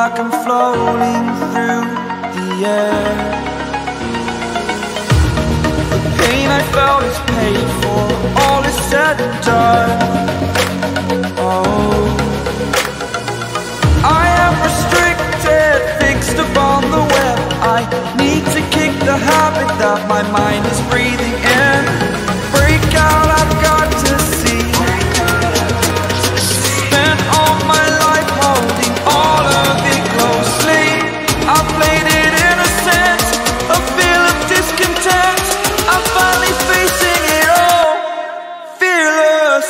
like I'm floating through the air. The pain I felt is paid for, all is said and done. Oh, I am restricted, fixed upon the web. I need to kick the habit that my mind is breathing in. Break out, I've got to see. Spent all my life holding all of it closely. I played it innocent, a feel of discontent. I'm finally facing it all, fearless.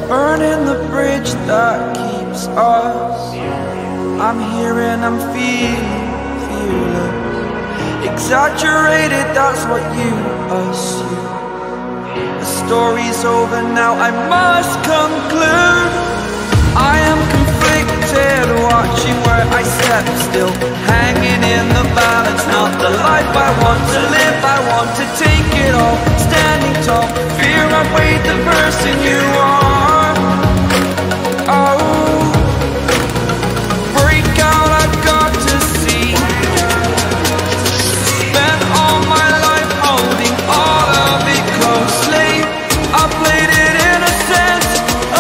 Burning the bridge that keeps us. I'm here and I'm feeling fearless. Exaggerated, that's what you assume. The story's over now, I must conclude. I am conflicted, watching where I step still, hanging in the balance. Not the life I want to live, I want to take it all. Standing tall, fear I've weighed the person you are. Oh, break out, I've got to see. Spent all my life holding all of it closely. I played it innocent,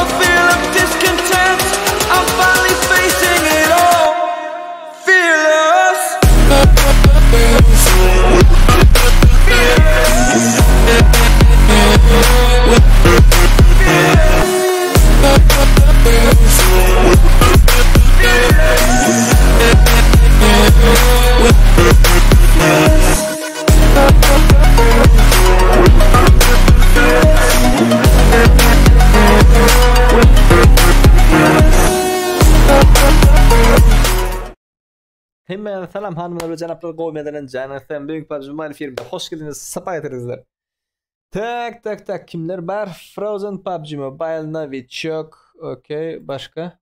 a feel of discontent. I'm finally facing it all, fearless. Hemen selam hanımlar ve canaplar, Gome'den Jonathan Büyük PUBG Mobile filmde hoş geldiniz, sabah getirdinizler. Tak kimler var? Frozen PUBG Mobile Novichok. Okey, başka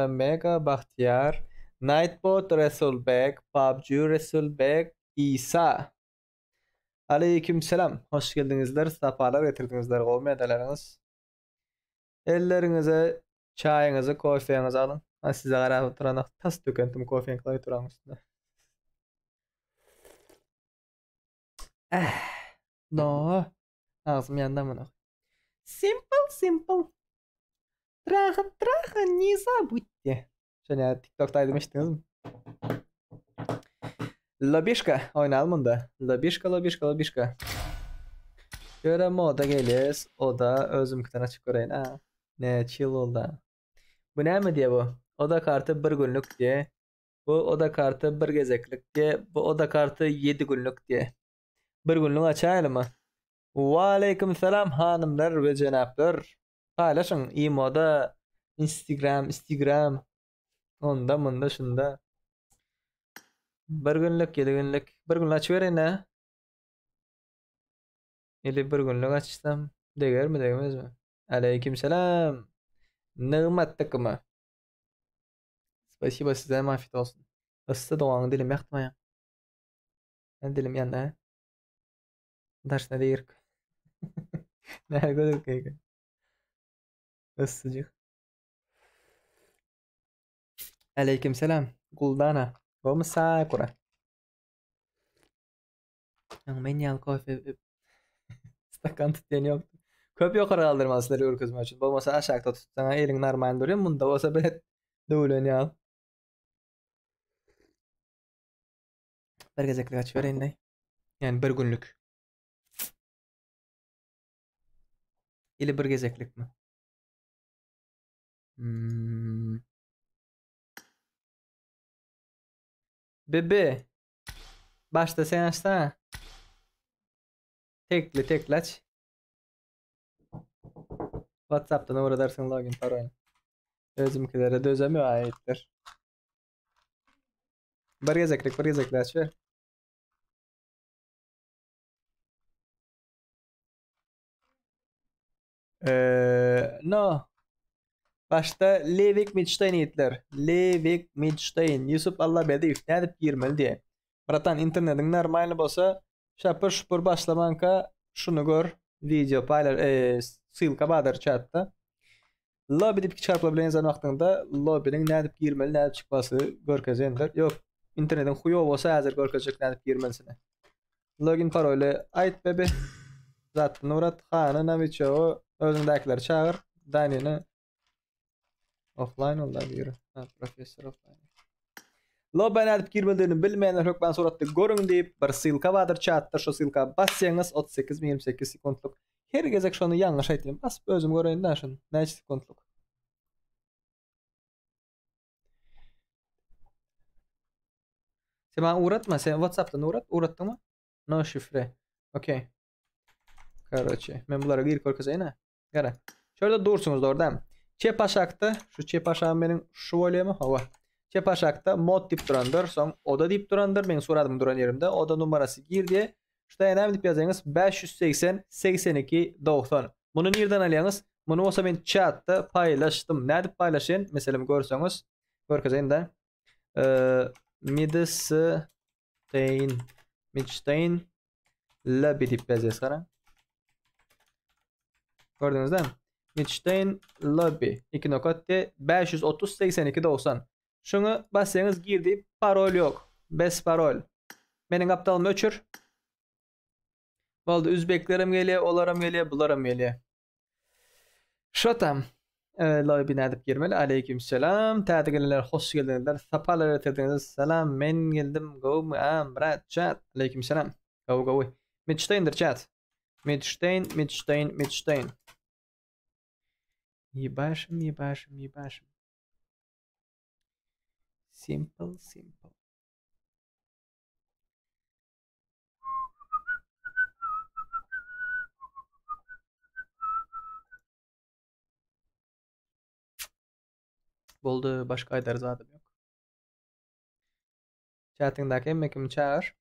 Mega Bahtiyar, Nightbot, Resulbek, PUBG Resulbek, İsa. Aleyküm selam, hoş geldinizler, safalar getirdinizler Gome'deleriniz. Ellerinize çayınızı, kofenizi alın. Ha, size qarab oturana tas tökentim kofeni qilib turamiz üstüne. No. Ağzım yandı amına. Simple. Traha, не забудьте. Şöyle TikTok'ta demiştiniz mi? Lobişka oynayalım bunda. Lobişka. Göre moda geliyoruz. O da özümkten açık göreyim. Ha. Ne chill oldu. Bu ne mi diye bu? Oda kartı 1 günlük diye. Bu oda kartı 1 gezeklik diye. Bu oda kartı 7 günlük diye. 1 günlük açayım mı? Ve aleyküm selam hanımlar ve cenaplar. Paylaşın imoda, Instagram. Onda bunda şunda. 1 günlük 7 günlük. 1 günlük açıverin ne? Или 1 günlük açsam. Değer mi değmez mi? Aleyküm selam. Nığmat takımı. Спасибо, size afiyet olsun. Isısı doğan dilim yaktım ya. Ben dilim yandı ha. Ders ne deyir? Ne kadar kayık. Isıcık. Aleyküm selam. Guldana. Bu mu Sakura? Ben yal kofe. Stakan tütyen yoktu. Köp yukarı kaldırmasıları ürküzme için. Olmasa aşağıda tutsana elin normal duruyor. Bunda olsa böyle dövüleni al. Bir gezeklik aç vereyim de. Yani 1 günlük. İli 1 gezeklik mi? Bebe. Başta sen açsana. Tekli aç. WhatsApp'tan uğradarsın login parolayını. Özümkilere dözemiyor ayetler. Bir gezeklik açver. No. Başta Levik Midstein etler. Levik Midstein. Yusuf Allah bedi ifne edip girmeli diye. Bratan internetin normalini bolsa şapır şupur başlamanka şunu gör. Video paylar sılka badar chat'ta. Lobby dip çarpılabilen zan vaqtında lobby'nin ne edip girmeli ne edip çıkması görkezendir. Yok internetin huyo bolsa hazır görkezecek ne edip girmelisini. Login parolü ait bebe. Zat Nurat Khan'ı Naviço özündekiler çağır. Danini offline oldu yürü. Ha, profesör offline. Lobby ne edip girmediğini bilmeyenler yok ben suratda görün deyip bir silka vardır chat'ta şu silka bassanız 38-28 sekundluk. Her gezek şunu yanlış aytayım. Bas özüm göreyim de şunu. Neç sekundluk. Sen bana uğratma. Sen WhatsApp'tan uğrattın mı? No şifre. Okey. Короче, men bulara gir korkazayın ha. Gara. Şöyle dursunuz da orada. Çepaşakta, şu çepaşağım benim şu volümü hava. Çepaşakta mod dip durandır, son oda dip durandır. Ben soradım duran yerimde. Oda numarası gir diye. Şurada önemli dip yazayınız 580 82 90. Bunu nereden alıyorsunuz? Bunu olsa ben chat'ta paylaştım. Nerede paylaşın? Mesela görseniz. Korkazayın da. Midstein Lobby dip yazıyoruz sana. Gördünüz değil mi? Midstein Lobby 2 nokta 530 82 90. Şunu bassanız girdi. Parol yok. Bes parol. Benim aptalım öçür. Oldu Üzbeklerim geliyor, olaram geliyor, bularam geliyor. Şotam. Lobby nedip girmeli. Aleykümselam. Täze gelenler hoş geldinler. Sapalar etediniz. Selam. Men geldim. Go mu brat chat. Aleykümselam. Go. Midstein'dir chat. Midstein. Ебашим. Simple. Boldu başka aydar zadım yok. Chattingdaki emmekim çağır.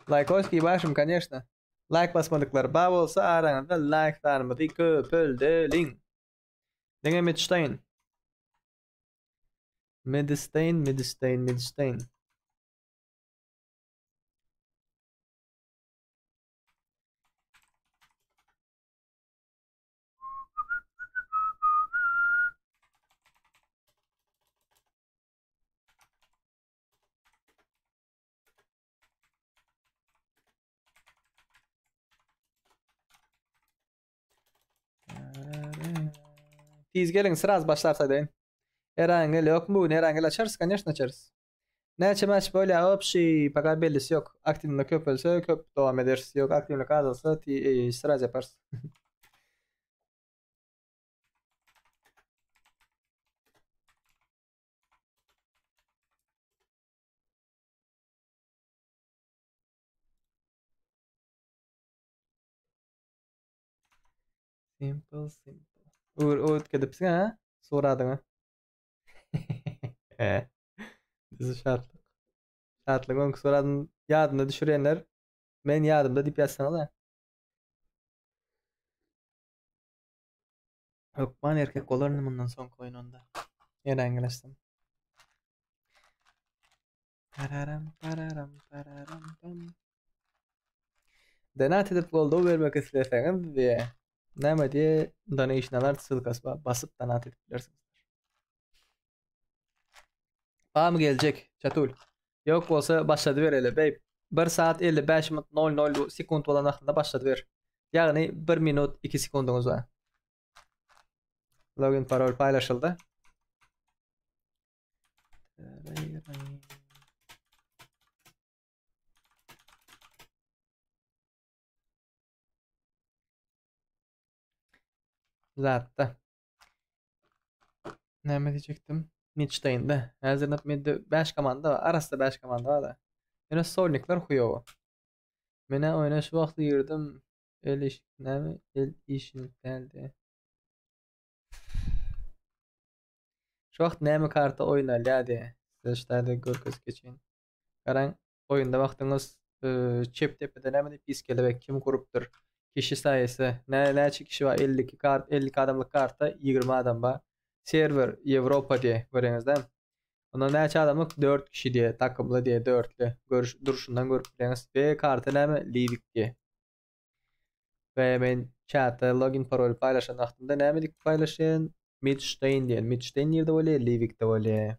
Like hoş ебашим, конечно. Like basmadıkları bağ olsa aranızda like tarmıdı köpöldeling. Denge Midstein. Tiz gelin sıraz başlarsaydın. Herangel yok mu? Herangel açarız, конечно açarız. Ne açmaç böyle opşi pagar bellisi yok. Aktifinde köp ölse köp devam ederiz. Yok aktifinde kalırsa sıraz yaparız. Simple. Uğut kedipsin ha? Soradın ha? Bizi şartlık. Şartlık on soradın yadında düşürenler men yadımda dip yazsana da. Yok man erkek kollarını bundan son koyun onda. Herangel açtım. Pararam pam. Denat edip golda vermek isterseniz diye. Näme diye donation'lar sılkas basıp donat edebilirsiniz. Bağım gelecek çatul. Yok olsa başladı ver hele bey. 1 saat 55 minut 00 sekund olan vaqtında başladı ver. Yani 1 minut 2 sekundunuz var. Login parol paylaşıldı. Zaten. Ne diyecektim? Midstein'de. Hazırda midde 5 komanda var. Arasında 5 komanda var da. Yine Solnikler huyovu. Mene oynaş vaqtı yirdim. El iş ne mi? El işin geldi. Şu vaxt näme karta oynalýady? Sizlerde görkez geçin. Garan oyunda vaxtınız çep tepede näme diýip is kelebek kim grupdur? Kişi sayısı. Näçe kişi var? 52 kart, 50 adamlık karta 20 adam var. Server Avrupa diye göreňizde. Onda näçe adamlyk 4 kişi diye takımlı diye 4'lü. Duruşundan görüp bileňiz. Ve karta näme? Livik diye. Ve men chat'ta login parol paylaşan wagtynda näme diýip paylaşan? Midstein diye. Midstein ýerde bolýar, Livik de bolýar.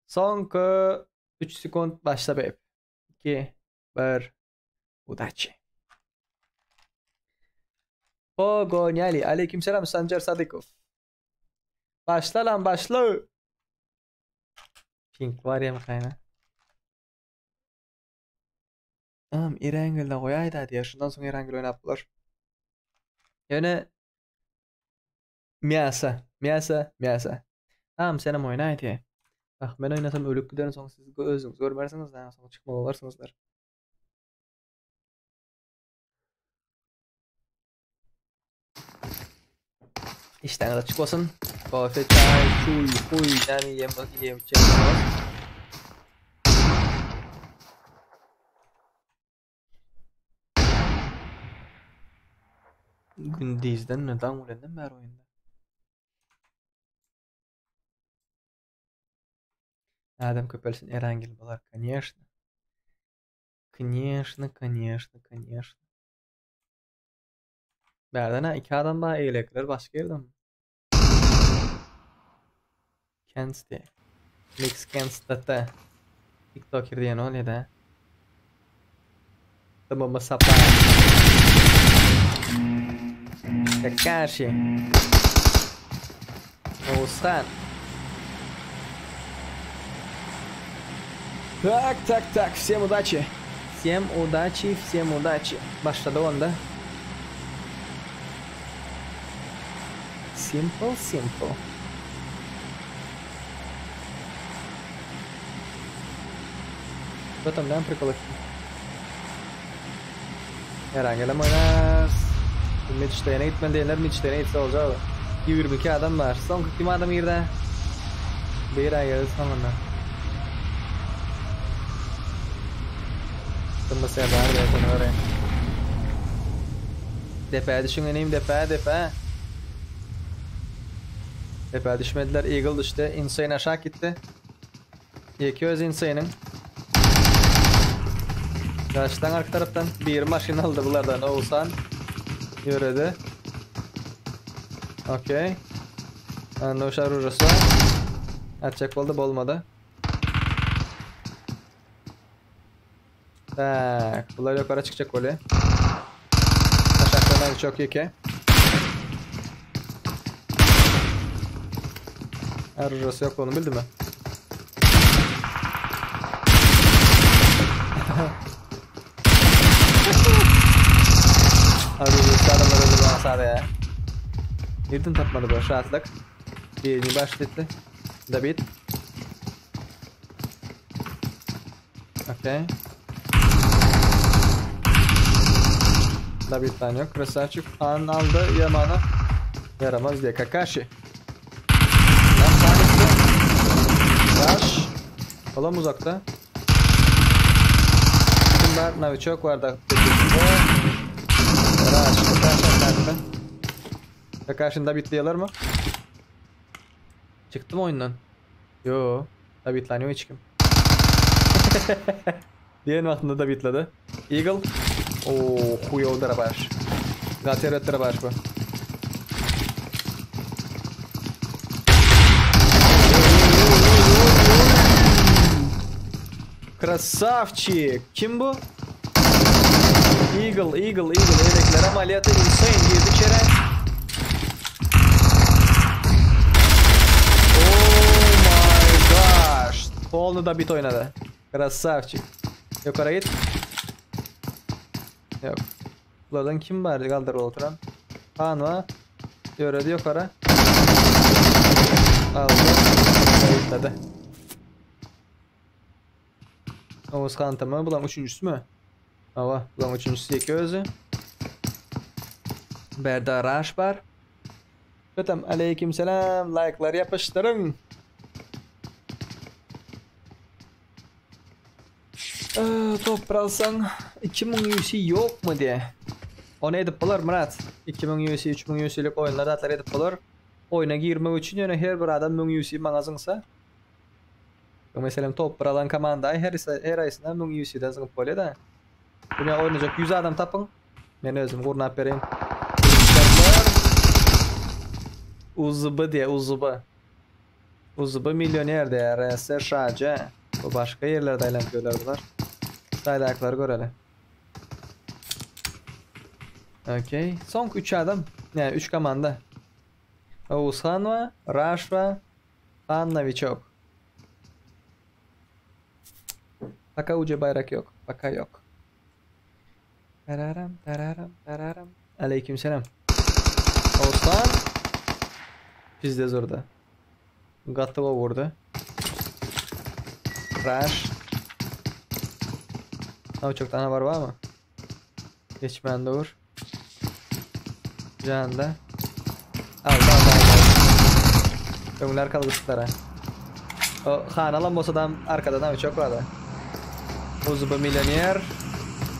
Soňky 3 sekund başla bep. 2 1 Udaçy. Pogonyali. Aleykümselam Sancar Sadikov. Başla lan başla. Pink var ya kayna. Erangil'de koyaydı hadi ya. Şundan sonra Erangil oynap bular. Yani Miyasa. Tamam senem oynaydı ya. Bak ben oynasam ölüp giderim sonra siz özünüz görmersiniz daha sonra çıkma olarsınızlar. İşten de çıkmasın. Kahve, çay, çuy, huy, yani yiyeceğim. Gündizden neden uğrandın beri oyunda? Adam köpelsin Erangil bular, конечно. Конечно. Berden ha, 2 adam daha eğlekler başka yerden mi? Kensti. Mix Kenst'ta. TikToker diye ne oluyor da? Tamam sapa. Kakashi. Oğuzhan. Так, всем удачи. Всем удачи. Başladı onda. Simple. Что там, да, приколы? Erangil'e oynaz. Midstein'e gitmen değiller, Midstein'e gitse olacağı. 22 adam var. Son 40 adam yerde. Bir ay yarısı sonunda. Tüm basaya bağır ve seni oraya. Defaya düşüneneyim, defaya. Defaya düşmediler, Eagle düştü. Insane aşağı gitti. Yekiyoruz Insane'ın. Karşıdan arka taraftan bir maşin aldı bunlardan Oğuzhan. Yürüdü. Okey. Noşar uğrası var. Atacak olmadı. Tak, bunlar yukarı çıkacak böyle. Aşağıdan çok iyi ki. Uğrası yok onu bildi mi? Abi bu adamlar öldü bana sağda ya. Nereden tapmadı bu rahatlık? Birini başlattı. David. Okey. David'dan yok. Krasavçuk an aldı Yaman'a. Yaramaz diye Kakashi. Lan tanesi. Rush. Oğlum uzakta. Kim var? Novichok var da. Kakashi'ni David'liyorlar mı? Çıktı mı oyundan? Yo. David'lanıyor hiç kim. Diğer vaktinde David'ladı. Eagle. Ooo huyo darabaş. Gateret darabaş bu. Krasavчик. Kim bu? Eagle. Yedekler ameliyatı Insane girdi içeri. Oh my gosh. Polnu da bit oynadı. Krasavчик. Yukarı git. Yok. Bunlardan kim var kaldırı oturan? Kaan var. Yürüdü yukarı. Aldı. Kayıtladı. Oğuz Kaan tamam. Bulan üçüncüsü mü? Hava. Bulan üçüncüsü iki özü. Berda Rush var. Kötüm aleyküm selam. Like'lar yapıştırın. Top alsan 2000 UC yok mu diye. O ne edip bulur Murat? 2000 UC, 3000 UC'lik oyunlarda atlar edip bulur. Oyuna girmek için yani her bir adam 1000 UC mağazınsa. Mesela top alan komandayı her ayısından 1000 UC'den zıngıp böyle da. Buna oynayacak 100 adam tapın. Ben özüm kurnap vereyim. Uzubı diye uzubı. Uzubı milyoner diye RS Şaca. Bu başka yerlerde aylanıyorlar bunlar. Saydakları görelim. Okey. Son 3 adam. Yani 3 komanda. Oğuzhan var, Raş var, Kaan Novichok. Paka ucu bayrak yok. Paka yok. Tararam tararam tararam. Aleykümselam. Oğuzhan. Biz de orada. Gattıva vurdu. Raş. Novichok tane var mı? Geçmen de vur. Can da. Al. Ömürler kalmışlar ha. O Kaan alan bosadan arkada Novichok vardı. Uzubu milyoner.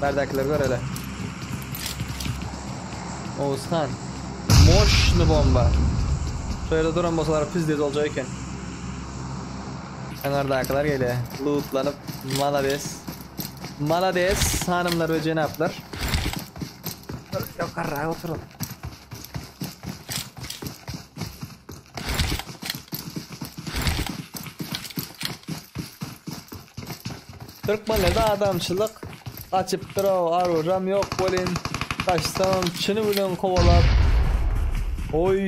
Berdakiler gör hele. Oğuzhan. Moşnu bomba. Şöyle duran bosalar pizdeyiz olacak iken. Anardakiler geliyor. Lootlanıp malades hanımlar ve cenaplar. Yok arra oturun. Türkmenlerde adamçılık kaçıp durav arıyorum yok bolin kaçsam çını bilen kovalap oy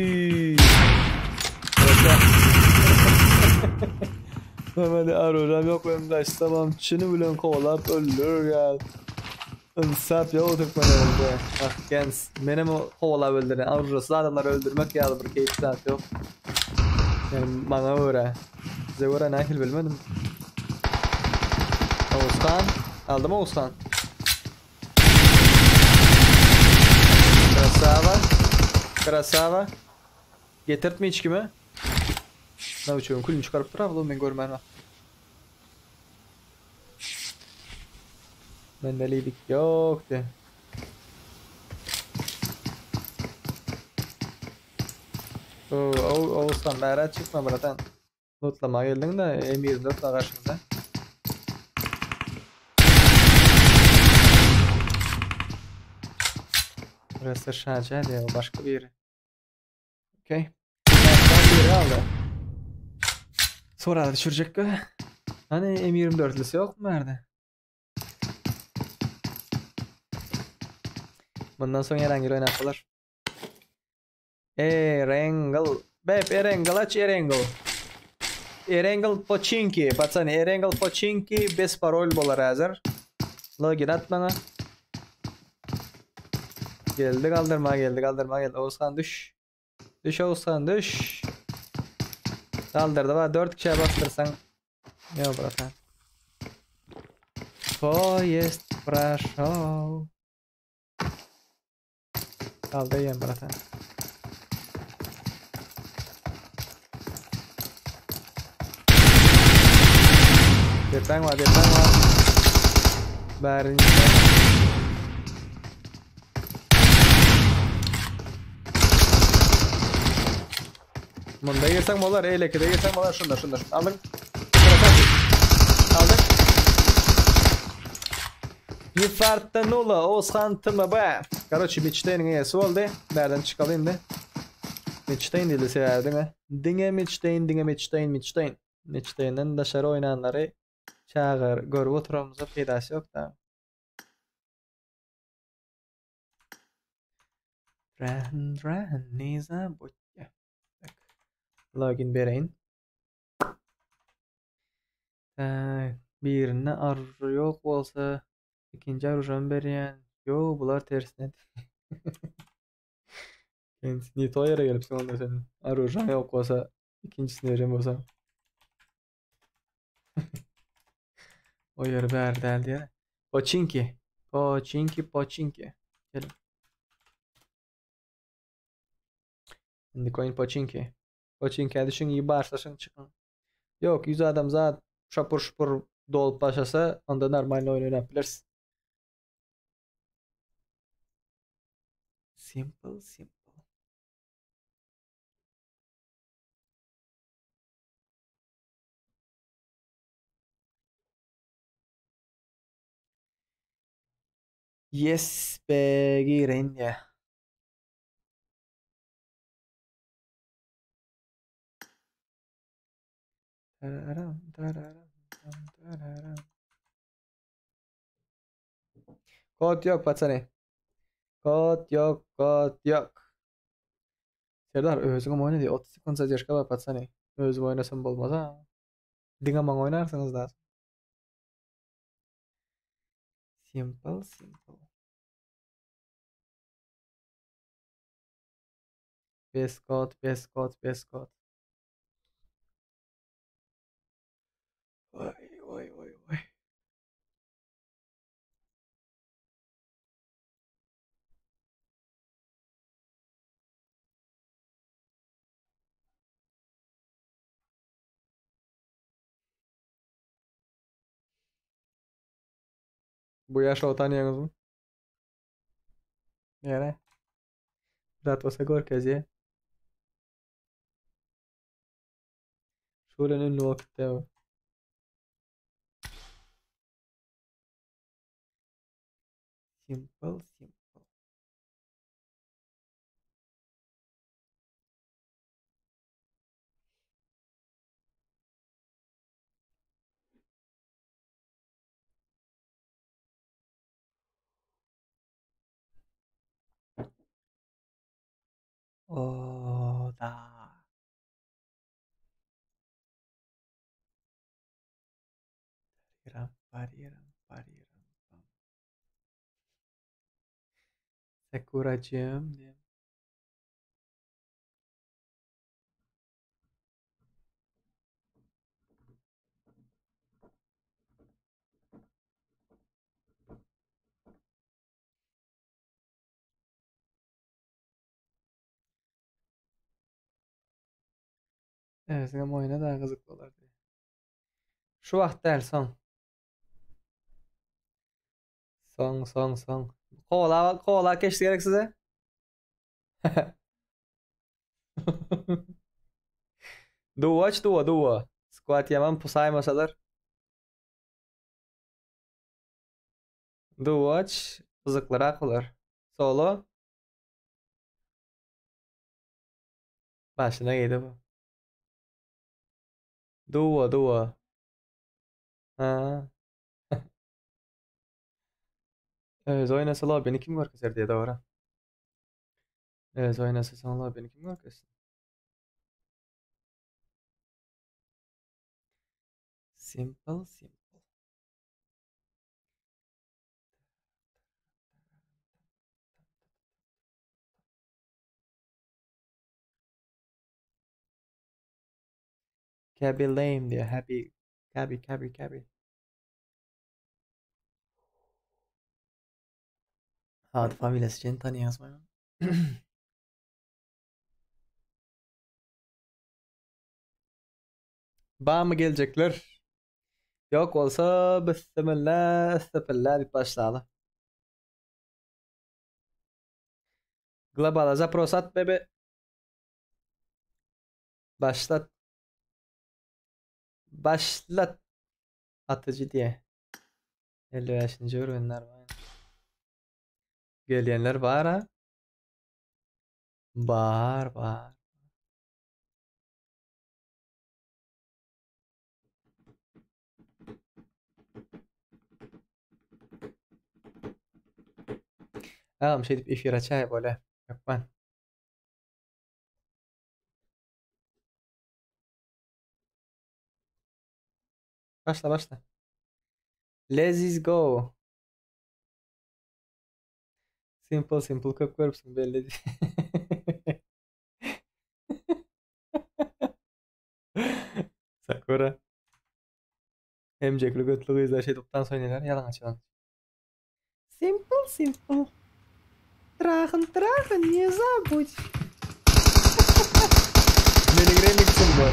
Mehmet'i arıyorum yok benim kaçsam çını bilen kovalap öldürür ya insaf ya o Türkmenlerde bak gens benim o kovalap öldüren arıyorsa adamları öldürmek ya bir keyif saat yok yani bana öyle size göre nakil bilmedim. Oğuzhan. Aldı mı Oğuzhan? Krasava. Getirtme hiç kimi. Ne uçuyorum? Kulünü çıkarıp durar oğlum ben görmem. Bendeliydik yoktu. Oğuzhan beraber çıkma buradan. Notlama geldin de M24 karşımda. Burası Şaca diye o başka bir yeri. Okey. Bir yeri aldı. Sonra da düşürecek mi? Hani M24'lüsü yok mu nerede? Bundan sonra herhangi bir oynatılır. Erengel. Bep Erengel aç Erengel. Erengel Pochinki. Patsani Erengel Pochinki bez parol bolar hazır. Login at bana. Geldi kaldırma geldi. Oğuzhan düş. Düş Oğuzhan düş. Kaldırdı var 4 kişiye bastırsan. Ne olur efendim. Poyest prasho. Kaldı yiyem bırakın. Deprem var. Berinci. Bunda girsen molar, elekide girsen molar şunlar. Aldık. Aldık. Bir farkta nula, Oğuzhan tıma be. Короче, Mitchtain'in iyisi oldu. Nereden çıkalım da. Mitchtain değil de severdin ha. Dinge Mitchtain. Mitchtain'den dışarı oynanları çağır. Görüp oturamıza faydası yok da. Ran, niza botya. Login vereyim. Birine arı yok olsa ikinci arıcan beriyen. Yo bular tersine. Niye o yere gelip sonra senin arıcan yok olsa ikincisini vereceğim olsa. O yer ver deldi ya. Pochinki. Gelin. Şimdi koyun Pochinki. Pochinki'ye düşün iyi başlasın çıkın. Yok 100 adam zat şapur şupur dolup başlasa onda normal oyun oynayabilirsin. Simple simple. Yes be girin ya. Tararam, tararam, tararam. Kod yok patsani. Kod yok, kod yok. Serdar özüm oynadı. 30 sekund zadержка var patsani. Özüm oynasam bolmaz ha. Dingamang oynarsınız da. Simple simple. Best code, best code, best code. Vay vay vay vay. Bu yaşta tanıyorsunuz mu? Yani. Zaten olsa görkezi. Şulenin ünlü vakitte o. Simple simple. O da. Pariram, pariram, pariram. Sakuracığım diye. Evet, ama oyuna daha kızıklı olar diye. Şu vaxt değil son. Son son son. Kovala kovala geçti gerek size. Duvaç duva duva. Squat yaman pusaymasalar. Duvaç kızıklırak olur. Solo. Başına giydi bu. Duva duva. Ha. Evet oynasalar beni kim görkeser diye doğru. Evet oynasalar beni kim görkesin. Simple simple. Cabby lame diye happy. Cabby cabby cabby. Hadi familyası için tanıyaz mı? Bağ mı gelecekler? Yok olsa bismillah estağfirullah deyip başlayalım. Global zaпрос at bebe. Başlat. Başlat. Atıcı diye. 55. ürünler var. Geleyenler var ha. Var var. Tamam şey deyip efir açayım böyle. Yok ben. Başla başla. Let's go. Simple simple köp görürsün belli değil. Sakura. Emcekli götlü izler şey toptan söylenir. Yalan açılan. Simple simple. Трахан, трахан, не забудь. Benim remixim bu.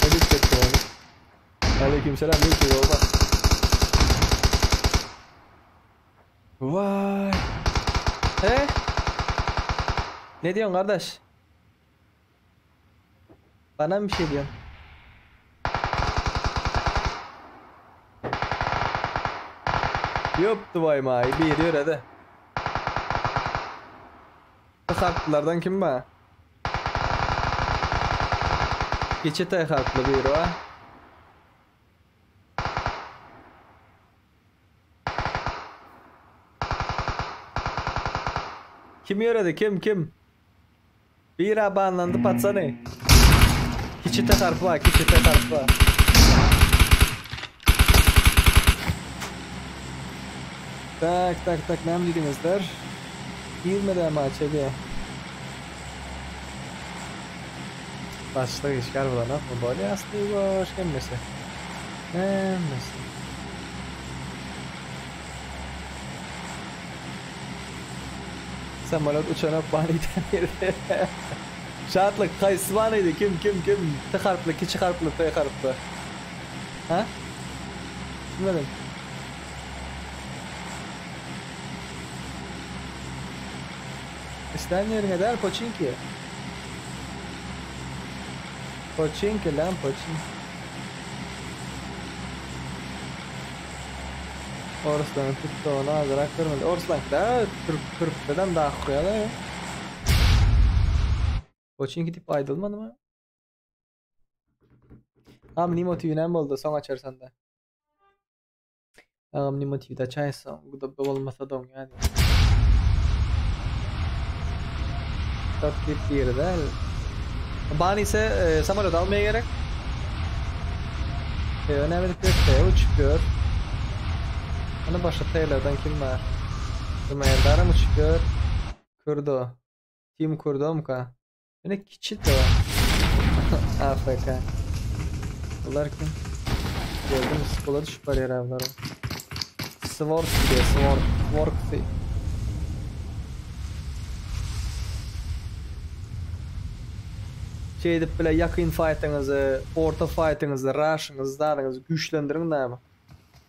Hadi çektim onu. Aleykümselam, ne için olma. Vay. He? Ne diyorsun kardeş? Bana mı bir şey diyorsun? Yoptu vay may. Bir diyor hadi. Harflerden kim var? Geçete harfli bir o. Kim yöredi? Kim? Bir abanlandı patsana. Keçete harfi var. Keçete harfi var. Tak. Ne dedinizler? Girmeden maça diye. Başta işgal bulan atma. Böyle aslında boş gelmesi. Gelmesi. Samolyot uçana baniden girdi. Şartlık kayısı banıydı. Kim? T harfli, iki harfli, T harfli. Ha? Bilmedim. İstemiyorum eder Pochinki. Pochinki lan Pochinki. Orslan'ın tuttu onu azarak kırmadı. Orslan da Türk'ten daha koyalı ya. Pochinki tip aydılmadı mı? Am Nimo TV'den oldu son açarsan da. Am Nimo TV'de açarsan bu da olmasa da yani. Tatlip bir yerde. Bani ise samolyot almaya gerek. Önemli bir uçuyor. Ana başka Taylor'dan kim var? Mayandara mı çıkıyor? Kurdo. Team Kurdo mu ka? Ne kiçit o. AFK. Bunlar kim? Geldim skola düşüp var yaravlar. Sword diye Sword. Şey edip bile yakın fight'ınızı, orta fight'ınızı, rush'ınızı, dağınızı güçlendirin de ama.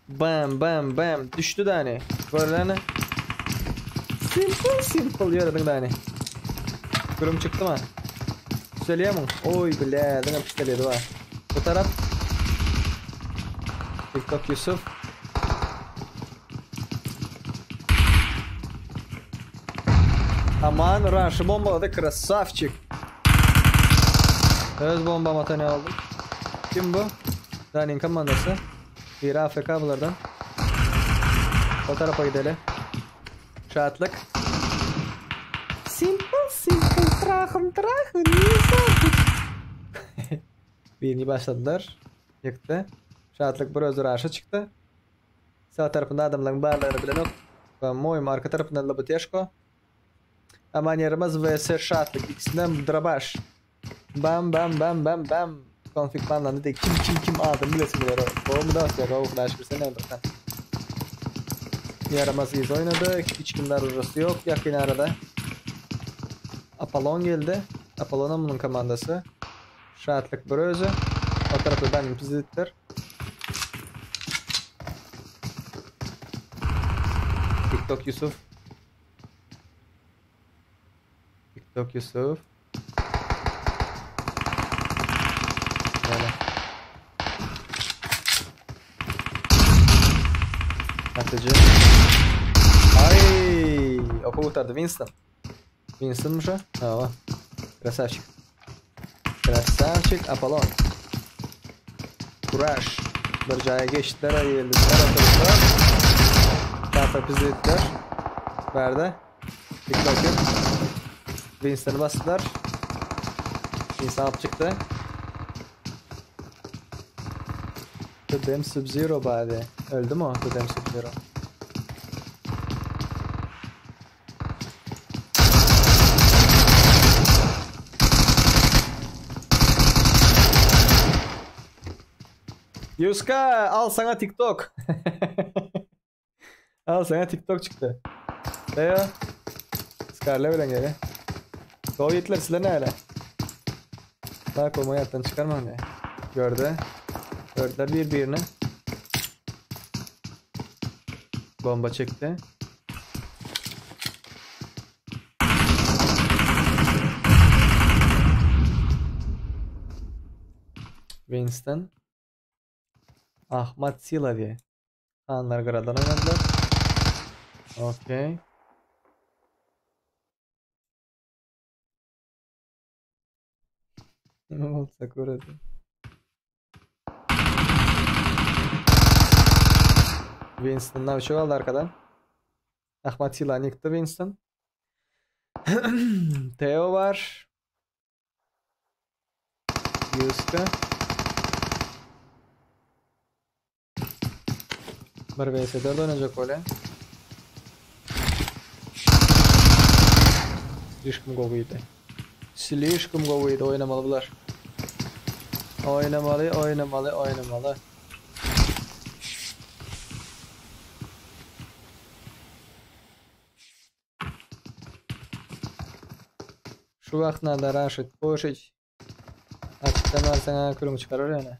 Bam düştü de hani. Böyle hani. Simple yaradın da hani. Kurum çıktı mı? Söyleyeyim mi? Oy bile, ne pistoleti var. Bu taraf. TikTok Yusuf. Aman rush'ı bombaladı, krasavçık. Öz bomba atanı aldım. Kim bu? Dani'nin komandası. Bir AFK bulardan. O tarafa gidelim. Şahatlık. Simple trahım. Birini başladılar. Yıktı. Şahatlık biraz uğraşı çıktı. Sağ tarafında adamların bağlarını bilen yok. Moyum arka tarafında Labuteşko. Aman yaramaz vs şahatlık. İkisinden drabaş. Bam. Konfig banlandı de kim adım bilesin bile. O mu da asya o flash bir sene alırsan. Yaramaz iz oynadı. Hiç kimler orası yok. Yakın arada. Apollon geldi. Apollon'un bunun komandası. Şahatlık Brözü. O tarafta benim pizittir. TikTok Yusuf. Böyle. Atıcı. Ay, oku kurtardı Winston. Winston'muş o. Tamam. Krasavçık Apollon. Kuraş. Bir caya geçtiler, ayıldılar. Kafa bizi ettiler. Verdi. TikTok'u. Winston'ı bastılar. Winston up çıktı. Damn Sub-Zero bari. Öldü mü o? Damn Sub-Zero. Yuska al sana TikTok. Al sana TikTok çıktı. Eyo. Scarlet bilen geri. Go yetler silah ne hala? Bak o hayattan çıkarmam diye. Gördüler birbirini. Bomba çekti. Winston. Ahmet Silavi. Kanlar Grad'dan oynadılar. Okey. Ne olsak orası. Winston'dan bir şey oldu arkadan. Ahmet Silavi yıktı Winston. Theo var. Yuska. Bir vs4 oynayacak öyle. Слишком говıydı. Слишком говıydı, oynamalılar. Oynamalı. Şu vaxtlarda Rashid Boşic açıktan versene kırımı çıkarır yani.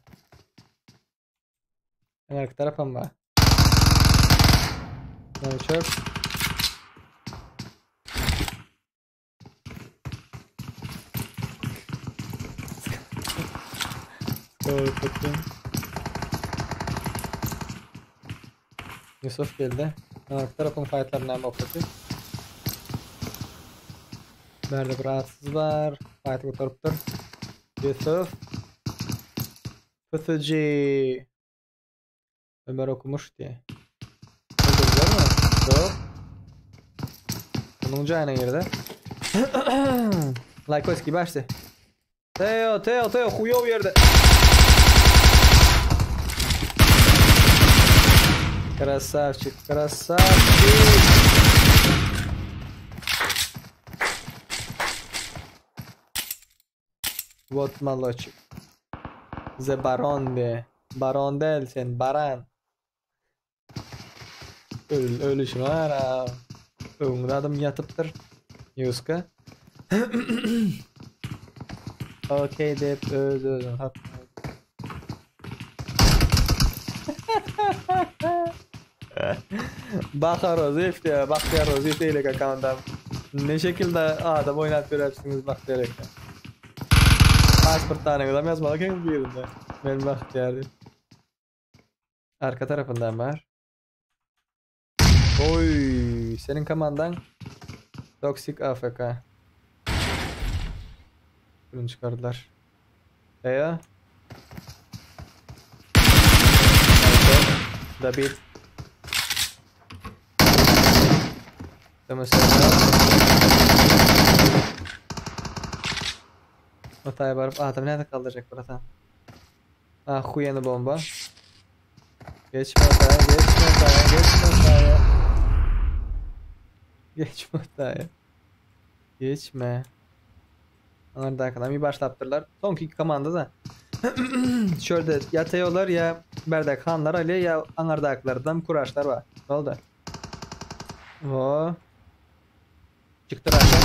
Arka tarafım var. Ne çöp. Yusuf geldi. Arka tarafın fightlarından bakıyor. Nerede bir rahatsız var. Fight'ı kurtarıptır. Yusuf. Fıtıcı. Ömer okumuş diye. Öldürdüler mi? Yok. Bunun cayına girdi. Lajkoski başla. Teo huyov yerde. Красавчик. Вот молодчик. The Baron de. Baron değil sen. Baran. Ölüşüm var ha. Önünde adam yatıptır. Yuska. Okey deyip özüm. Bahtiyar Rozif ile kakandan. Ne şekilde adam oynat görürsünüz Bahtiyar ile. Pasportlarını da yazmalı ki bir yerinde. Benim Bahtiyar'ım. Arka tarafından var. Oy, senin komandan Toxic AFK. Bunu çıkardılar. Eya. David. Hataya varıp adam nerede kaldıracak burada? Ah huyanı bomba. Geçme Geçme. Onlar da arkadan bir başlattırlar. Son iki komanda da şöyle yatıyorlar ya berdek hanlar öyle ya anardaklardan kuraşlar var. Ne oldu? O. Çıktı aşağı.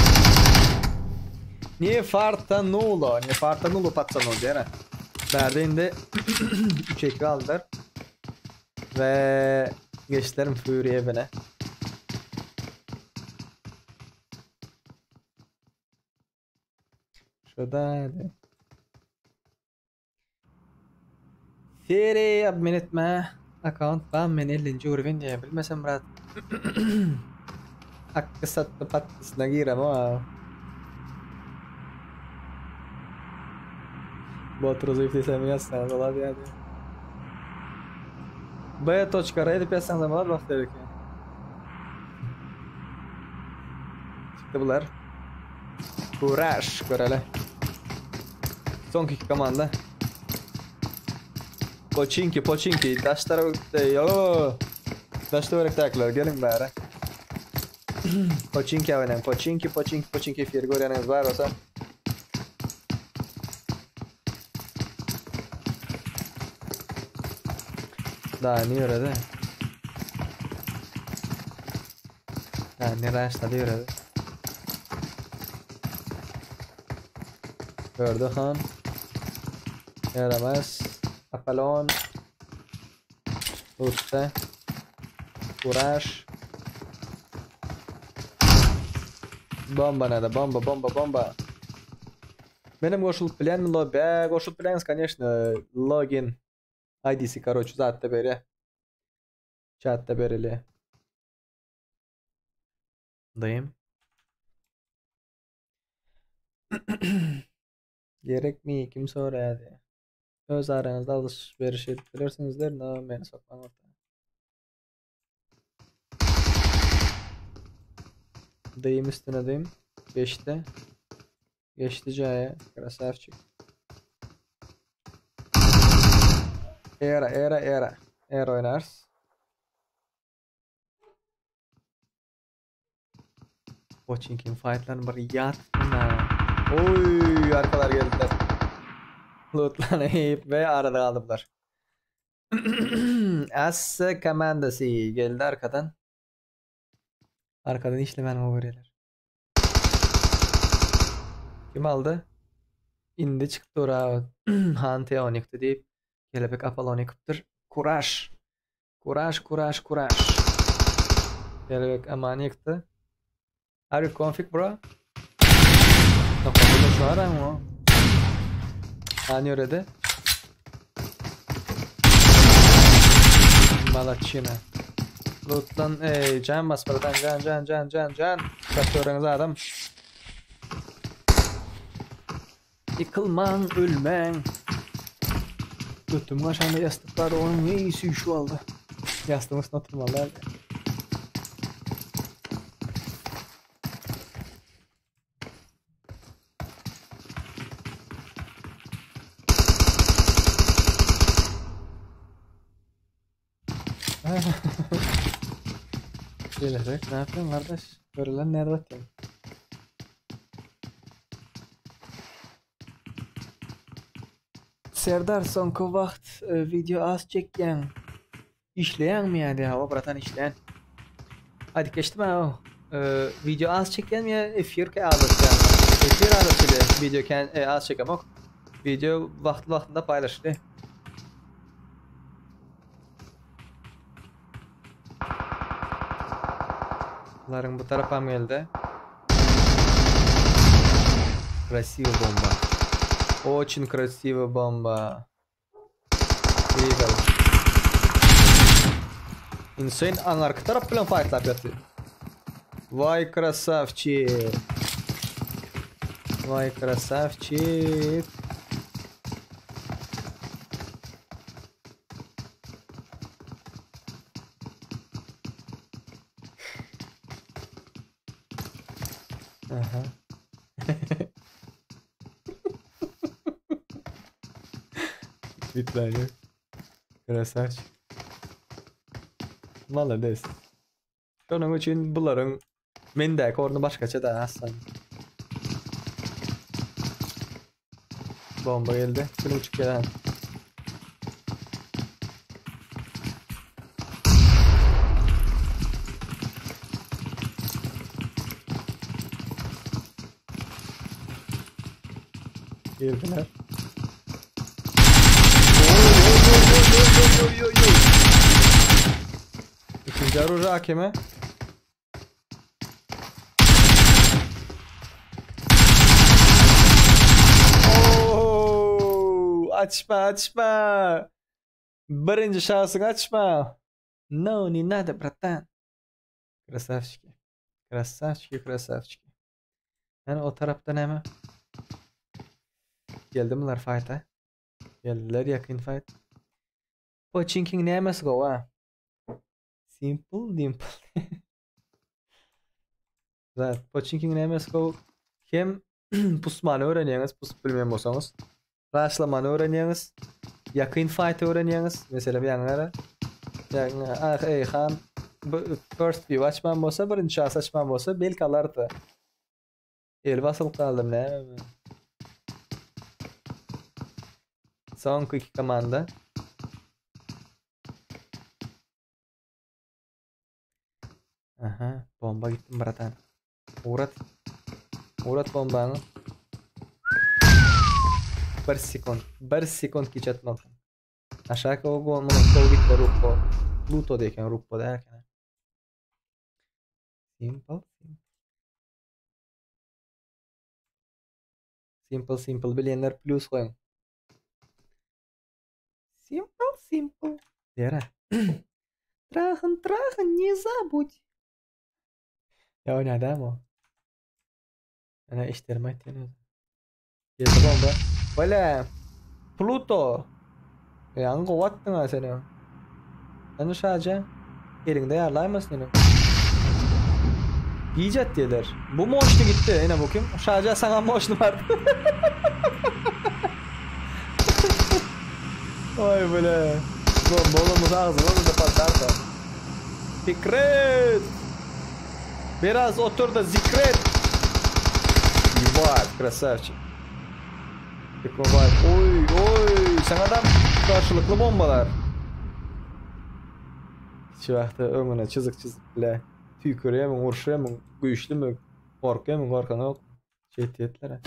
Ne fartanulo patsanulo diye. Berde'inde 3-2 aldılar. Ve geçtilerim Fury evine. Şurada hadi. Fury admin etme. Account ben 50. urvin diye bilmesem murat. Hakkı sattı patlısına girem ama. Bot zayıf mi yazsan dolar yani. B точка рейд песен zamanlar baktık ya. Çıktı bunlar. Uğraş görele. Son iki komanda. Pochinki. Daşlara yo. Daşta örektaklar gelin bari. Pochinki oynayın. Pochinki Firgoryan'ınız var olsa. Daha ne öğredi? Ne raşladı öğredi? Gördü han. Yaramaz. Apollon. Usta. Courage. Bomba надо, бомба. Benim koşulup bilen mi lo? Be, koşulup bileniz, конечно. Login. ID'si, короче, zaten beri. Chat'te berili. Dayım. Gerek mi? Kim soradı? Öz aranızda alışveriş edip bilirsinizdir. No, beni sokmam ortaya. Dayım üstüne dayım. Geçti. Geçti Cahaya. Krasavчик. Era. Era oynarız. Pochinkin fight'ların bir yatma. Oy, arkalar geldiler. Lootlanıp ve arada kaldılar. Assa komandası geldi arkadan. Arkadan işlemen vuruyorlar. Kim aldı? İndi çıktı oraya. Hante onikti deyip kelebek Apollon yıkıptır. Kuraş. Kelebek aman yıktı. Are you config bro? No, kapıda şu ara mı? Hani öyle. Malachina. Loot'tan can bas paradan can. Kaçıyorsunuz adam. Yıkılman, ölmen. Götüm aşağıda yastıklar onun iyisi şu aldı. Yastığımız oturmalar. Gelecek, ne yapıyorsun kardeş? Görülen nerede atayım? Serdar sonki vaqt video az çekken işleyen mi yani? Hava bratan işleyen. Hadi geçtim ha. Video az çekken mi ya? Efir ki az çekken. Efir az çekken. Video kan az çekemek. Video vaktinde paylaşıldı. Bunların bu tarafa mı geldi? Красивая бомба. Очень красивая бомба. Eagle. Insane arka taraf plan fight yapıyor. Vay красавчик. Vay красавчик. Aha. Bitler yok. Красавчик. Молодец. Şunun için bunların mendek ornu başkaça da aslan. Bomba geldi. 1.5 gelen. Girdiler. Oy. İkinci aracı hakeme. Açma. Birinci şahsını açma. No, не надо, братан. Красавчики. Yani o taraftan hemen. Geldi miler fight'a? Geldiler yakın fight. Pochinking ne yemez go ha? Simple. Zaten Pochinking ne yemez go? Hem pusmanı öğreniyorsunuz, pusup bilmeyen olsanız. Rushlamanı öğreniyorsunuz. Yakın fight öğreniyorsunuz. Mesela bir yanlara. Yani Han first view açman olsa, birinci şahs açman olsa belki alardı. El basılı kaldım ne? Son iki komanda. Aha, bomba gittim bratan. Uğrat bombanı. 1 sekund geçetmezsin. Aşağı o gol gitti Rupo. Pluto deken Rupo derken. Simple bilenler plus koyun. Simple. Dera. Trahan, не забудь. Ya o ne adam o? Ana işlerime ettiğini. Geldi bomba. Böyle. Pluto. Yang kovattın ha seni. Sen sadece elinde ayarlayamazsın seni. İcat diyorlar. Bu moşlu gitti. Yine bakayım. Sadece sana moşlu var. Vay böyle. Bombalımız ağzına da patlarsa. Fikret. Biraz otur da zikret. Vay krasavçı. Vay. Oy. Sen adam karşılıklı bombalar. Şu vakti önüne çizik bile. Tükürüyemin, vurşuyemin, güçlü mü, korkuyemin, korkanı yok. Çehtiyetler.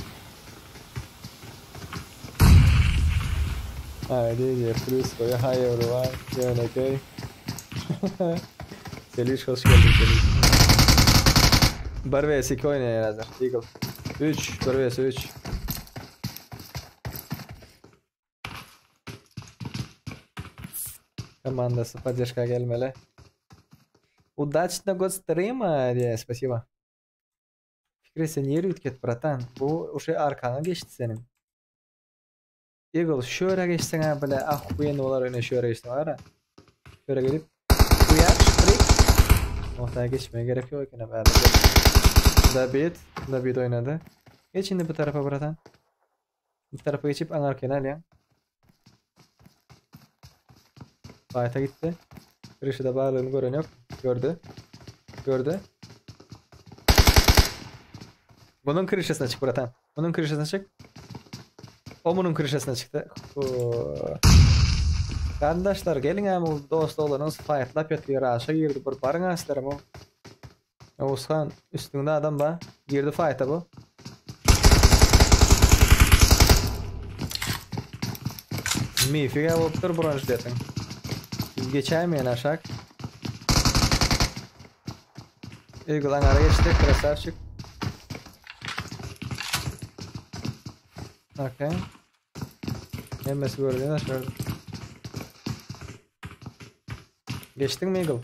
Haydi, plus koyu, hayır var, yönekey. Seliş, hoş geldin Seliş. 1 vs 2 oynayın hazır. Eagle. 3, 1 vs 3. Командасы поддержка gelmeli. Удачно год стрима, diye спасибо. Fikri sen yeri ütket bratan. Bu uşa arkana geçti senin. Eagle şöyle geçsen ha böyle ahkuyen olar öne şöyle geçsen var ha. Şöyle gelip uyar trik. Ortaya geçmeye gerek yok yine böyle. David oynadı. Geç şimdi bu tarafa bratan. Bu tarafa geçip en arkana al ya. Fight'a gitti. Kırışıda bağlılığını gören yok. Gördü. Bunun kırışasına çık Buratan. Bunun kırışasına çık. O bunun kırışasına çıktı. Kardeşler gelin ama dost olunuz fight'lap yatıyor. Aşağı girdi. Bir barın aslarım o. Oğuzhan üstünde adam var. Girdi fight'a bu. Mifi'ye vurdur bronz detin. Geçemeyen aşağı. Eagle'dan ara geçti. Krasavçık. Okay. Emmesi gördüğünü aşağıda. Geçtin mi Eagle?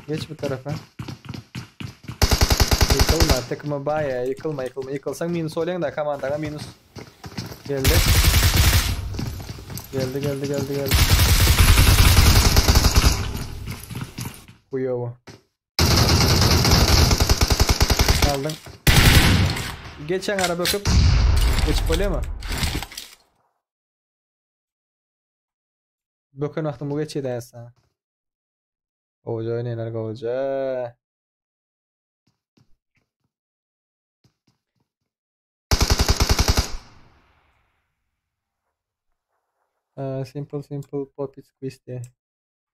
Geç bu tarafa. Yıkılma. Takımı bayağı yıkılma. Yıkılsan minus olayan da komandana minus. Geldi. Kuyovu. Aldın. Geçen ara bakıp geçip oluyor mu? Bakın vaktim bu geçeydi ya sana. Hoca oynayın hoca. Simple popit quiz diye.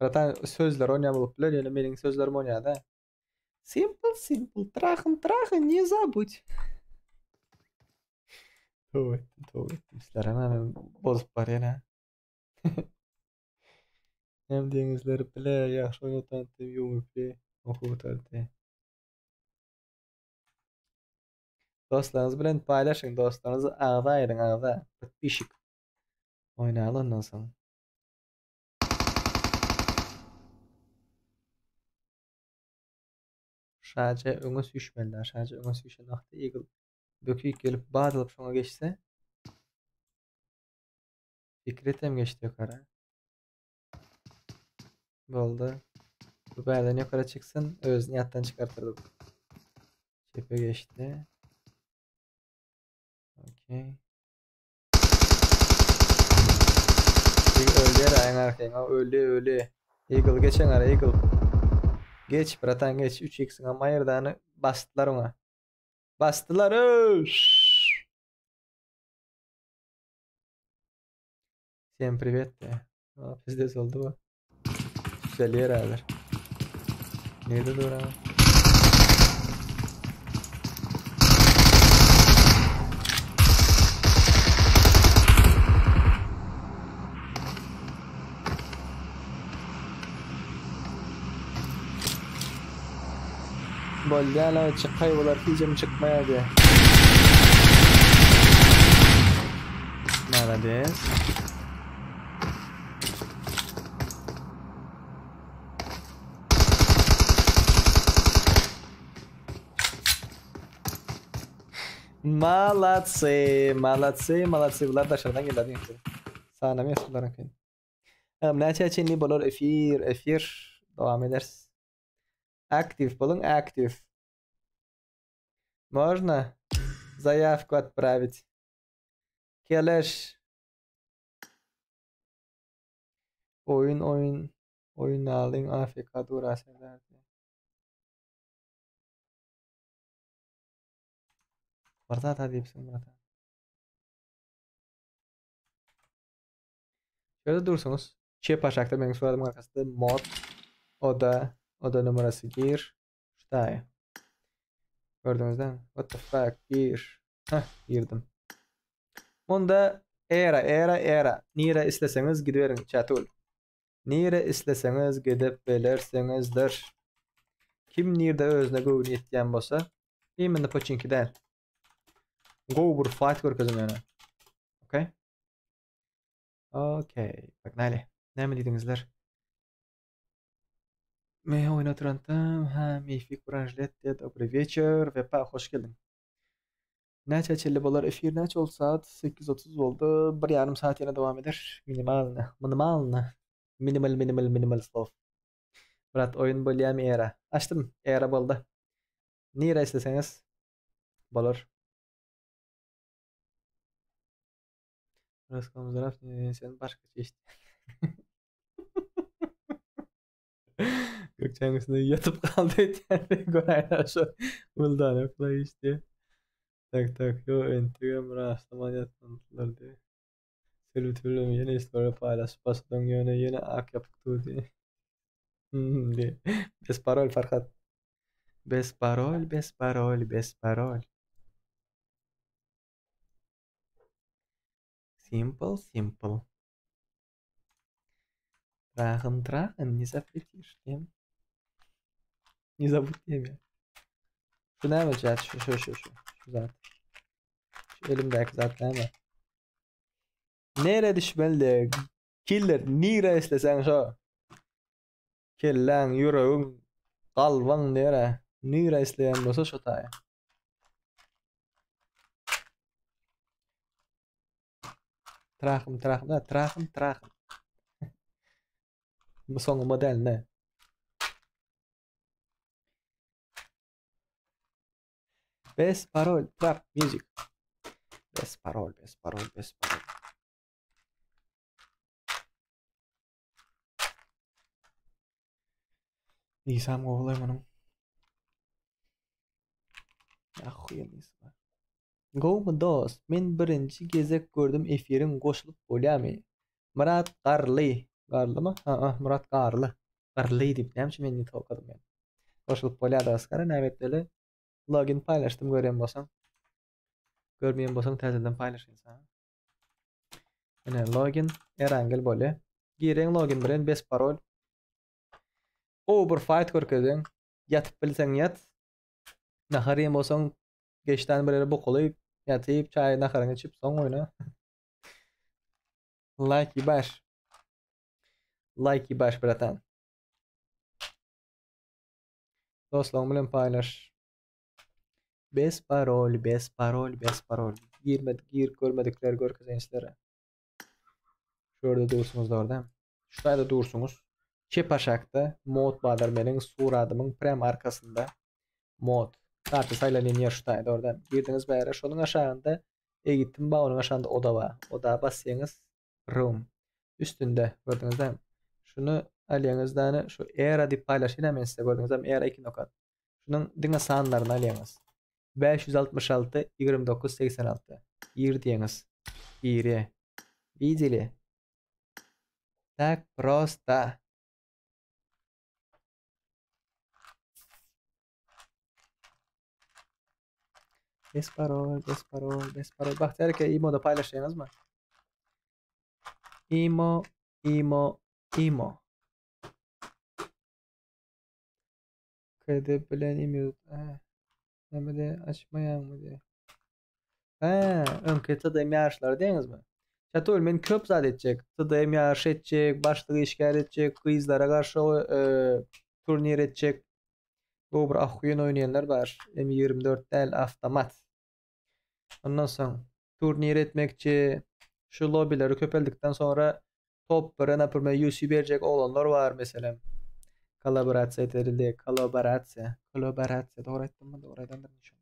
Zaten sözler oynayamalıplar yani benim sözlerim oynadı. Simple trahın не забудь. Doğru. Bizler hemen bozup var yana. Hem denizleri bile yaxşı oynatan yumupli okutardı. Dostlarınız bilen paylaşın. Dostlarınızı ağda ayırın ağda. Pişik. Oynayalım ondan sonra. Sadece öňe süýşmeliler. Sadece öňe süýşen wagtda Eagle böküýük gelip badylyp şoňa geçse. Fikretem geçti ýokara. Boldy. Bu bärden ýokara çyksyn, özüni ýatdan çykartyrdy. Çepe geçti. Okey. Öldü ya en arkaya. Öldü. Eagle geçen ara Eagle. Geç bratan geç 3x'in ama yerdanı bastılar ona. Bastılar. Всем привет. Пиздец oldu bu. Güzel yer alır. Nerede duran? Boldy ala çıkay bolar hiçem çıkmaýardy. Malades. Malatsy, malatsy, malatsy. Bular daşardan geldi ýa-da. Sanamyş buların kin. Näçe çenli bolar efir dowam ederiz. Aktiv bolun, aktiv. Можно заявку отправить. Keleş. Oyun alın AFK durasınlar. Varsa da deyipsin Murat. Şöyle dursunuz. Çep aşakta benim soradım arkasında mod oda numarası gir. Şutay. Gördünüz değil mi? What the fuck gir. Girdim. Onda era. Nire isteseniz gidiverin chatul. Nire isteseniz gidip belersenizdir. Kim nirde özüne goýun etýän bolsa, heminde poçinki däl. Go bir fight görkezim yani. Okay? Okay. Bak näle. Näme diýdiňizler? Me oýnatyrantam. Mefik branjlet diýip dobry вечер. Wepa hoş geldin. Näçe çelli bolar efir näçe ol saat 8:30 boldy. 1,5 saat ýene dowam eder. Minimal slow. Murat oyun bolýam era. Açtım. Era boldy. Nire isteseňiz bolar. Raskom zaraf sen başka işte. Gökçen üstüne yatıp kaldı etti. Goraylar şu. Buldan yokla işte. Tak yo Instagram rastlama yatmadılar diye. Sürütülüm yeni story paylaş. Basıdan yine ak yapıktı diye. Diye. Bes parol Farhat. Bes parol. Simple. Трахен, не запретишь, не? Не забудем ya. Şu ne yapacağız? Şu zaten. Şu elimdeki zaten ama. Nere düşmeli? Killer, nere istesen şu. Killen, yüreğin, kalban nere? Nere isteyen bolsa şu taya. Trahım. Bu son model ne? Best parol, trap music. Best parol. İsam oğlum onun. Ahuyem ismi. Gowmy dost, men birinci gezek gördüm efirin goşulup bolýamy. Murat Garly. Garlymy? Murat Garly. Garly diýip näme men ýeti okudum yani. Goşulup bolýardy askara nämetdeli. Login paylaştım görýän bolsaň. Görmeýän bolsaň täzeden paylaşýan. Ene login erangel bolýar. Gireň login bilen bes parol. Bir fight görkezing. Yatyp bilseň yat. Naharýan bolsaň geçten bir bu kolayıp yatıp çay naharını içip son oyna. Like baş bratan. Dostlarım bilen paylaş. Bes parol. Gir görmedikler görkezençlere. Şurada dursunuz da orada. Şurada dursunuz. Çepaşakta mod badar menin suradımın prem arkasında mod. Kartı sayılan yer şutaydı oradan. Girdiniz bayara. Şunun aşağında gittim bağının aşağında oda var. Oda basıyorsunuz. Room. Üstünde gördünüz değil mi? Şunu alıyorsunuz şu era dip paylaşıyla hemen size gördünüz değil mi? Era 2 nokat. Şunun dine sağınlarını alıyorsunuz. 566 29 86. Gir diyorsunuz. Giri. Видели? Так просто. Bes parol. Bahtiyar ki imo'da paylaşıyorsunuz mu? Imo. KD bilen imiyot. Nemede açmayan mı diye. Önke tıdayım yarışlar deyiniz mi? Çatı men köp zat edecek. Tıdayım yarış edecek, başlığı işgal edecek, kızlara karşı turnir edecek. Bu bir ahuyun oynayanlar var. M24 del avtomat. Ondan sonra turnir etmekçi şu lobileri köpeldikten sonra top bir napırma UC verecek olanlar var mesela. Kolaborasiya edildi. Kolaborasiya. Doğru ettim mi? Doğru edendir inşallah.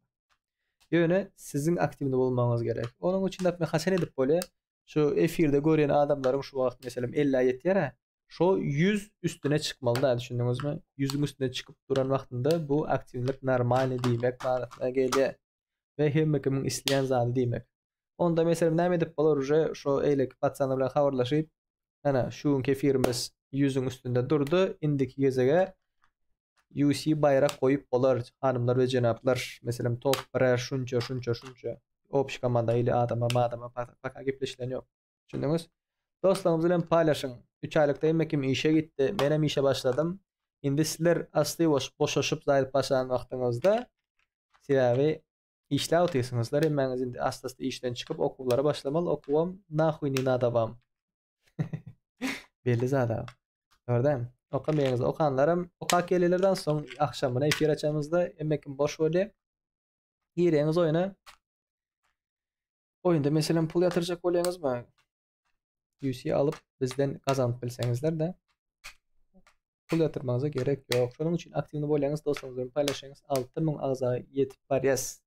Yöne sizin aktivinde bulmanız gerek. Onun için de hasen edip böyle şu efirde gören adamların şu vakt mesela 57 yere şu 100 üstüne çıkmalı da düşündünüz mü? 100'ün üstüne çıkıp duran vaktinde bu aktivlik normal demek manasına geliyor. Ve hem kimin isteyen zadı demek. Onda mesela ne edip bolur şu eylek patsanlar bilen haberlaşıp ana şu kefirimiz 100'ün üstünde durdu. Indiki gezege UC bayrak koyup bolar hanımlar ve cenaplar. Mesela top para şunça. Opş komanda ile adama paka gepleşilen yok. Düşündünüz? Dostlarımız bilen paylaşın. 3 aylıkta emekim işe gitti. Benim işe başladım. Indi sizler asli boşaşıp zayıf başlayan vaxtınızda siyavi işler otuyorsunuzlar. Hemen indi aslı işten çıkıp okullara başlamalı. Okuvam nahuyni nadavam. Belli zaten. Gördün? Okamayınız. Okanlarım okak gelelerden son akşamına efir açamızda emekim boş oluyor. Gireniz oyuna. Oyunda mesela pul yatıracak oluyorsunuz mu? UC alıp bizden kazanıp bilsenizler de pul yatırmanıza gerek yok. Şunun için aktivini boylanız dostlarınızla paylaşınız. 6000 ağza yetip var yaz.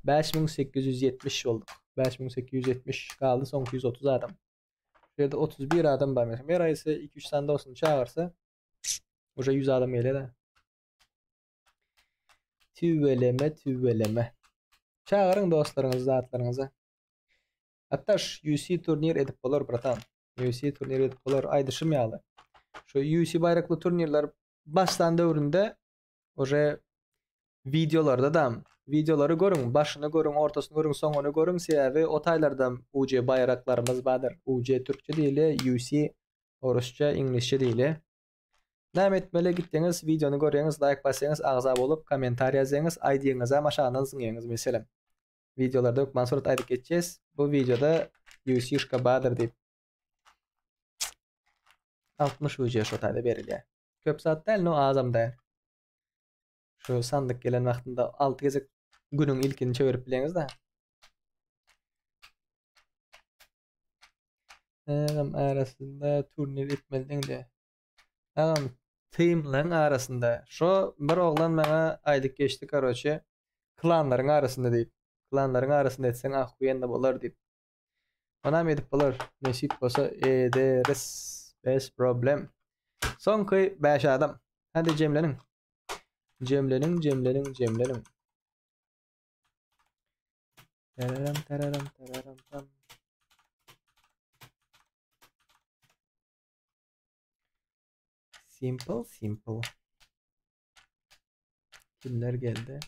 5870 olduk. 5870 kaldı son 230 adam. Şurada 31 adam var mesela. Her ay ise 2-3 tane dostunu çağırsa Hoca 100 adam gele de. Tüveleme. Çağırın dostlarınızı, zatlarınızı. Hatta UC turnir edip olur bratan. UC turnir edip olur aydışım yağlı. Şu UC bayraklı turnirler baştan dövründe hoca videolarda da videoları görün, başını görün, ortasını görün, sonunu görün. Sebebi o taylardan UC bayraklarımız vardır. UC Türkçe değil, UC Rusça, İngilizce değil. Näme etmeli gitdiniz, videonu görýäňiz, like basýaňyz, agza bolup, komentar ýazýaňyz, aýdýaňyza maşanyň zyňýaňyz meselem. Videolarda ökman surat aýdyp geçeceğiz. Bu videoda UC badır diýip 60 video şu taýda berilýär. Köp saat däl, no azam däl. Şu sandyk gelen wagtynda 6 gezek günüň ilkini çevirip bileňiz da. Arasında turnir etmeliň de. Teamlerin arasında şu bir oğlan bana aylık geçti karoçe klanların arasında deyip klanların arasında etsen ahkuyen de bolar deyip ona mı edip bolar nesip olsa ederiz best problem son köy 5 adam hadi cemlenin tararam tam simple. Kimler geldi?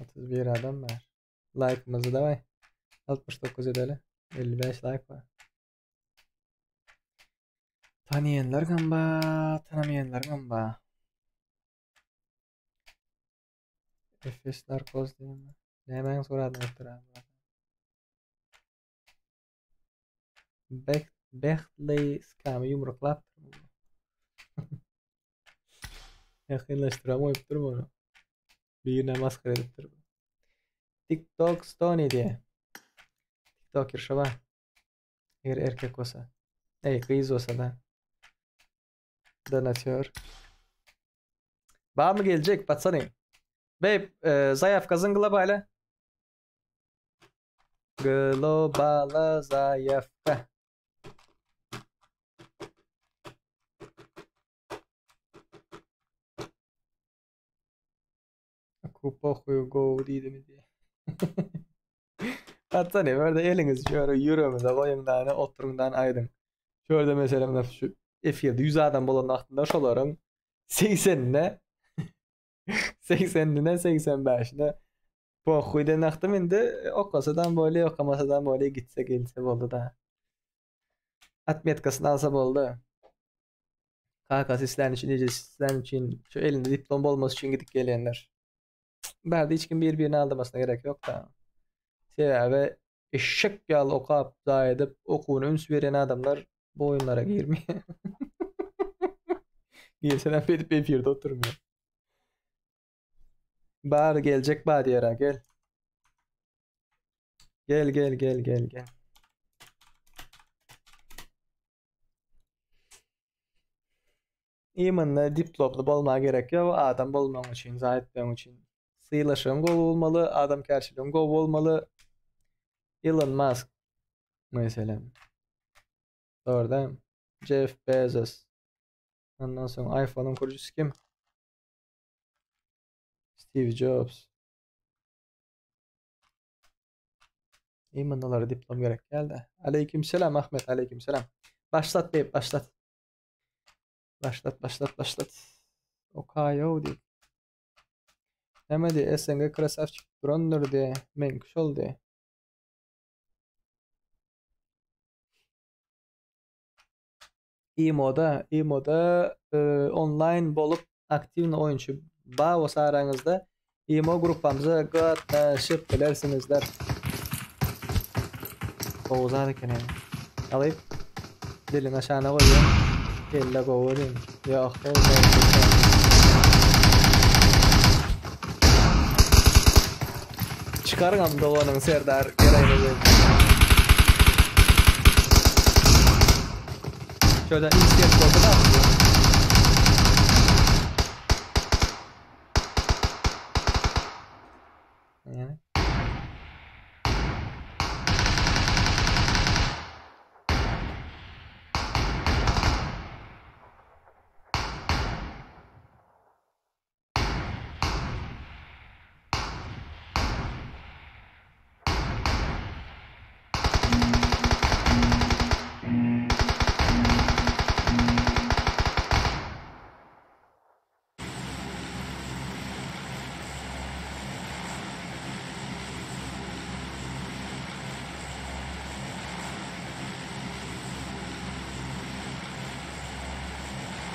31 adam var. Like'ımızı da var. 69 edeli. 55 like var. Tanıyanlar gamba, tanımayanlar gamba. Efes narkoz değil mi? Hemen soradım ettirem. Bechley scam yumruklap. Yakınlaştıramayıp durma onu. Birine maskara edip durma. TikTok Stony diye. TikToker şaba. Eğer erkek olsa. Kız olsa da. Donatör. Bağ mı gelecek patsani? Babe, zayıf kazın globale. Globala zayıfka. Pохуй go dedim diye. Hatta ne böyle eliniz şöyle yürüyümüze koyundan oturundan aydın. Şöyle mesela şu F7 100 adam bolan aklında şoların 80'ine 80'ine 85'ine pохуй den aktım indi okasadan böyle okamasadan böyle gitse gelse oldu da. Atmetkasını alsa oldu. Kaka sizlerin için, iyice sizlerin için, şu elinde diplom olması için gidip gelenler. Berde hiç kim birbirini aldamasına gerek yok da. Sebebi eşek yal okap zayedip okunu üns veren adamlar bu oyunlara girmiyor. Girseler bedip efirde oturmuyor. Bari gelecek bari yara gel. Gel. İmanla diplomlu olmaya gerek yok. Adam olmam için, zahit benim için. Sıylaşım gol olmalı, adam karşılığım gol olmalı. Elon Musk mesela. Orada Jeff Bezos. Ondan sonra iPhone'un kurucusu kim? Steve Jobs. İmanlara diplom gerek geldi. Aleykümselam Ahmet, aleykümselam. Başlat beyim, başlat. Başlat. Okayo diye. Hemen de SNG krasavчик Bronner de menkuş oldu. İmo'da online bolup aktif oyuncu bağ olsa aranızda İmo grupamıza katlaşıp bilersinizler. Kovuzar ekene. Alayıp dilin aşağına koyuyorum. Elle kovuyorum. Yok. Çıkarın da onun Serdar gereğini. Şöyle insert kodu da atıyor. Yani.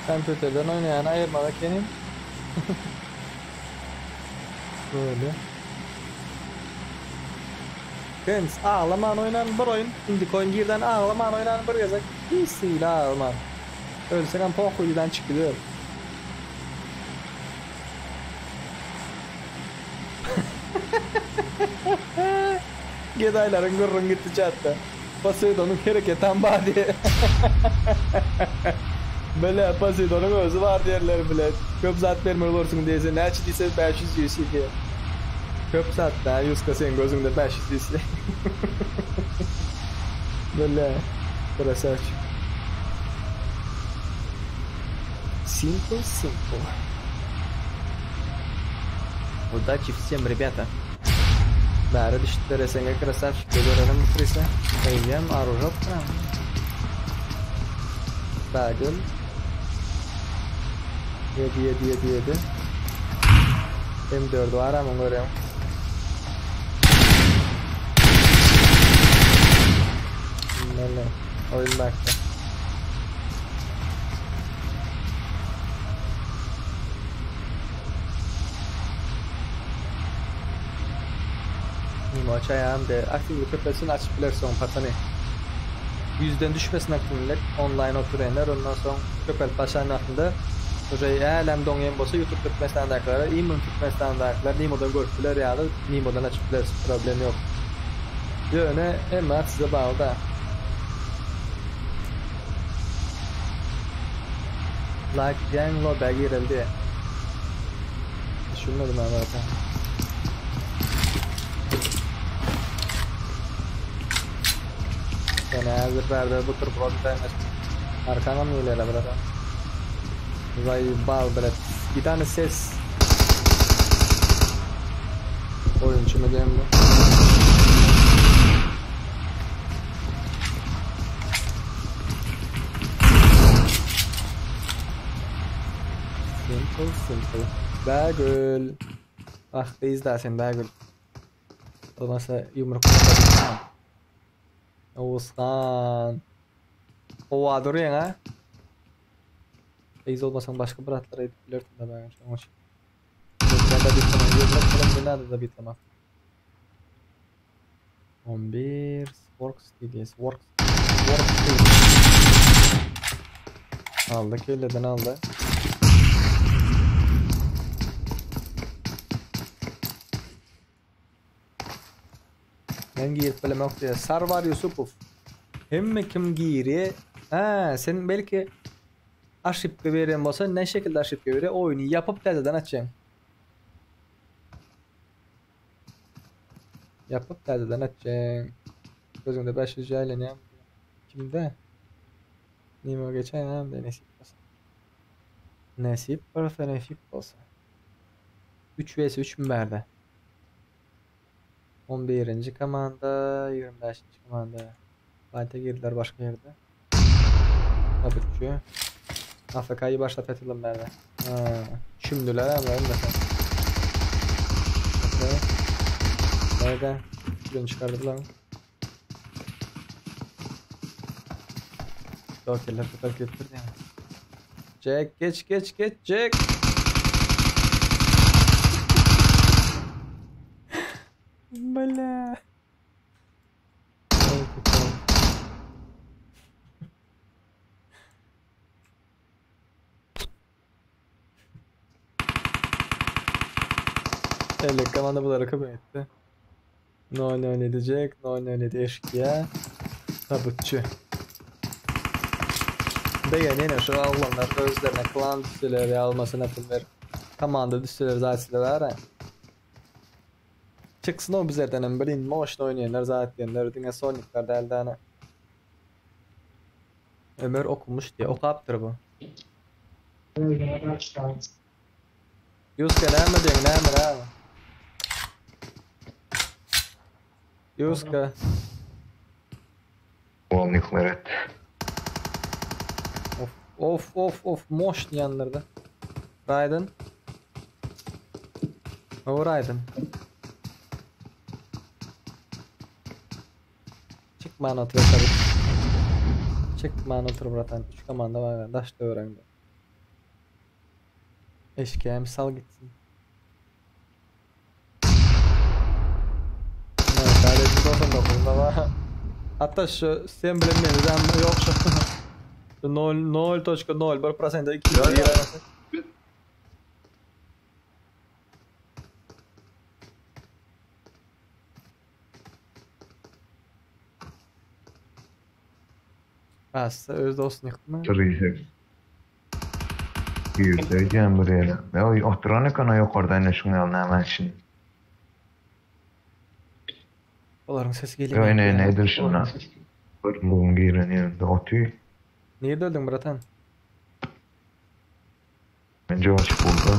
Kompüterden oynayan ayırmalı benim. Böyle. Kens ağlaman oynan bir oyun. Şimdi coin girden ağlaman oynan bir yazak. Hisiyle ağlaman. Ölsen pokuyudan çıkıyor. Gedayların gurrun gitti chatta. Poseidon'un hareketen badi. Böyle Poseidon'un özü var derler bile. Köp zat vermiyor olursun deyse. Ne açtıysa 500 UC diye. Köp zat da Yuska senin gözünde 500 UC. Böyle. Красавчик. Simple. Удачи всем, ребята. Да, радишь-то РСНГ красавчик. Говорим, Криса. Пойдем, оружок прям. Bagel. Yedi. M4 var ama görüyorum. Böyle oyun baktı. Maç ayağımda aktivite köpesini açıp bilersin patanı. Yüzden düşmesin aktiviteler online oturanlar ondan sonra köpel paşanın altında Hocaya elem dongen bolsa YouTube tutmastandakilara imun tutmastandakilar Nimo'dan görüptüler ya da Nimo'dan açıplar problem yok. Yöne emma size bağlı da. Like diyen loda girildi. Düşünmedim ama zaten. Yani hazır verdi bu tür problem arkana mı ilerle burada? Vay bal bret. Bir tane ses. Oyuncu mu diyeyim mi? Simple. Bagel. Ah izle sen bagel. Olmazsa yumruk atabilirim. Oğuzhan. Ova duruyor ha. Feyz olmasan başka bir atlara edip bilirdim de ben şu an. Ben de bir tamam. Yıllar falan da bir tamam. 11 Works DDS Works aldık öyleden aldı. Ben giyip böyle noktaya Sarvar Yusupov. Hem kim giyri? Ha, sen belki arşivge veren olsa ne şekilde arşivge veren oyunu yapıp tezeden açacaksın. Yapıp tezeden açacaksın. Gözümde 500 yayla ne? Kimde? Nimo geçen hem de nasip olsa. Nasip varsa nasip olsa. 3 vs 3 mü verdi? 11. komanda, 25. komanda. Fight'a girdiler başka yerde. Tabutçu. AFK'yı başlat etildim nerede? Şimdiler ama öyle sen. Nerede? Şuradan çıkardılar mı? Dokerler kadar götürdü yani. Jack geç Jack. Bala. Elle komanda bularak kabul etti. No edecek, no eşkıya. Tabutçu. Beğenene şu Allah'lar özlerine klan düştüleri almasına yapılır. Komanda düştüleri zaten var ha. Çıksın o bizlerden bilin moşla oynayanlar zaten dünya Sonic'lar deldana. Ömer okumuş diye okaptır bu. Yuska ne mi diyorsun ne mi? Yuska. Olnikler. Of moş yanlarda. Raiden. O Raiden. Çıkma otur tabii. Çıkma otur bratan. 3 komanda var. Daş da öğrendi. Eşkıya misal gitsin. Evet, kardeşim dokunda var. Hatta şu sen bilemeyiz ama yok şu. 0.01% 2 lira. Basta öz dostun yıktı. Tırıyacak. Yürüyeceğim buraya. Ya oturanı kana yukarıdan ne şunu al hemen şimdi. Onların sesi geliyor. Ya nedir şuna? Bugün giren otuy. Niye öldün bratan? Bence açık oldu.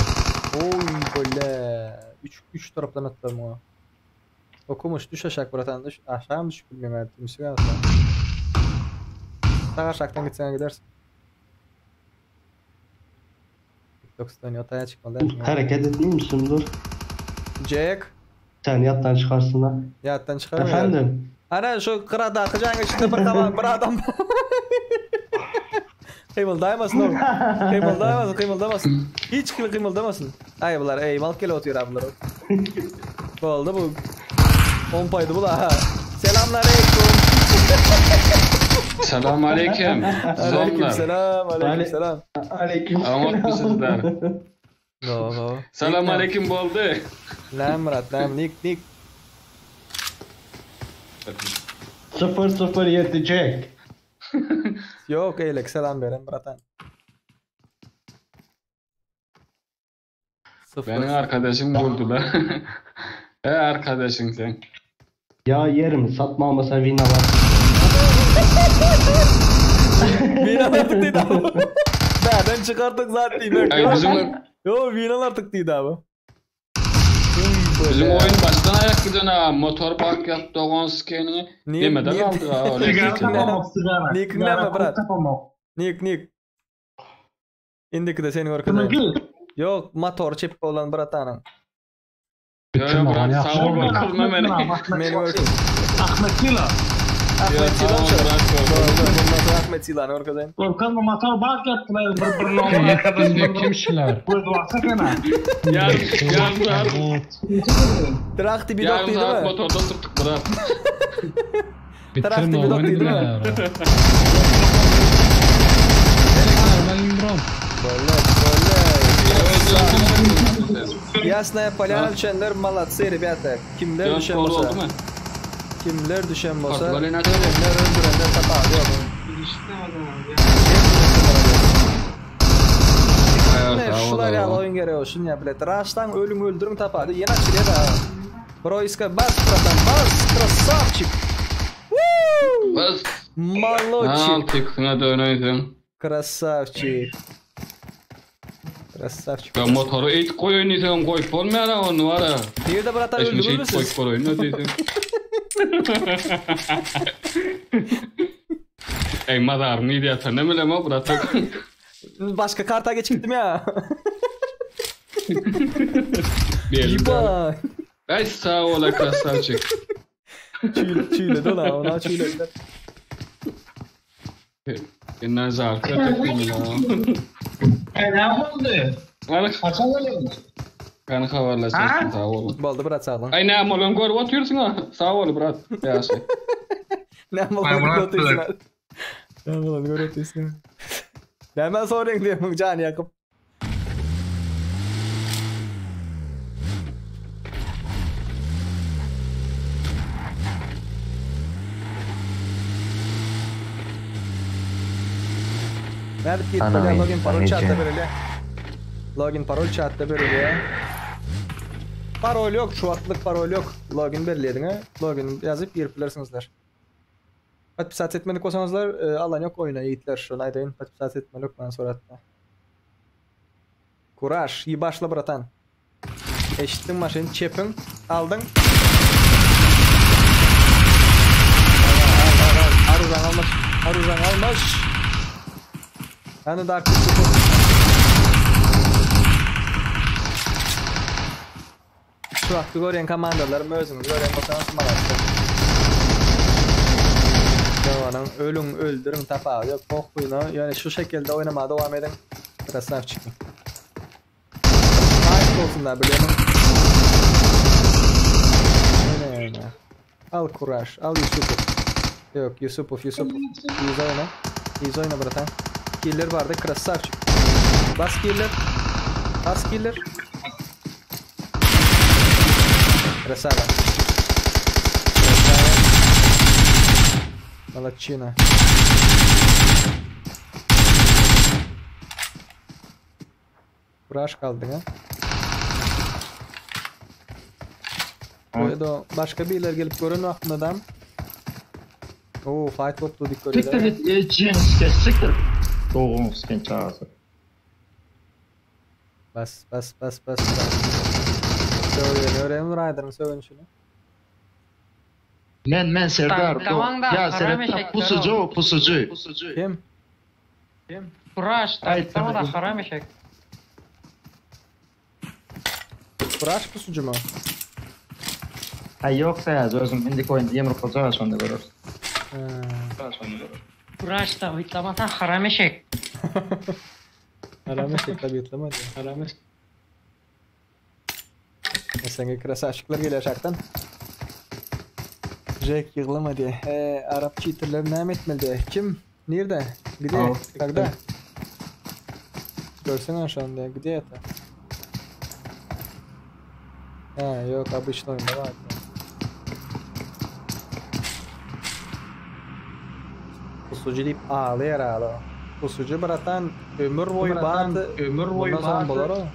Oy böyle. 3 taraftan atladım o. Okumuş düş aşağı bratan düş. Aşağı mı düşüp bilmiyorum artık. Müsü ya. Sağ aşağıdan gitsen gidersin. TikTok'tan yataya çıkmalı. Hareket edeyim misin dur? Jack. Sen yattan çıkarsın ha. Yattan çıkarmıyor. Efendim? Ana şu kırada akacağın içinde bir adam. Kıymıldaymasın oğlum. Kıymıldamasın. Hiç kıymıldamasın. Ay bunlar mal kele otuyor abiler. Bu oldu bu. 10 paydı bu da ha. Selamünaleyküm. Selamünaleyküm. Aleykümselam. Aleykümselam. Amat mısınlar? No. Selamünaleyküm oldu. Lan Murat, lan Nick. 007 Jack. Yok eylek selam verin Murat'an. Benim arkadaşım buldular. Arkadaşın sen. Ya yerim satmamasa vina var. Vinan artık değil abi. Nereden çıkarttık zaten değil. Ay bizim Vinan artık değil abi. oyun baştan ayak gidiyor ha. Motor park yaptı on skenini. Demeden aldı ha. Nick ne mi Murat? Nick. İndiki de senin arkadaşın. Yok motor çip olan Murat'ın. Yok sağ ol kılma beni. Benim arkadaşım. Ahmet Kila. Ahmet Silan tamam, şu. bırak oldu. Bundan sonra Ahmet Silan orkadayım. Volkan motor bak yaptılar bir Kimşiler? Bu duası kana. Yarım saat. Traktı bir Yarım doktuydu saat mu? motorda tuttuk bırak. Tarafta bir doktuydu mu? Ясная поляна düşenler молодцы, rебята. Kimler düşen Oldu olsa. mu? Kimler düşen olsa. Portugalya ne Kimler öldürenler tapar. Yok. Ne şular ya oyun gereği olsun ya bilet. Raştan ölüm öldürüm tapardı. Yine açılıyor da. Broiska bas bratan bas. Krasavчик. Bas. Молодчик. Tıksına dönüyorsun. Krasavчик. Krasavчик. Ben motoru it koyun isem koyup olmayan onu var ya. Bir de bratan Şimdi öldürür şey müsünüz? koyup koyun ne diyorsun? Ey madar mı diyorsun ne bileyim o bratan. Başka karta geçtim ya. Belli. Yiba. Ay sağ ol krasavчик. Çiğle de la ona çiğlediler. Ne zarfı tekniği la. Ne oldu? Hasan öyle. Ben haberleştim sağ ol. Baldı bırak sağlam. Ay ne amalım gör oturuyorsun ha. Sağ ol brat. Ya şey. Ne yapalım götürsün. Ne yapalım götürsün. Hemen sorayım diyorum Can Yakup. Nerede git Ana böyle mı? login parol Anneciğim. chatta böyle. Login parol chatta böyle. Parol yok, çuvatlık parol yok. Login belirledin ha. Login yazıp giriplersiniz. Patpisat etmelik olsanızlar alan yok oyuna yiğitler. Şunu aydayın patpisat etmelik bana sonra hatta. Kuraş, iyi başla bratan. Eşittin maşını, çepin, aldın. Al. Aruzan almış. Yani Dark Super. Şu vakti gören komandalarım özünüz gören basanız malattır. Devanın ölün öldürün tapağı yok korkuyunu yani şu şekilde oynamaya devam edin. Biraz sınıf çıkın. Fight olsunlar biliyorum. Aynen. Al Kuraş, al Yusupov. Yok Yusupov. İyi oyna bratan. Killer vardı, krasavчик. Bas killer. Красава. Молодчина. Kuraş kaldı ha. Koydu. Başka biriler gelip görünüyor aklımdan. Oo fight toplu dik Siktir görüyor. git Jenske siktir. Doğum sken çağırdı. Bas. Öğrenin Rider'ın söyleyin şunu. Men Serdar. Tamam da, Ya haram Serdar eşekler pusucu. Kim? Kuraş Ay, tamam tabii. da haram eşek. Kuraş pusucu mu? Ay yoksa ya özüm indik oyunda yemruk olacağı sonunda görür. Kuraş da bitlamasa haram eşek. Haram eşek tabi yutlamadı. Haram eşek. Mesela krasavчикlar geliyor şarttan. Jack yığılama diye. Arap cheaterları ne etmeli? Kim? Nerede? Где? Когда? Görsene şu anda. Где это? Ha yok обычный oyunda var. Pusucu deyip ağlıyor herhalde. Pusucu bratan ömür boyu vardı. Bundan sonra bolar o.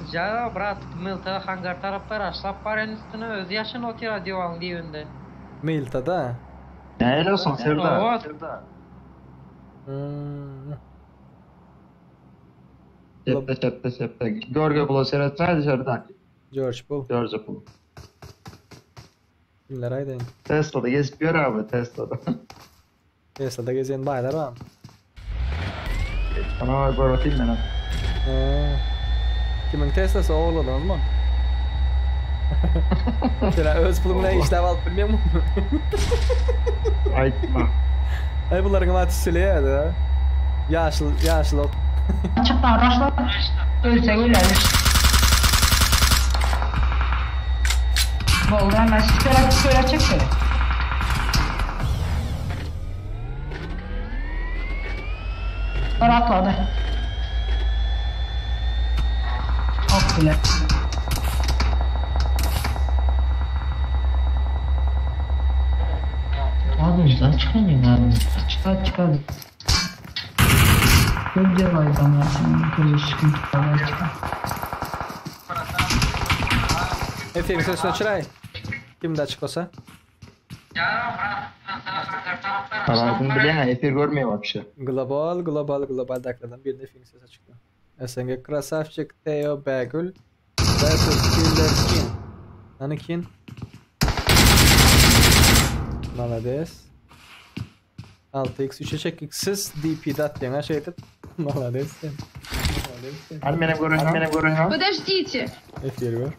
Sıcağı brat Milta'da hangar taraftar aşlap paranın üstüne öz yaşını otira diyor diyünde. Milta'da. Ne öyle olsun Serdar? Septe. Görgü bula seyretmeye dışarıdan. George Bull. George Bull. Kimler aydın? Tesla'da gezip gör abi Tesla'da. Tesla'da gezen baylar var. Bana bir bakayım ben. Kimin Tesla'sı oğlanız mı? Şöyle öz pulumla işlev alıp bilmiyor mu? Aytma. Ay bunların matı söyleyedi ha. Yaşlı ol. Çıktı araçlar. Ölse öleriz. Oldu hemen şöyle çek şöyle. Atladı. Çok bile. Ağzınızdan çıkmayın ağzınızdan. Çıkar. Önce aydan ya senin böyle sıkıntılar çıkar. Efendim sesini açıray. Kim de açık olsa? Karadın bilen efir görmüyor вообще. Global dakladan bir de film ses açıkla. SNG Krasavчик, Teo Bagul vs Killer King. Anakin. Malades. 6x 3'e çekiksiz DP'de atlayan şey edip malades sen. Hadi benim görün. Подождите. Efir var.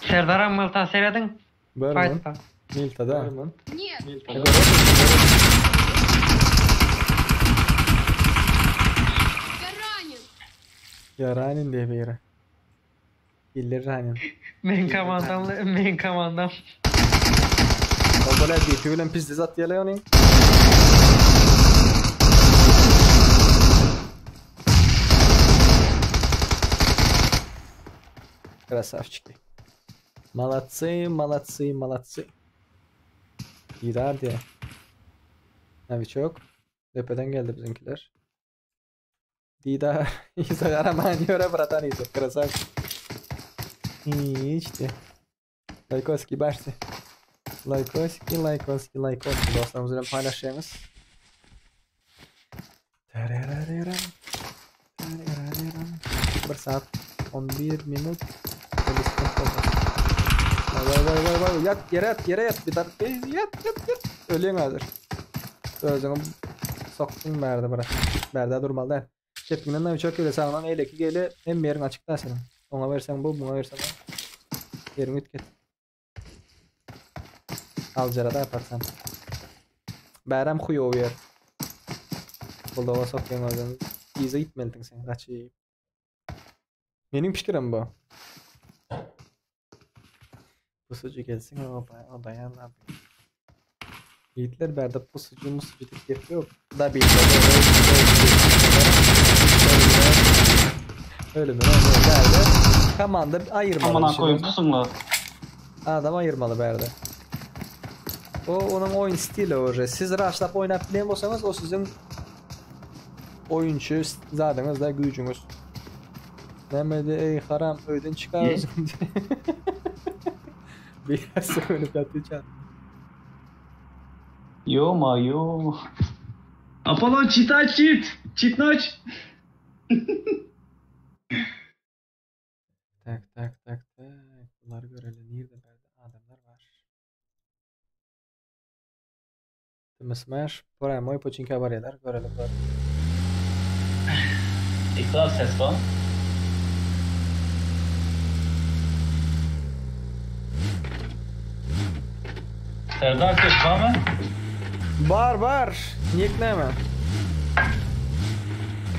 Serdar'a mılta seyredin. Börmün. Fight'ta. Milta'da. Нет. Я ранен. Yaranin diye bir yere. Killer Ranin. Men komandam. O böyle DP bilen pis dizat yele onun. Красавчики. Молодцы. Gider diye. Novichok. Tepeden geldi bizimkiler. Didar. İsa Aramaniora bratanizo. Красавчик. İşte. Lajkoski başta. Lajkoski. Dostlarımızla paylaşacağımız. Bir saat 11 minut. Vay. Yere yat bir tarafa. Yat. Ölüyorsun hazır. Özünü soktun Berda durmalı değil. Tepkinden de çok öyle sağından eyleki geli hem yerin açıkta senin. Ona versen bu, buna versen o. Yerin ütket. Alcarada yaparsan. Bərəm xuy o yer. Bulduğuna sokuyorsun özünü. İyice gitmeldin sen. Kaçı. Benim fikrim bu. Pusucu gelsin o dayanlar. Yiğitler berde pusucu teklifi yok. Da bir öyle mi? Berde kamanda ayırmalı. Amına koyup pusunlar. Adam ayırmalı berde. O onun oyun stili o. Siz rushlap oynap bilen olsanız o sizin oyuncu zadınız da gücünüz. Demedi ey haram ödün çıkarırsın diye. Biraz söyleyip yatacağım. Yo. Apollo cheat notch. Tak. Bunlar görelim. Nerede böyle adamlar var. Smash. Buraya moj počinka avariyalar görelim. Tekrar ses var. Serdar ses var mı? Var. Nick ne mi?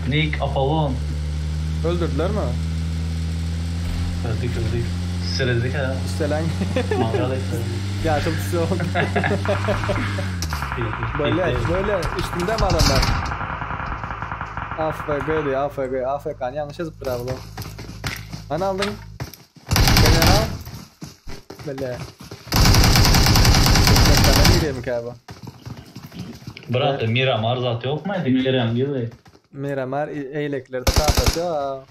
Nick, Apollon. Öldürdüler mi? Öldük. Sıraladık ha. Üstelen. Mangal ettik. Gerçekten oldu. Böyle üstünde mi adamlar? AFK yanlış yazıp bravo. Ben aldım. Sen al. Böyle. Ben gireyim galiba. Bırak Miramar zaten yok muydu? Miram gibi. Miramar eyleklerde tahtası.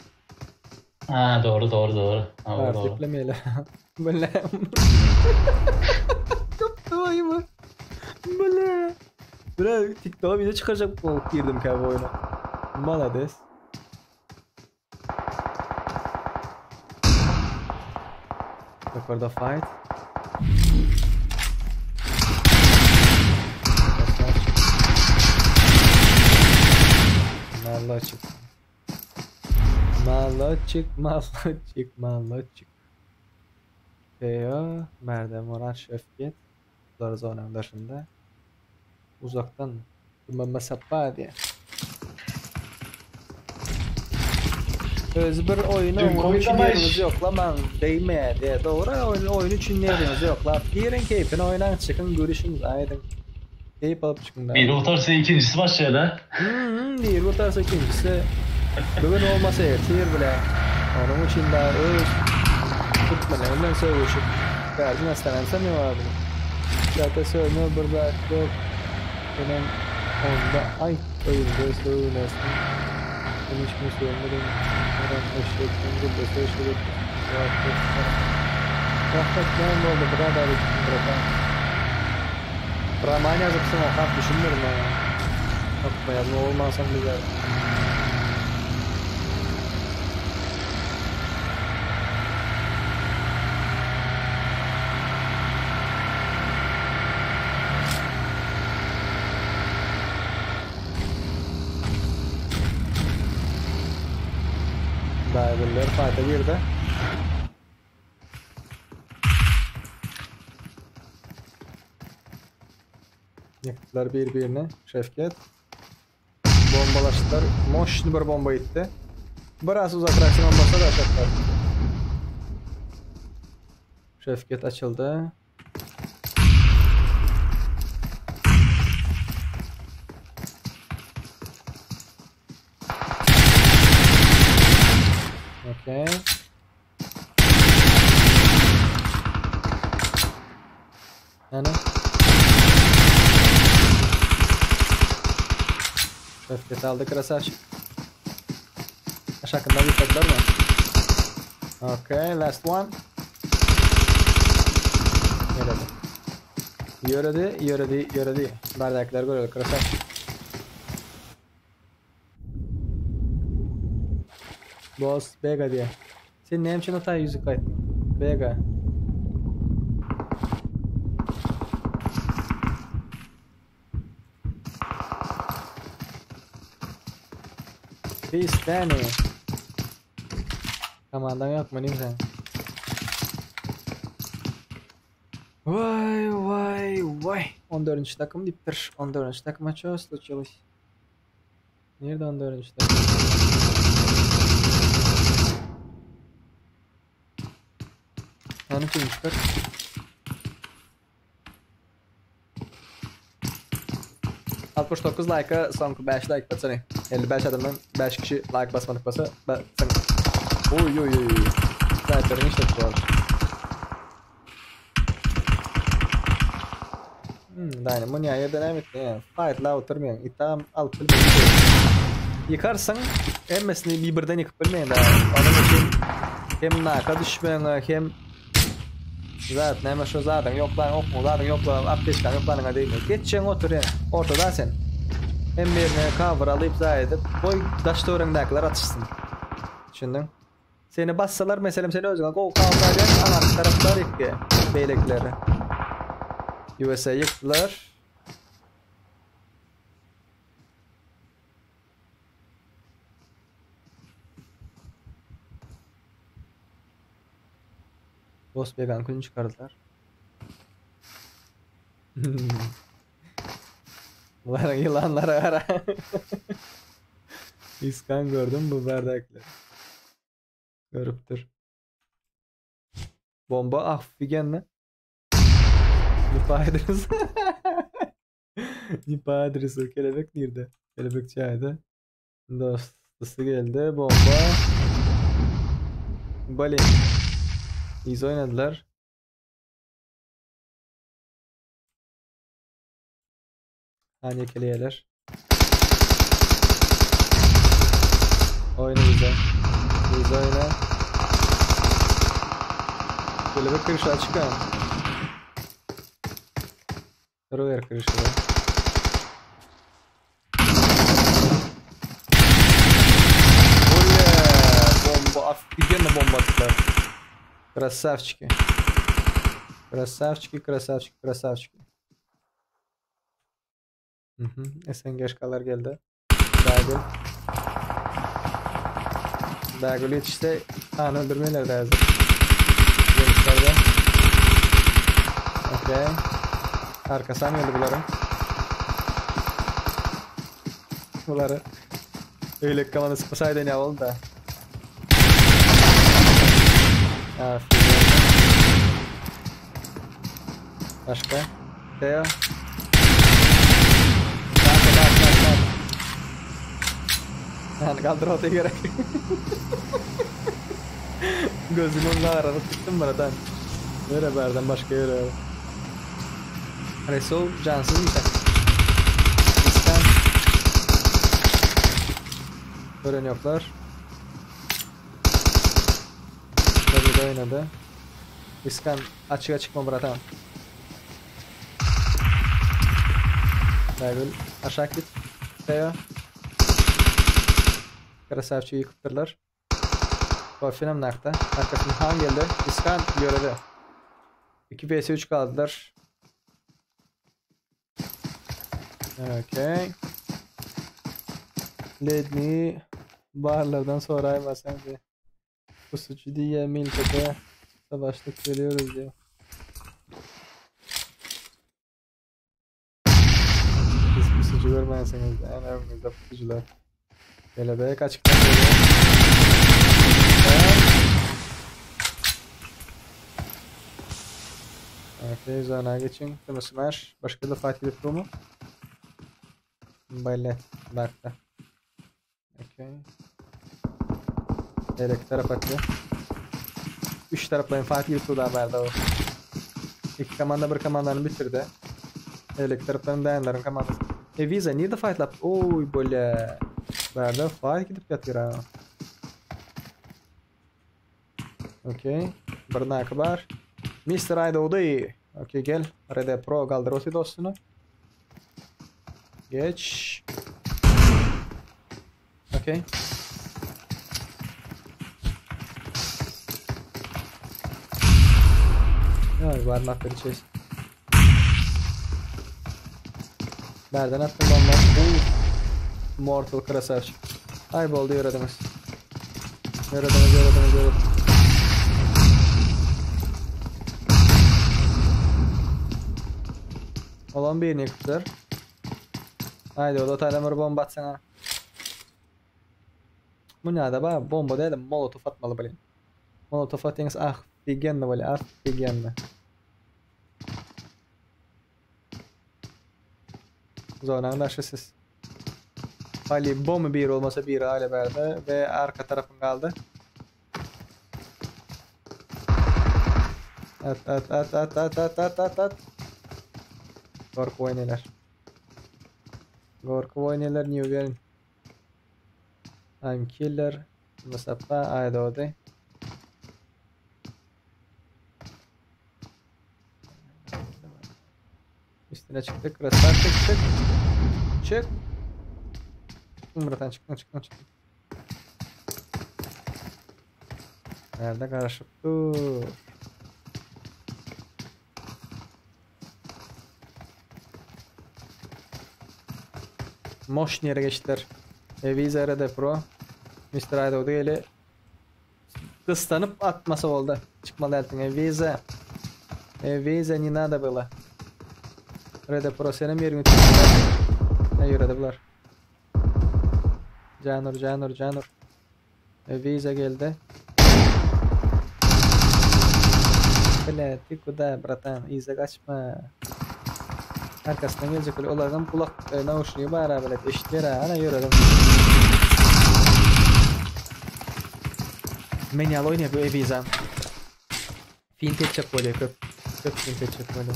Ha doğru. Doğru. Tiplemeyle. Böyle. Kaptı mı? Böyle TikTok'a video çıkaracak bu girdim galiba oyuna. Malades. Record the fight. Allah çıktı. Mallochik. Teo, Merde Murat Şevket. Bunlar zonanın dışında. Uzaktan Mama Sappa diye. Öz bir oyunu onun için yerimiz yok la ben değme diye doğru oyun için yerimiz yok la. Girin keyfini oynan çıkın görüşünüz aydın. Keyif alıp çıkın da. Bir otarsa ikincisi başlıyor da. Bir otarsa ikincisi. Bugün olmasa yetir bile. Onun için daha öz tutmalarından söyleşip. Garzın hastanense ne var bunu? Zaten söyleme burada yok. Benim onda ay oyunda söylesin. Konuşma söylemedim. Eşekten burada söyledim. Rahmet ne oldu? Burada bırakan. Rahman yazıpsın o hap düşünmüyorum ya. Yapma ya ne olmazsam güzel. Daireler fayda bir de. Yaktılar birbirine. Şevket. Bombalaştılar. Moşlu bir bomba gitti. Biraz uzaklaşsın olmasa da aşaklar. Şevket açıldı. Okay. Yani. Şevket aldı Krasaç. Aşağıda bir tadlar mı? Okay, last one. Yöredi. Bardaklar görüyor Krasaç. Boss Vega diye. Senin neyim için hatay yüzük kayıt? Vega. Peace Danny. Komandan yok mu neyim sen? Vay. 14. takım diptir. 14. takım açıyor. Случилось. Nerede 14. takım? Onu kim çıkar? $69 like'a son 5 like batsana. 55 adamdan 5 kişi like basmadık basa. Sen... Oy. Sniper'ın işte var. Dynamo nihayet denem etti ya. Fight'la oturmayan. İtam alıp bilmeyin. Yıkarsan emmesini bir birden yıkıp bilmeyin daha. Onun için hem naka düşmeyen hem zaten hemen şu zaten yok lan apteşkan yok lan değil mi? Geçeceksin otur ya. Ortada sen. Hem birine cover alıp zaten edip boy daşta öğrendakiler atışsın. Düşündün? Seni bassalar mesela seni özgün o kavrayan anan taraftar yıktı beylekleri. USA yıktılar. Boss vegan kulünü çıkardılar. Bunlar yılanlar ara. İskan gördüm bu bardakları. Görüptür. Bomba affigen mi? Nipa adresi. Nipa adresi. Kelebek nerede? Kelebek çaydı. Dostu geldi. Bomba. Bali. İyi oynadılar. Hani ekleyeler. Oyna güzel. Güzel oyna. Kelebek kırışı açık ha. Rover kırışı da. Bomba. Офигенно bomba attılar. Красавчики. Красавчики. SNG'şkalar geldi. Geldi. Bagul yetişse kan öldürmeler de hazır. Gelişlerde. Okey. Arkasından geldi bunların. Bunları. Öyle kamanı sıkmasaydı ne oldu da. Aferin. Başka? Teo. Bak. Yani kaldır ortaya gerek. Gözümün ağrını tıktım buradan. Böyle berden başka yere. Resul cansız mı sen? İskan. Gören yoklar. Tabii de oynadı. İskan açığa çıkma buradan. Bagul aşağı git. Teo. Krasavçıyı yıkıttırlar. Kofinem nakta. Arkasından Han geldi. İskan görevde. 2 vs 3 kaldılar. Okay. Let me barlardan sonra aymasan diye. Pusucu diye Milte'de savaşlık veriyoruz diye. Biz pusucu görmezseniz de en önümüzde pusucular. Kelebek açıktan geliyor. Okey, zona geçin. Tüm smash. Başka da fight edip mu? Böyle. Bakta. Okey. Direkt taraf atıyor. 3 tarafların fight edip da verdi o. 2 komanda bir komandanı bitirdi. Direkt tarafların dayanların komandası. Visa niye de fight lap? Oy böyle. Verdi fight gidip yatıyor ha. Okey. Bir nakı var. Mr. Ayda odayı. Okey gel. Rede Pro kaldır o dostunu. Geç. Okey. Ya var nakları içeceğiz. Nereden attın lan lan? Mortal Krasavç. Ayboldu yaradınız. Yaradınız. Olan birini yıktılar. Haydi o da talemur bomba atsana. Bu ne da ba? Bomba değil de molotof atmalı böyle. Molotof atınız figenli böyle figenli. Zonanın aşısız. Ali bomba bir olmasa bir hale verdi ve arka tarafın kaldı. At. Gorku oynuyorlar New Year'in. I'm killer. Masapa ayda ode. Üstüne çıktık. Rastan çık. Çık. Buradan çıktın. Nerede karışıp dur. Moşni yere geçtiler. Visa Rede Pro. Mr. Ayda öyle kıslanıp atması oldu. Çıkmalı eltin. Visa. Visa ni nada böyle. Rede Pro senin yerini tuttular. Ne yürüdü bunlar? Canur. Visa geldi. Böyle tikuda bratan. İza kaçma. Arkasından gelecek öyle olardan kulak nauşluğu bana böyle eşitleri ana yürüdüm. Menial oynuyor bu Visa. Fintech çap böyle köp fintech çap böyle.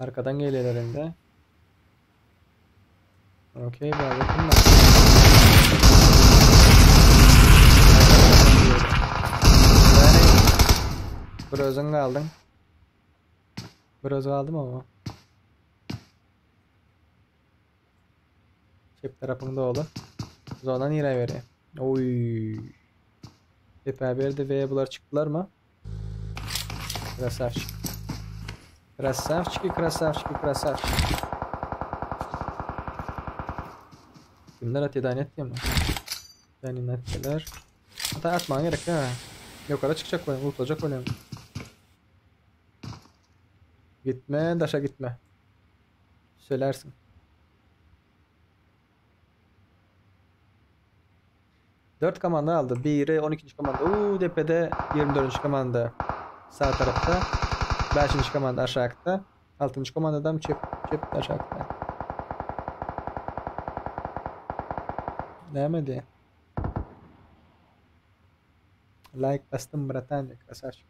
Arkadan geliyorlar elinde. Okey böyle bunlar. Brozun kaldın. Brozu aldım ama. Cep tarafında oldu. Zonan yere veriyor. Oy. Tepe verdi ve bunlar çıktılar mı? Krasavçı. Kimler atıyor etmiyor mu? Yani netteler. Hatta atman gerek ha. Yukarı çıkacak oyun, ulutacak oyun. Gitme, daşa gitme. Söylersin. Dört komanda aldı. Biri 12. komanda. Tepede 24. komanda. Sağ tarafta. 5. komanda aşağıda. 6. komandadan çöp aşağıda. Demedi. Like bastım bratanya. Красавчик.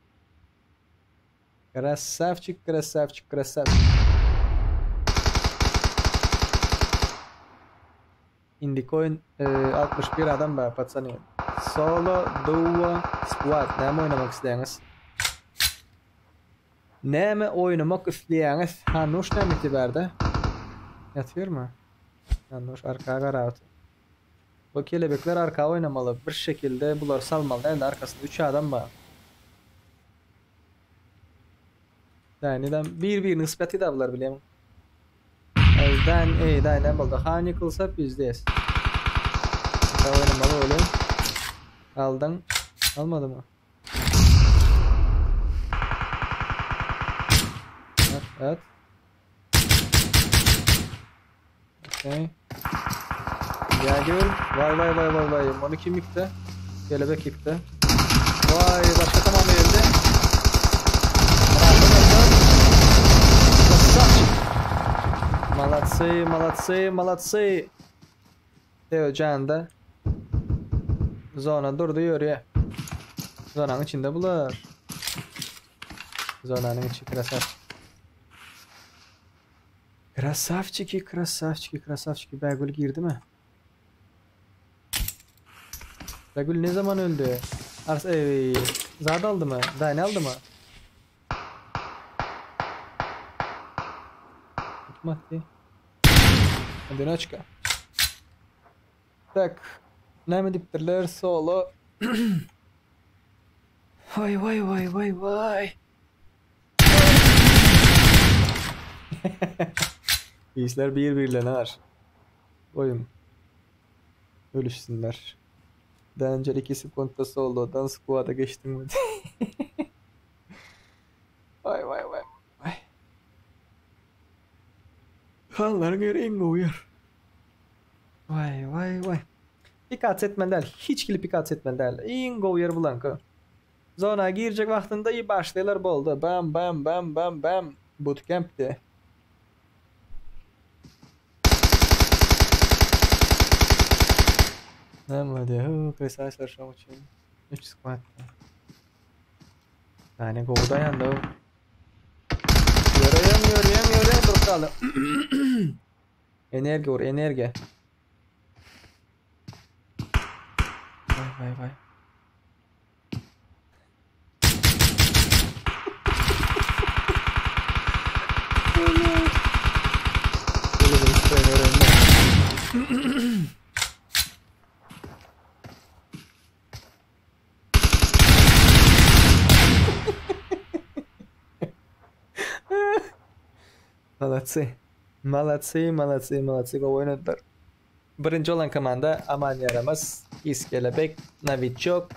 Красавчик, красавчик, красавчик. Indicoin 61 adam var patsanıyor. Solo, duo, squad. Ne mi oynamak isteyiniz? Ne mi oynamak isteyiniz? Hanuş ne mi tiberde? Yatıyor mu? Hanuş arkaya karavut. Bu kelebekler arka oynamalı. Bir şekilde bunlar salmalı. Yani arkasında 3 adam var. Yani bir nispet edavlar bileyim. Eyden buldu. Han yıkılsa bizdeyiz. Arka oynamalı oğlum. Aldın. Almadı mı? Evet. Okay. Gel. Vay. Onu kim yıktı? Kelebek yıktı. Vay başka tamam elde. Молодцы. Teo Can da zona durdu yürüye. Zonanın içinde bular. Zonanın içi Krasavçiki. Begül girdi mi? Begül ne zaman öldü? Zad aldı mı? Dayne aldı mı? Mati. Одиночка. Так. Нами диптерler solo. Vay. İşler birbirlener. Oyun. Ölüşsünler. Daha önce ikisi kontra solo'dan squad'a geçtim mi? Vay. Hallar göreyim uyar. Vay. Pikat etmen değil. Hiç kilip pikat etmen değil. İngo uyar bulanka. Zona girecek vaktinde iyi başlaylar boldu. Bam. Bootcamp'ti. Neyse ya. Kresaylar şu an için. 3 squad. Yani go'da yandı. Yürüyem dur kaldı. Enerji. Vay. Молодцы. Go oynadılar. Birinci olan komanda Aman Yaramaz, İskelebek, Novichok,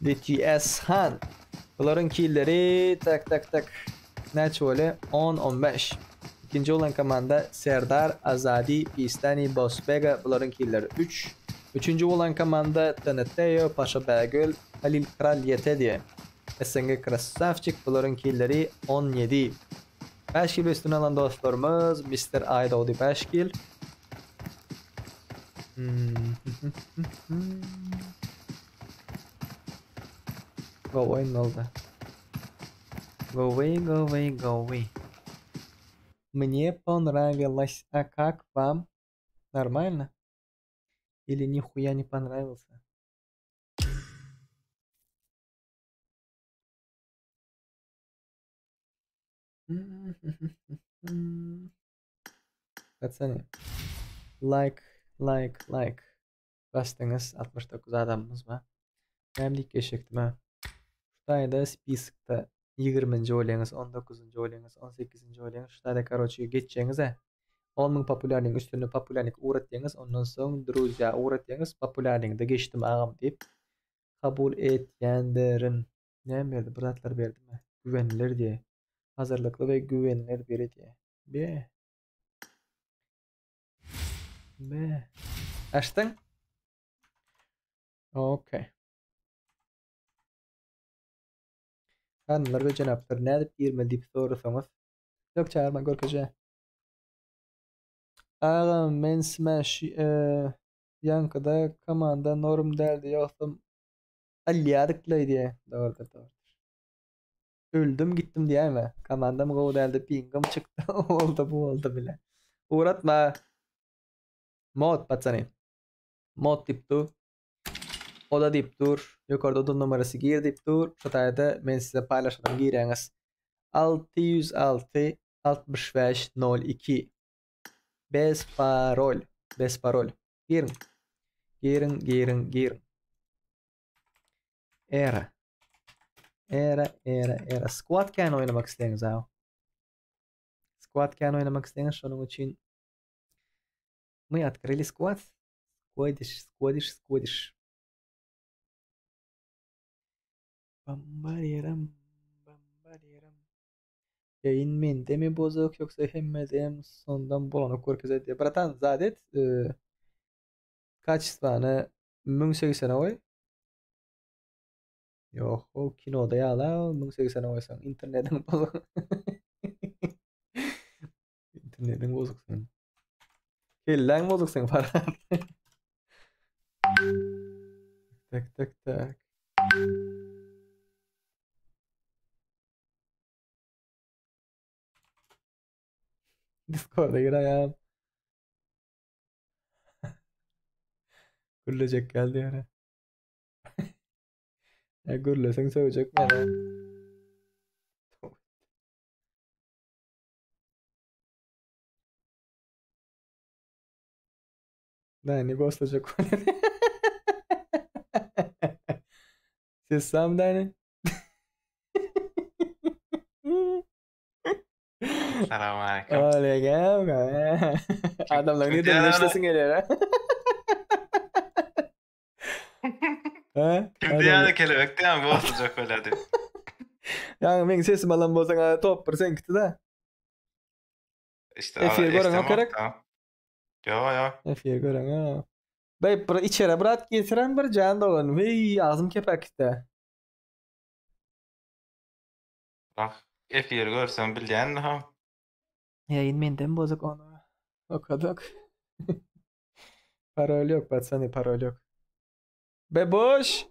DTS Han. Bunların killleri tak. Neç öyle 10-15. İkinci olan komanda Serdar, Azadi, Pistani, Bosbega. Bunların killeri 3. Üçüncü olan komanda Taneteo, Paşa Begül, Halil Kral Yetedi. SNG Krasavçik. Bunların killeri 17. 5 kill üstüne alan dostlarımız Mr. Aydavdi 5 kill. Go away ne oldu? Go away. Мне понравилось. А как вам? Нормально? Или нихуя не понравился? Katsana. Like. Bastınız 69 adamımız var. Memlik geçecektim ha. Şurada spiskta 20. oylayınız, 19. oylayınız, 18. oylayınız. Şurada короче geçeceğiniz ha. 10.000 popülerliğin üstüne popülerlik uğratdığınız, ondan soň druzya uğratdığınız popülerliğinde geçtim ağam deyip kabul etýänlerin näme berdi? Biratlar berdimi? Güvenilir diye. Hazırlıklı ve güvenilir biri diye. Be. Be. Açtın? Okey. Hanımlar ve cenaplar, ne edip girme deyip sorusanız. Yok çağırma Gorkaca. Ağam men smash yankıda komanda norm derdi yoksam alyadıklaydı diye. Doğrudur doğrudur. Öldüm gittim diye mi? Komandam go derdi pingim çıktı. Oldu bu oldu bile. Uğratma. Mod patsani. Mod deyip dur. Oda deyip dur. Yukarıda oda numarası gir deyip dur. Şu tayda men size paylaşalım gireniz. 606 65 02 Bez parol. Bez parol. Girin. Girin, girin, girin. Era. Era. Squad can oynamak isteyiniz abi. Squad can oynamak isteyiniz. Şunun için мы открыли squad. Squadish. Bambariram. Yayın mende mi bozuk yoksa hemmedem sondan bulanık korkuz diye. Bratan zadet kaç tane 1080 oy? Yok o kinoda ya la 1080 oysan internetin bozuk. İnternetin bozuk sen. Kellen bozuk sen para. Tak. Discord'a gir ayağım. Gürlecek geldi yani. Ya gürlesen sövecek bana. Dani ghostlayacak bana. Siz Sam Dani. Selamünaleyküm. Aleyküm. Adamlar ne demek işlesin geliyor ha? Ha? Kim diyana kelebek diyen bu olacak öyle diyor. Yani benim sesim alan bozan top sen gitti de. İşte Efir gören o kerek. Yo. Efir gören ha. Bey içeri bırak getiren bir can da olan. Vey ağzım kepekte. Bak Efir görsen bildiğin ha. Yayın menden bozuk onu. O kadar. Parol yok batsani parol yok. Be boş.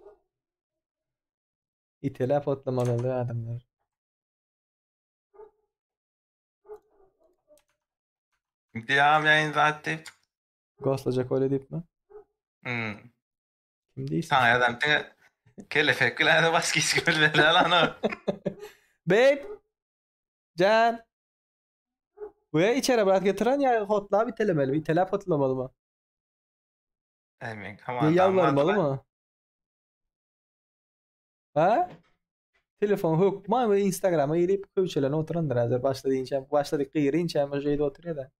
İtilaf otlamalı adamlar. Devam yayın zaten. Ghostlayacak öyle deyip mi? Kim değilsin? Sana adam kelebek gülen baskı iskül lan o. Babe. Can. Buraya içeri bırak getiren ya hotla bir telemeli. Bir telef hotlamalı mı? Emin Ya tamam. yalvarmalı mı? Ha? Telefon hook mu Instagram'a girip köşelen oturandır hazır başladık kıyırınca ama şeyde oturuyor da.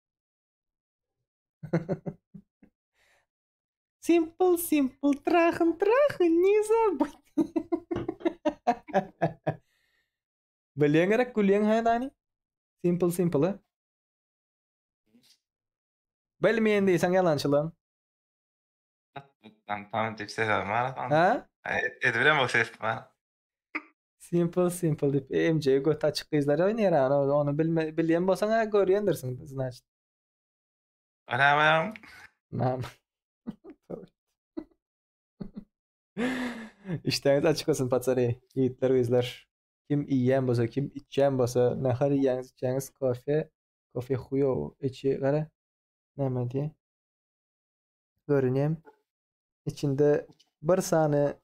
Simple trachen не забудь. Beliang era kuliang ha Dani? Simple ha? Belmeyen değil sen yalancılığın. Tamam tip ses var. Ha? Edilem o ses var. Simple deyip MJ göt açık kızlar oynuyor ha onu bilmeyen bolsan ha görüyendirsin значит. Anam. Nam. İşteniz açık olsun patsari. Yiğitler gözler. Kim yiyen bolsa, kim içen bolsa, nahar yiyeniz içeniz kafe huyo içi gara. Näme diye? Görüneyim. İçinde bir sane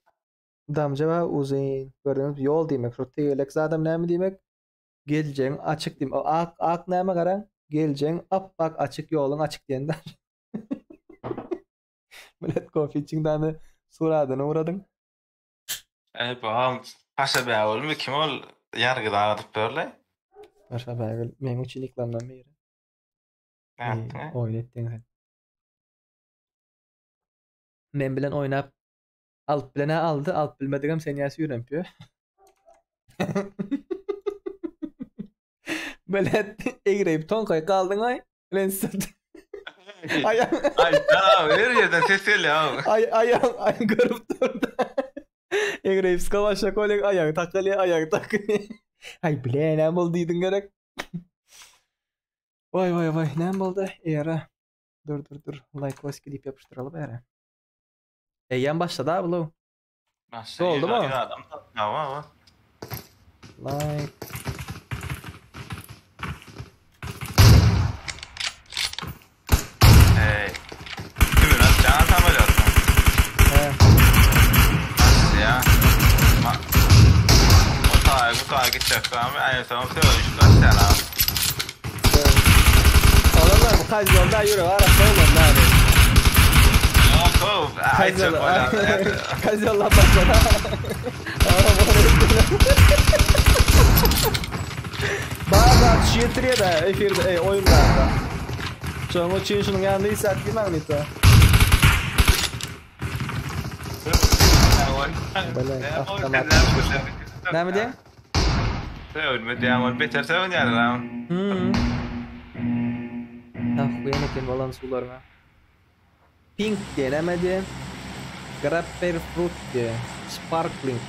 damca ve uzun. Gördüğünüz yol demek. Rotelek adam näme demek? Geleceğin açık demek. Ak näme garan? Geleceğin appak açık yolun açık diyenler. Millet kafe içinden suradığına uğradın. Babam paşa bir oğlum mu kim ol yargıda atıp böyle? Paşa beğil. Benim için iklandan beri. Oynatdın sen. Men bilen oynap Alp bilen aldı. Alp bilmedigem sen ýaşy ýörenpiyor. Böyle egreyip tonkay kaldın ay. Bilen sat. Ayağım Her yerden ses geliyor. ayağım görüp durdu. Egreyip skavaşa kolek ayağım takılı. Ay bile ne bolduydun gerek. Vay ne boldu? Era. Dur. Like was gidip yapıştıralım era. Yan başladı abi lo. Oldu mu? Tamam. Like. Kimin atacağını tam öyle attım. Ya. Bu tağa gidecek ama en son söylüştü selam. Oğlum bu kaç yolda yürü var aslında lan. Yok. Kaç yolda başladı. Bazen şiitriye de efirde oyunlarda. Çoğun için şunun yanında hissettiğim anlıydı. Ne mi diyeyim? Ölmedi ama beter sevin yani lan. Uyanıkken olan sularına. Pink diye ne mi diyeyim? Grapefruit diye. Sparkling.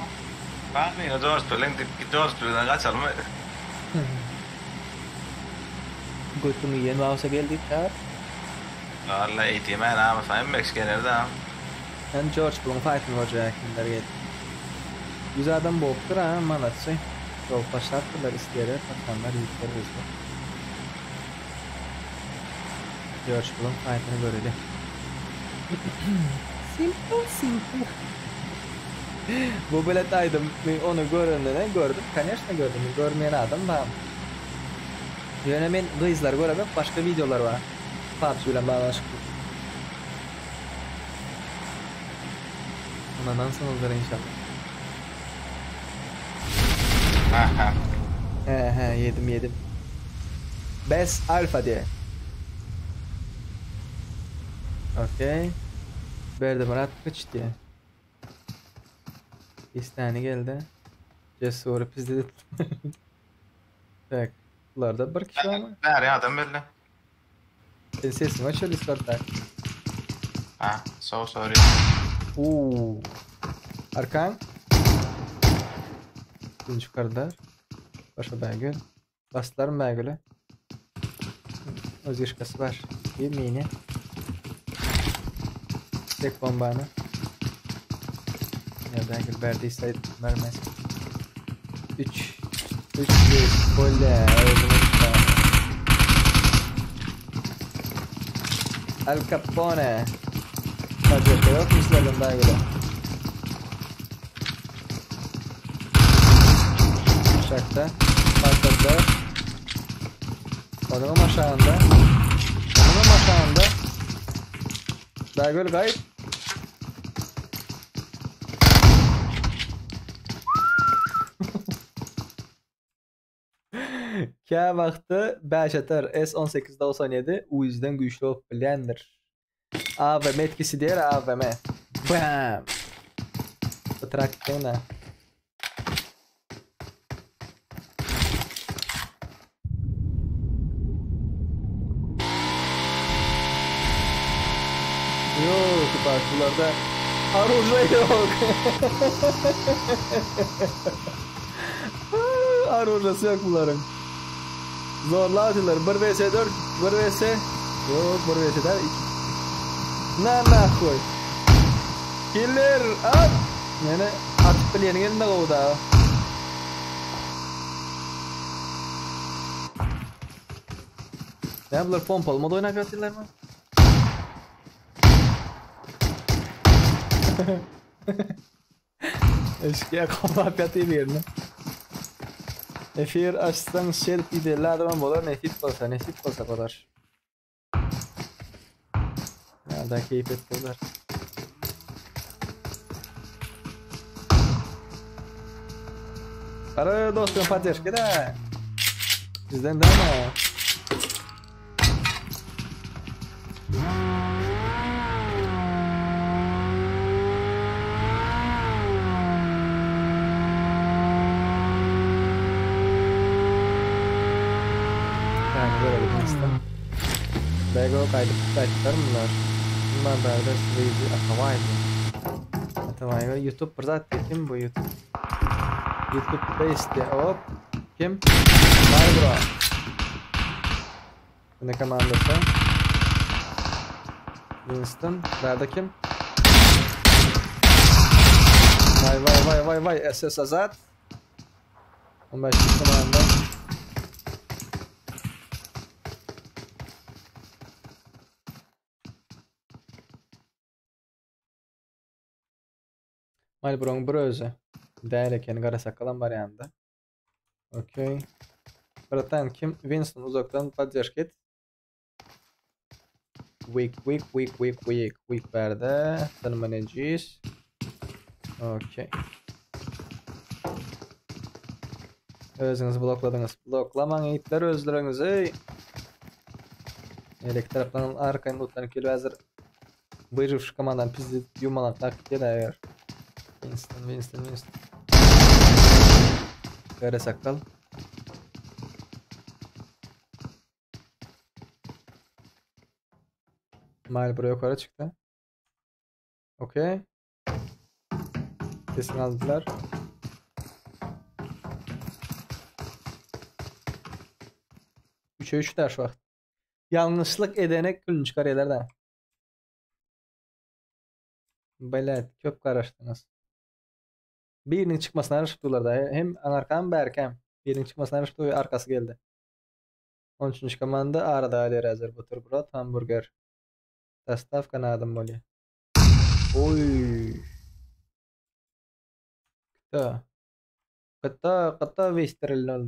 Farming och dörrspelen kaçar mı? Götünü yiyen varsa geldik her. Valla eğitime ama sen Meksikanlar da. Ben George Bloom Fighting olacak kimler geldi. Güzel adam boğuktur ha manatsı. Yol başlattılar isteyerek bakanlar yükler hızlı. George Bloom Fighting'ı görelim. Simple. Bu biletaydım onu gördüm. Конечно gördüm. Görmeyen adam var. Yönemen kızlar göremek başka videolar var. PUBG ile bağlaşık. Ondan sonralar inşallah. Yedim. Best Alpha diye. Okey. Verdi bana kaç diye. İstani geldi. Cesur pizdi. Tak. Bunlarda bir kişi var mı? Nereye adam belli. Senin sesini açıyor Discord'da. So sorry. Arkan. Birinci yukarıda. Başa belgül. Bastılarım belgülü. Özgeçkası var. Bir mini. Tek bombanı. Ya belgül verdiyse vermez. 3 1 golle. Al Capone. Sadece yok mislerim belgülü. Uçakta. Patladı. Adamım aşağında. Belgül gayet. Kya vakti 5 atar S1897 o yüzden güçlü olup bilendir. AVM etkisi diğer AVM. Bam. Fotoğrafta ne? Yok parçalarda arıza yok. Arızası yok bunların. Zorla atıyorlar. 1 vs 4, 1 vs yok 1 vs 4. Ne koy. Killer at. Yani atıp bilenin elinde kovdu. Ne bunlar pompalı mod oynak atıyorlar mı? Eşkıya kafa yapıyatı bir yerine. Efir açsan şerif idealli adamın bolar nefit olsa kadar. Nereden keyif ettiler. Para dostum поддержки, да. Bizden de ama. Winston. Bego kaydıklar bunlar. Bunlar berde süreci atavaydı. Atavaydı. YouTube bir zat kim bu YouTube? YouTube'da işte hop. Kim? Var bro. Ne komandası? Winston. Nerede kim? Vay. SS Azat. 15 komanda. Malbron bir özü. Değer eken kara sakalan var yanında. Okey. Bıratan kim? Winston uzaktan поддержка et. Weak verdi. Tanımaneciyiz. Okey. Özünüz blokladınız. Bloklaman itler özlerinizi. Elek taraftan arkayın lootlarını kilo hazır. Buyurur komandan pizzi yumalan takip eder. Winston. Kara sakal. Mal buraya yukarı çıktı. Okey. Kesin aldılar. Üçe 3 der şu an. Yanlışlık edenek gülün çıkar yerlerden. Böyle köp karıştınız. Birinin çıkmasına araştırdılar da. Hem arkan berkem. Birinin çıkmasına araştırdı arkası geldi. 13. komanda arada alir hazır. Buterbrot, hamburger. Доставка на дом были. Ой. Ката выстрелил.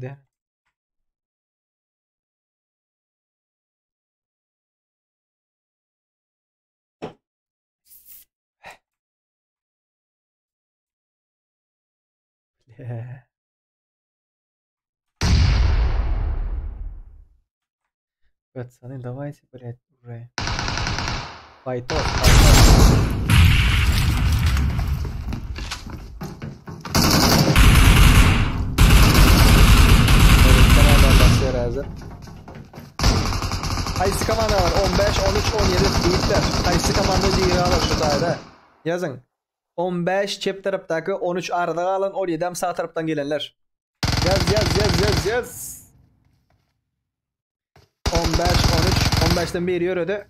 Пацаны, давайте, блядь, уже. Файтос. Hazır. Kaysi komanda var? 15, 13, 17 büyükler. Kaysi komanda diye alır şu daire. Yazın. 15 çep taraftaki, 13 arada kalan, 17 hem sağ taraftan gelenler. Yaz. 15, 13, 15'ten biri yürüdü.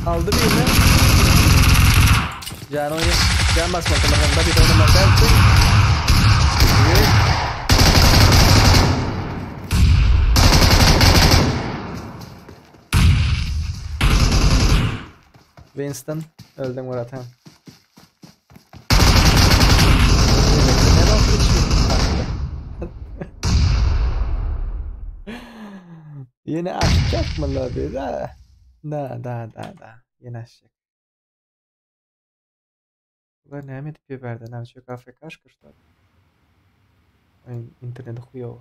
15 aldı birini. Can basmak da bir tane bakar. Winston öldüm Murat ha. Yine açacak mı la bir da? Da. Yine açacak. Ulan ne mi tipi verdi? Ne çok AFK çıkışlar. İnterneti хуёво.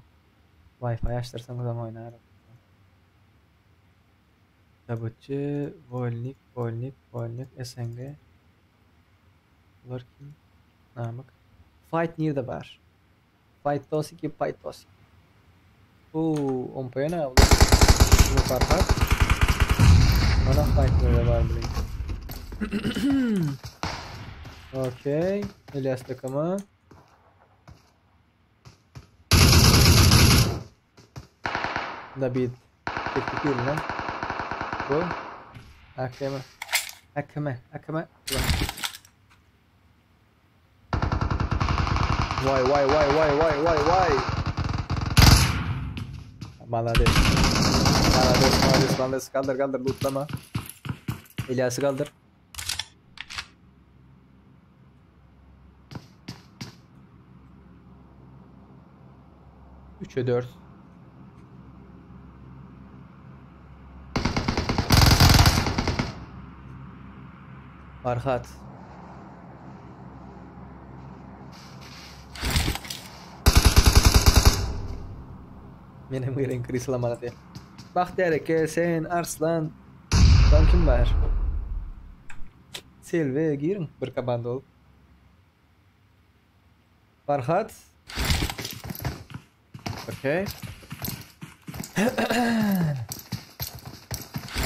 Wi-Fi açtırsan o zaman oynarım. Tabutçu, Volnik, SNG. Bunlar kim? Namık. Fight near the bar. Fight Tosik. On payına aldı. Bu Farhat. Bana fight near the bar bilin. Okey. İlyas takımı. David. Teknik yoluna. Bu. Akame. Vay. Malades. Kaldır lootlama. İlyas'ı kaldır. Üçe 4. Farhat. Benim yerin krislamadı. Bak derek sen Arslan. Sen kim var? Selve girin bir kabanda olup. Farhat. Okey.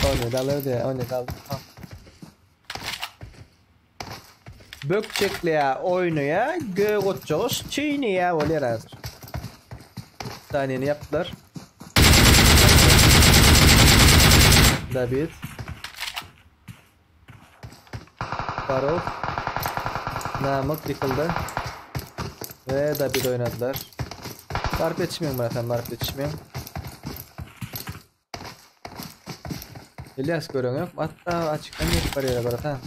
Oynadı alırdı. Oynadı aldı. Tamam. Bökçekliğe oynuya göğütçoğuz çiğniye olur hazır. Saniyeni yaptılar. David. Faruk. Namık yıkıldı. Ve David oynadılar. Barp yetişmiyorum Murat'ım, barp yetişmiyorum. İlyas görüyorsun yok mu? Hatta açıktan geçip var yere Murat'ım.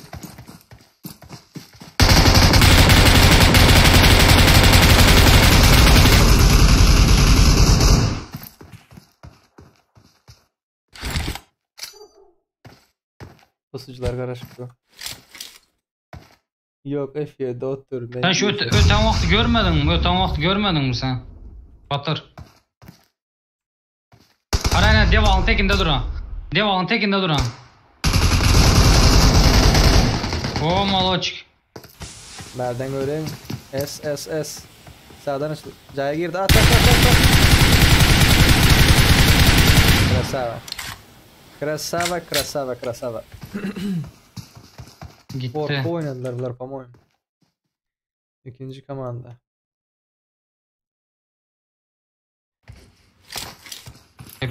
Pusucular karışık bu. Yok F7'de otur. Sen şu öten vakti görmedin mi? Öten vakti görmedin mi sen? Batır. Arayna devamın tekinde duran. Devamın tekinde duran. O maloçik. Nereden göreyim? S. Sağdan açtı. Caya girdi. At. Krasava. Gitti. Korku oynadılar bunlar, по-моему. İkinci komanda.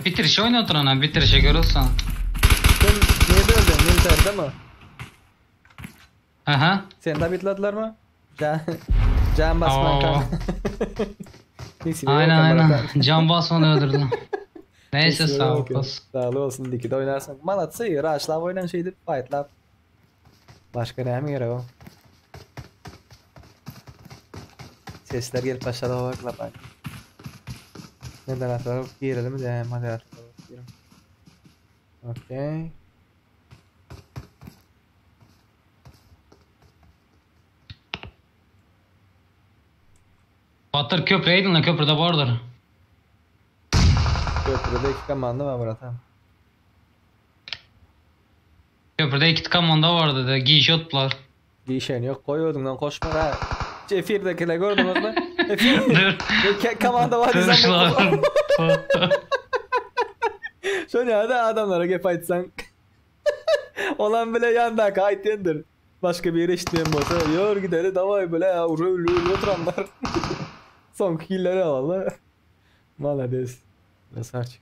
Bitirişe oynatır ana, bitirişe görürsen. Sen niye öldün? Militer'de mi? Aha. Seni de bitladılar mı? Can basman kan. Aynen. Can basmanı öldürdü. Neyse sağ ol. Sağ olsun, dikide oynarsan. Malatsa iyi. Raşlav oynan şeydi. Fightlav. Başka ne mi gerek o? Sesler gelip aşağıda bakla bak. Neden atar? Girelim mi de? Hadi atar. Okey. Batır köprüydün lan, köprüde vardır. Köprüde iki komanda var Murat'ım. Köprüde iki komanda vardı da giyişotlar. Giyişen yok, koyuyordun lan, koşma ha. Efir'dekiler gördünüz mü? Dur. Komanda var dizem. Tırışlar. Şöyle ya adamlara gep aytsan. Olan bile yandaki aytendir. Başka bir yere işitmeyen olsa yor gideri davay böyle ya röylü oturanlar. Son killeri valla. Malades. Mesaj.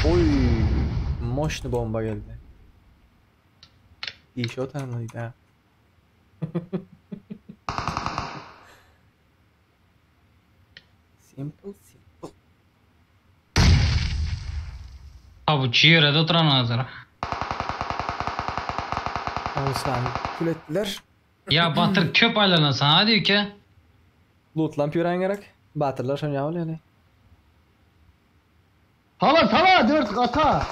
Oy, moşnu bomba geldi. İyi shot anlıydı ha. Simple. Ha bu çiğrede oturan hazır. Oğuzhan kul ettiler. Ya Batır köp aylana sana diyor ki. Lootlamp yören gerek. Batırlar şunu yavul yani. Hala 4 kata.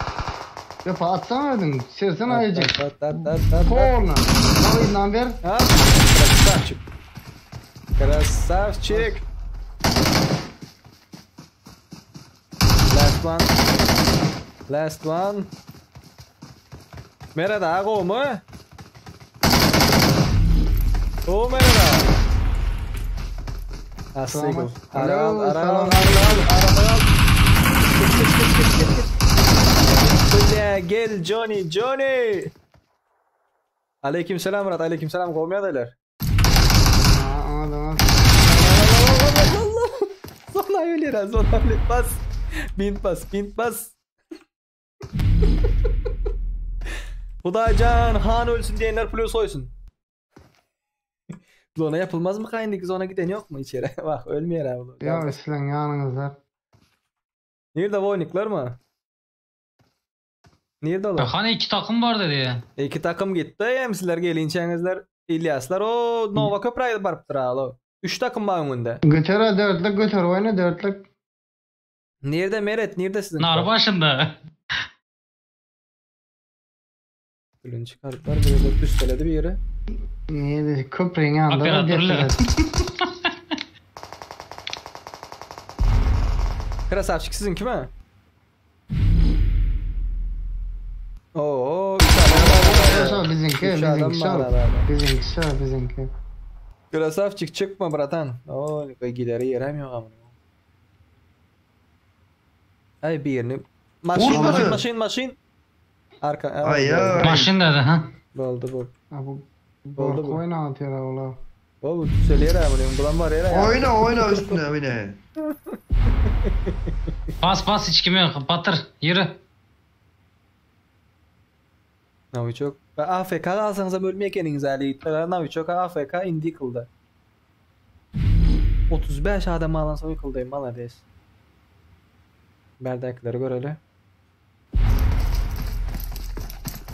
Defa atsana ödün. Sersen ayıcık. Porna. Oyundan ver. Ha? Krasavчик. Last one. Merhaba ağo mu? O merhaba. Asego. Ara. Gel Johnny. Aleykümselam Murat, aleykümselam kovmaya derler. Adam. Zona öyle zona öyle bas. Bint bas. Hudacan Han ölsün diyenler plus oysun. Zona yapılmaz mı kayındık? Zona giden yok mu içeri? Bak ölmeyer abi. Ya İslam yanınızda. Nerede bu oynikler mı? Nerede oğlum? Hani iki takım var dedi. İki takım gitti. Emsiler gelinçenizler. İlyaslar o Nova Köprü'ye barıptır ağlı. 3 takım var önünde. Götür dörtlük götür oyna dörtlük. Nerede Meret? Nerede sizin? Nar başında. Gülün çıkardılar. Böyle püsteledi bir yere. Neydi? Köprünün yanında. Operatörler. Krasavçık sizinki mi? Oo, 3 adam var. Bizimki. Krasavчик çıkma bratan. Oo, gileri yerem yok amına. Ay birini. Maşin. Arka. Ay ay. Maşin dedi ha. Oldu bu. Ha bu Oldu bu. koyun atıyor ola. Bu söyleyer amına. Bulan var ya. Oyna üstüne oyna. Bas hiç kim yok. Batır. Yürü. Novichok. AFK alsanız bölmeye kendiniz ali. Novichok AFK indi kıldı. 35 adam alansa yıkıldayım malades. Berdakları görelim.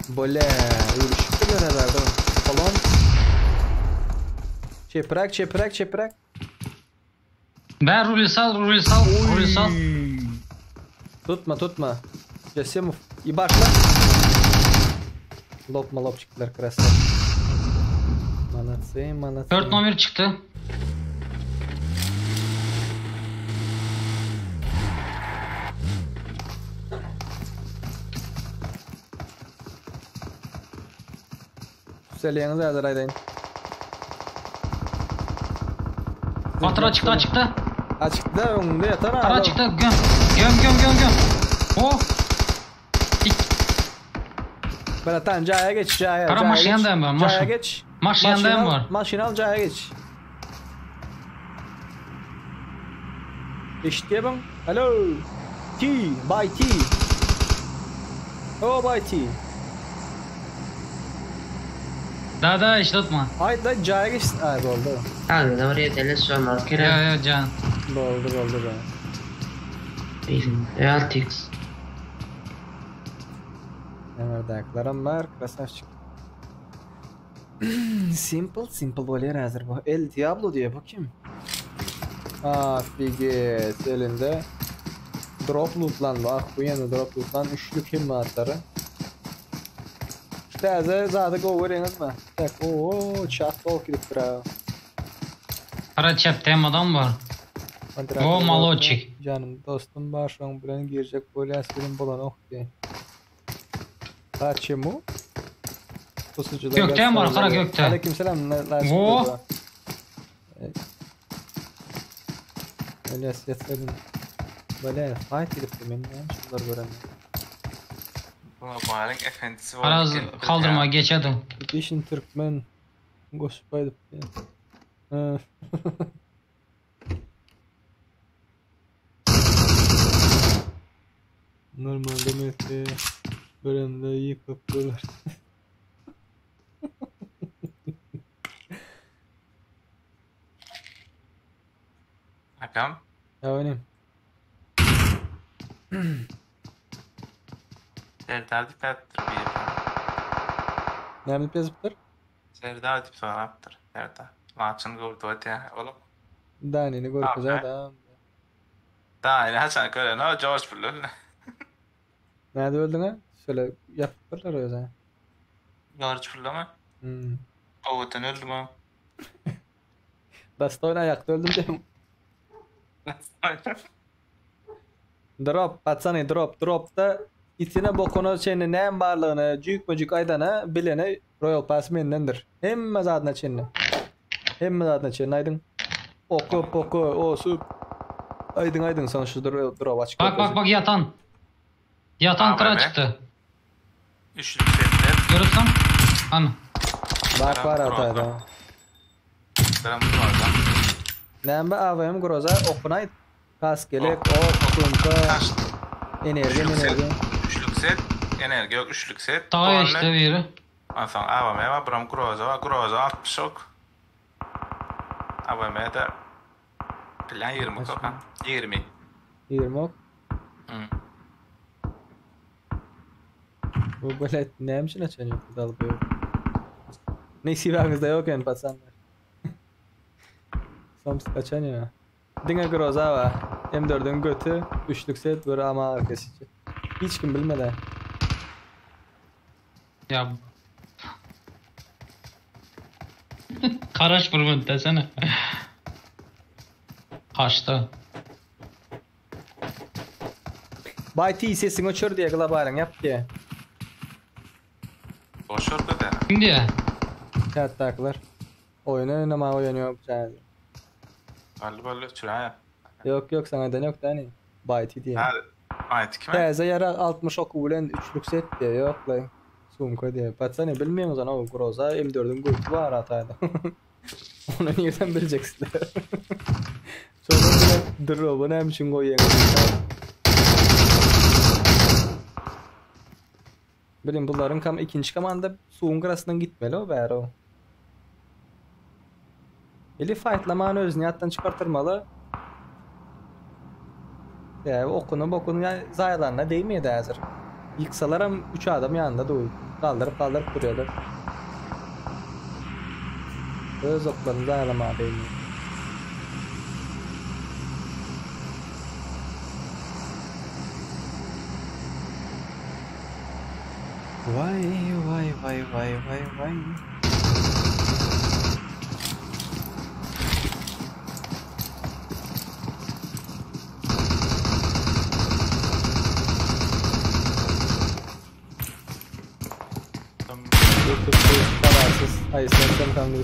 Böyle uyuşuktu beraber değil mi? Falan. Çeprak. Ben rulü sal. Tutma. Cesimov. İyi başla. Lopçuklar kraslar. Молодцы. 4 numara çıktı. Söyleyeniz hazır aydayın. Batır açıktı. Açıkta önünde yatan Ara açıktı. Göm. Oh. Bratan caya geç. Kara maşinandayım ben. Caya geç. Maşinandayım var. Maşin al caya geç. İşte ben. Alo. By T. Oh by T. Daha işletme. Haydi da caya geç. Ay oldu. Abi de oraya televizyon kere. Ya can. Oldu be. Realtix. Nemerdaklarım var. Krasavчик. Simple oluyor hazır bu. El Diablo diyor bu kim? Figet elinde. Drop loot'lan bak bu yana drop loot'lan üçlük himmatları. İşte azı zaten overeniz mi? Tak ooo chat talk edip dura. Ara chatte adam var. O maloçik. Canım dostum var şu an buranın girecek böyle askerin bulan ok diye. Kaçı mu? Gökten var, kara gökte. Aleykümselam. Oo. Öyle seslerin. Böyle fight edip de benim yani şunları göremiyorum. Bu halin efendisi var. Araz kaldırma geç hadi. Dişin Türkmen. Gospaydı. Normalde mesleğe bölümde yıkıp durur. Hakam. Ya oynayayım. Serdar dip yaptır bir. Nerede yazıptır? Serdar dip sonra yaptır. Serdar. Maçını gördü o diye. Oğlum. Danini görküze da. Daha yine Hasan köle ne? George Bull'un. Nerede öldün ha? Şöyle yapıptırlar o yüzden. George Bull'un mu? Oğuz'dan öldü mü? Dasta oyna ayakta öldüm canım. Drop, patsani dropta itine bokunu çenni neyim varlığını, cük aydana bilene Royal Pass mendendir. Hemme zadına çenni. Aydın. Oku, o süp. Aydın sana şu drop açık. Bak yatan. Yatan kıra çıktı. Üçlük setler. Görürsem. Ana. Bak var hatayda. Kıramız var da. Neyim be AVM groza okunay. Kaskelek, kumka, enerji. Üçlük set, enerji yok, üçlük set. Daha işte biri. Ondan AVM var, buram groza 60 ok. AVM'de plan 20 kokan. 20 ok. Bu böyle neymiş ne çanıyor kudalı böyle. Neyse bağınızda yok yani patsanlar. Soms kaçanıyor. Dinge groza var. M4'ün götü, üçlük set böyle ama arkası. Hiç kim bilmeden. Ya. Karaş vurmun desene. Kaçtı. Bay T sesini uçur diye kılabarın yap diye. Boş orada da. Şimdi ya. Kağıttaklar. Oyunu oynama oynuyor yani. Ballı çüraya. Yok sana da yok da hani. Byte diye. Ha, ait kime? Teyze yara 60 oku bilen 3'lük set diye yok lan. Sumka diye. Patsani bilmiyorsunuz ana o Groza M4'ün gültü var hataydı. Onu nereden bileceksiniz? Sonra bile drop'u ne biçim koyuyorsunuz? Bilin bunların ikinci komanda suğun arasından gitmeli o bari o. Eli fightlamanı özünü yattan çıkartırmalı. Ya okunu ya zayalarına değmeyedi hazır. Yıksalar hem 3 adam yanında da kaldırıp duruyorlar. Öz oklarını zayalamaya değmiyor. Vay. Kararsız. Ay sen kamlı.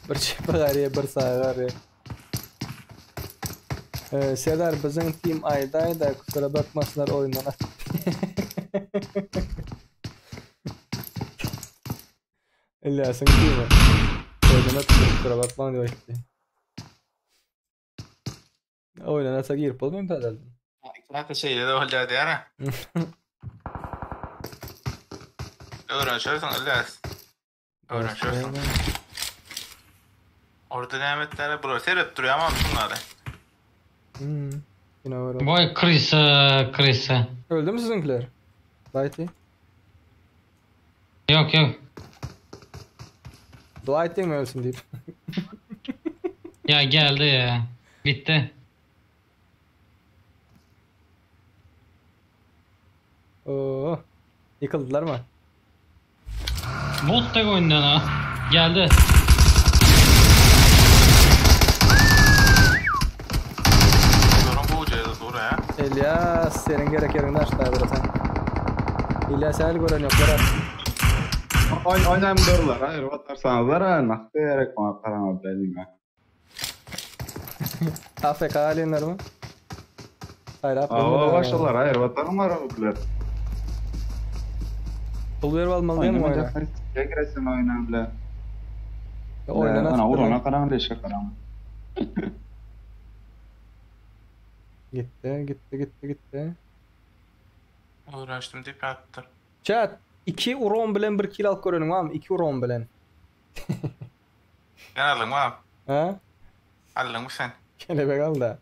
Bir çipa gariye bir sağa gariye. Serdar bizim team ayda kusura bakmasınlar oyundan at. İlyas'ın team'i. Oyundan at kusura bakma diyor işte. Oyundan atsa girip olmayayım tadı. İkna şeyle de olacak diye ara. Öğrenşörsen öyleyaz. Öğrenşörsen. Orada demetlere bro seyret duruyor ama şunları. Yine var. Vay Chris'e. Öldü mü sizinkiler? Dwight'i. Yok. Dwight'i mi ölsün deyip. Ya geldi ya. Bitti. Oo. Yıkıldılar mı? Bot da oyundan ha. Geldi. Zorun bu ucaya da doğru ya. İlyas senin gerek yerinde açtı zaten. İlyas el gören yoklar. Oynayım dururlar. Hayır batarsanızlar ha. Nakde gerek bana karanlık dedim ya. AFK alenler mi? Hayır abi. Aa başlar. Hayır batarım var öbürler. Pul verip almalı değil mi oyuna? Tekresin oyuna bile. Oyuna Ana nasıl? urana karanlık deşe karanlık. Gitti. Uğraştım deyip yattım. Chat 2 uron bilen 1 kill alıp görünüm abi 2 uron bilen. Ben aldın mı abi? Ha? Aldın mı sen? Kelebek al da.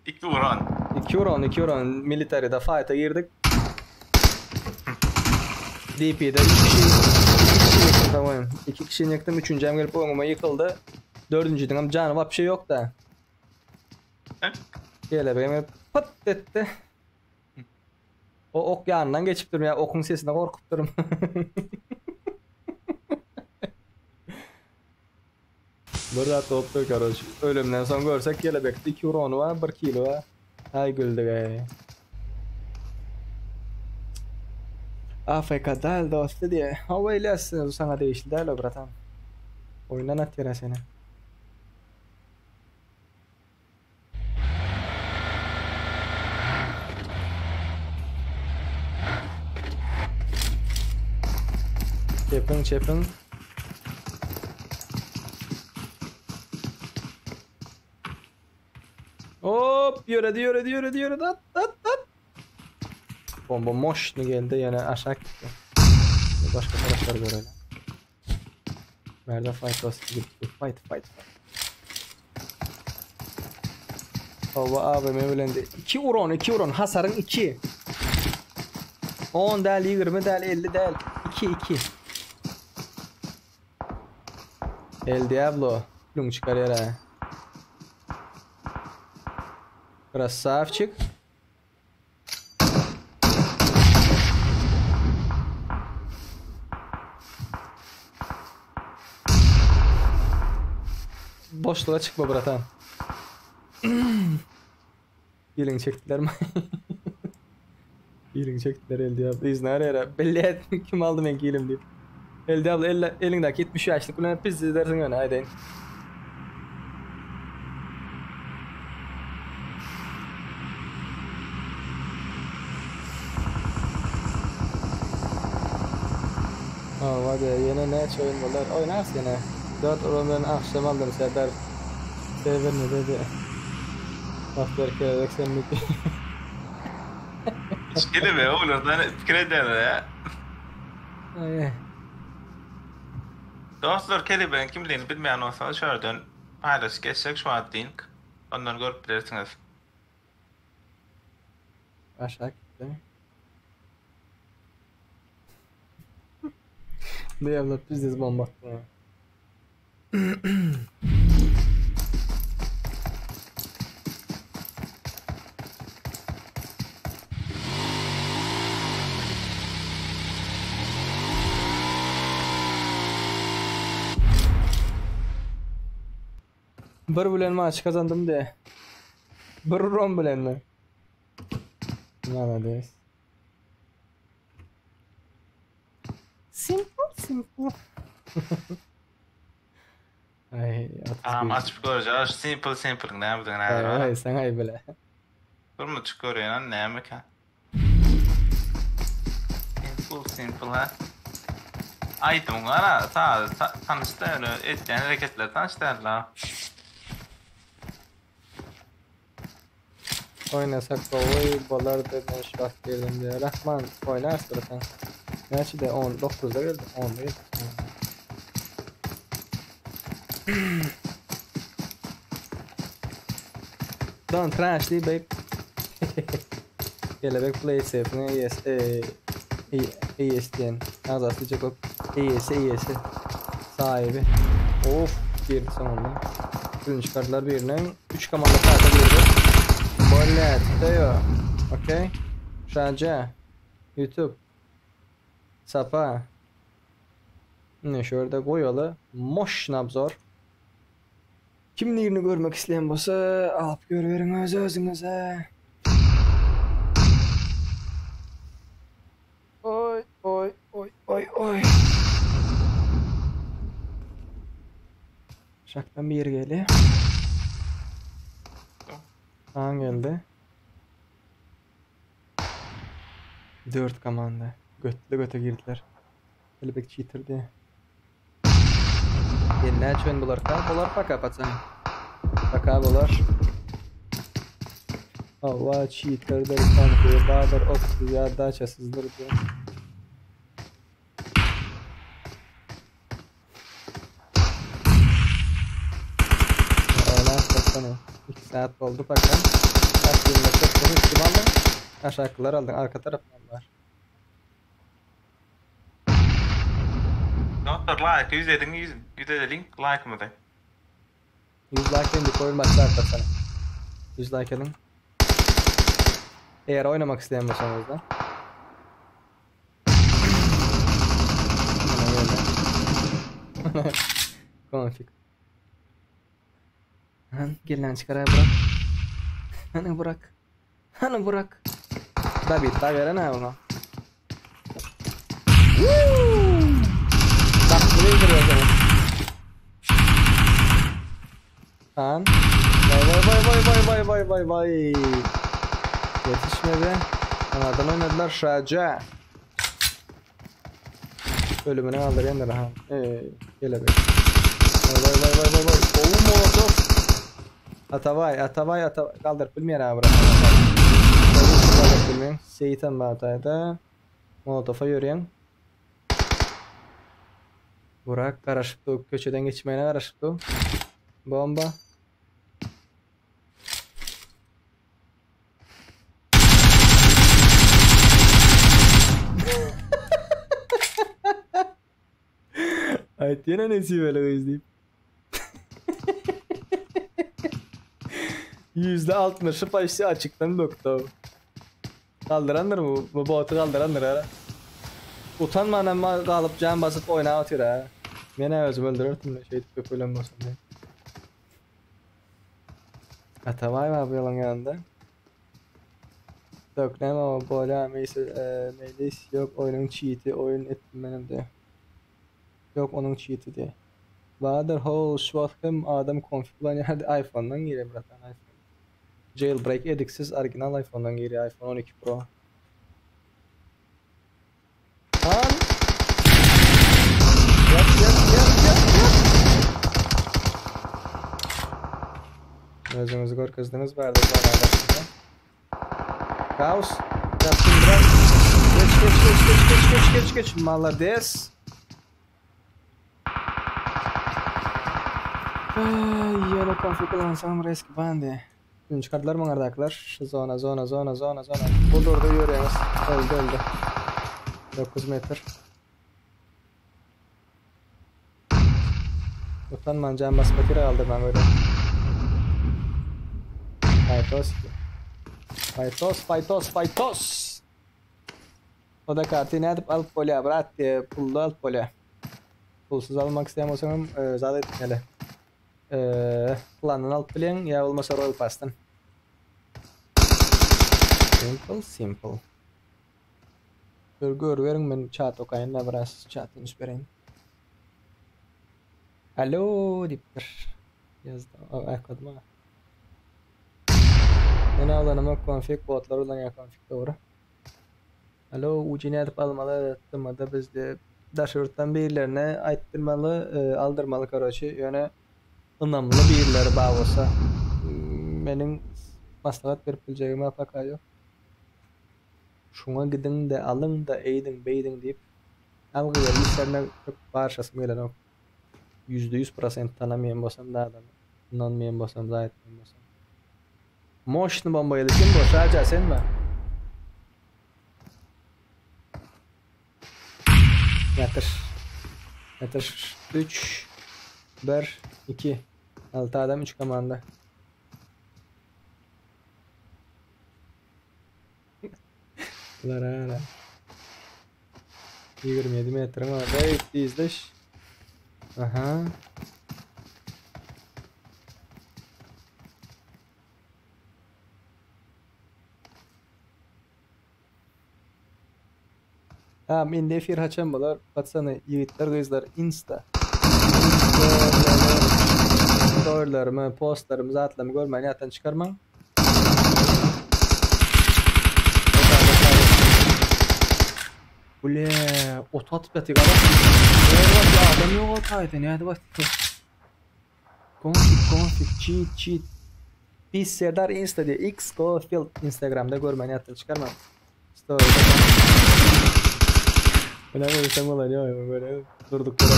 2 vuran. 2 uron military'de fight'a girdik. DP'de 2 kişi yıktım tamam. 2 kişi yıktım 3. hem gelip oyunuma yıkıldı. 4. ama canı var bir şey yok da. Kelebeğime pıt etti. O ok yanından geçip durum ya okun sesine korkup durum. Burada toplu kardeş. Ölümden son görsek kelebekte 2 uronu var 1 kilo var. Ay güldük ay. AFK dal dostu diye. Hava ilersin sana değişti değil o bratan. Oyundan at yere seni. Çepin. Hop yürüdü at. Bomba moş ne geldi yani aşağı gitti. Başka taraflar görelim. Nerede fight olsun gitti. Fight. Hava abi mevlendi. 2 uron hasarın 2. 10 del 20 del 50 del 2. El Diablo. Lung çıkar yere. Красавчик. Boşluğa çıkma bratan. Healing çektiler mi? Healing çektiler el Diablo. İzni araya. Belli et kim aldı ben healing deyip. Elde abla elindeki 70 yaşlık ulan pis dersin öne haydi. Hadi yine ne oyun bunlar oynarsın yine. 4 Roman akşam aldım sefer. Sever ne dedi. Bastır kelebek sen mi? Hiç kelebe olurdan fikir ederler ya. Ay. Dostlar kelebeğin kimliğini bilmeyen olsanız şuradan paylaş geçsek şu an link. Ondan görüp bilirsiniz. Aşağı gitti. Ne yapalım biz de bomba attı. Bir bilen maç kazandım de. Bir rom bilen mi? Malades. Simple. Ay, Açıp göreceğiz. Simple ne yaptın? Ay, sen ay bile. Durma çıkıyor ya ne mi ki? Simple ha. Aytım ara tanıştı öyle etken hareketler tanıştırlar. Oynasak da oy bolar da şah geldim diye. Rahman oynarsın sen. Gerçi de 19'da geldi. 10'da geldi. Don't trash the babe. Kelebek play safe ne yes ESPN azası Jacob ES sahibi. Of girdi sonunda. Ürün çıkardılar birinin 3 komanda karta girdi. Bollet Teo. Okay. Şaca YouTube Sapa ne şurada koyalı moş nabzor. Kimliğini görmek isteyen bolsa alıp görüverin özünüze. Oy. Şaktan bir yer geliyor. Kaan geldi. 4 komanda. Göte girdiler. Elbek cheater diye. Yenine çön bular ka? Bular paka patsan. Paka bular. Hava cheater der sanki. Bağdır oksuz ya daçasızdır diye. Oynar patsana. 2 saat oldu pakan. Aslında çok ihtimalle aşağılar aldın. Arka tarafından var. Dostlar like yüzde link like mı de? 100 like indi koyulmazsa arkasına. 100 like edin. Eğer oynamak isteyen olsanız da. Konfig. Gel lan çıkar bırak. Hani bırak. Da bitti veren ha ona. Bak buraya giriyor canım. Han. Vay. Yetişmedi. Onlardan oynadılar Şaca. Ölümüne kaldırıyorlar ha. Kelebek. Vay. Oğlum molotof. Atavay. Kaldır bilmeyen abi bırak. Kaldır bilmeyen. Seyitan bağtayda. Molotofa yürüyen. Burak karışıktı. Köşeden geçmeyene karışıktı. Bomba. Ay tiene nesi böyle gözleyip. %60'ı paşası açıktan doktu. Kaldırandır mı? Bu botu kaldırandır ha. Utanmadan kalıp can basıp oynağı atıyor ha. Beni özüm öldürürdüm de şey tüpü ölenmesin diye. Atavay mı abi yalan yanında? Döknem ama böyle meylis yok oyunun cheat'i oyun ettim benim de. Yok onun cheat'i diye. Bahadır Hall şu hem adam config olan yerde iPhone'dan giriyor zaten iPhone. Jailbreak ediksiz orijinal iPhone'dan giriyor iPhone 12 Pro. Lan! Yap. Özünüzü gör kızdınız verdi bana. Kaos. Yaptım biraz. Geç. Mallar des. Yeni konfig kullansam risk bende. Dün çıkardılar mı arkadaşlar? Zona. Burada yürüyoruz. Öldü. 9 metre. Lütfen mancam basmakiri aldı ben böyle. Faytos. O da kartı ne edip alıp polya bırak diye pullu alıp polya. Pulsuz almak istemiyorsam zaten etmeli. Planını alıp polyan ya olmasa Royal Pass'tan. Simple. Gör verin ben chat okuyayım da biraz chat'ını vereyim. Alo diptir. Yazdım. Ekledim ha. Yine alanıma config botlar olan ya config doğru. Alo ucunu edip almalı da biz de dashboard'dan birilerine ayttırmalı aldırmalı karoçı yöne ınamlı birileri bağ olsa benim maslahat verip bileceğime apaka yok. Şuna gidin de alın da eydin beydin deyip algıya işlerine çok parçası gelen o. %100% tanımayan bolsam da adam. İnanmayan bolsam da aytmayan bolsam. Moşnu bombayla kim bu? Sadece sen mi? Yatır. 3 1 2 6 adam 3 komanda. Lara. 27 metre ama da izleş. Aha. Tamam indi efir haçan bolar. Batsana yigitler kızlar insta. Storylarımı, postlarımı, zatlarımı görmeyin yatan çıkarmam. Ule ot atıp yatık adam. Adam yok otaydı ne hadi bak. Config cheat. Biz Serdar Insta diye X go field Instagram'da görmeyin yatan çıkarmam. Story'da. Öyle bir şey oluyor böyle durduk yere.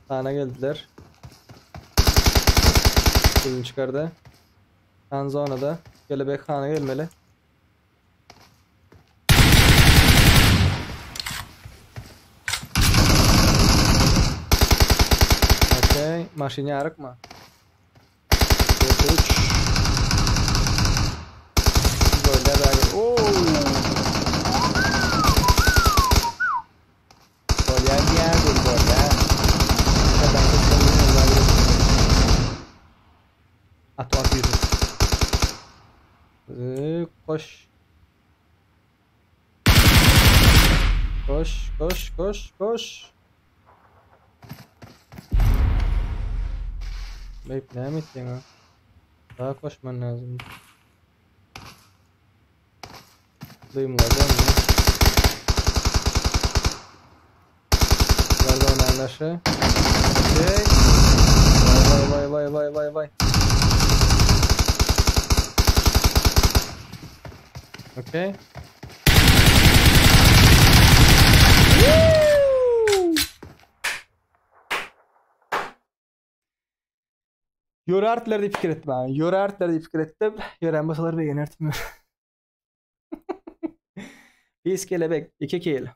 Sana geldiler. Film çıkardı. Hanzona'da Gelebek Han'a gelmeli. Okey, maşini yarık mı? 3 Goller daha ooo. At yürü. Koş. Beyip ne ettin ha? Daha koşman lazım. Duyumlar değil mi? Nerede oynanlaşı? Vay. Okay. Yöre artları deyip fikir ettim abi. Yöre artları deyip fikir ettim. Yören basaları beğen artmıyor. Pis kelebek 2 kill.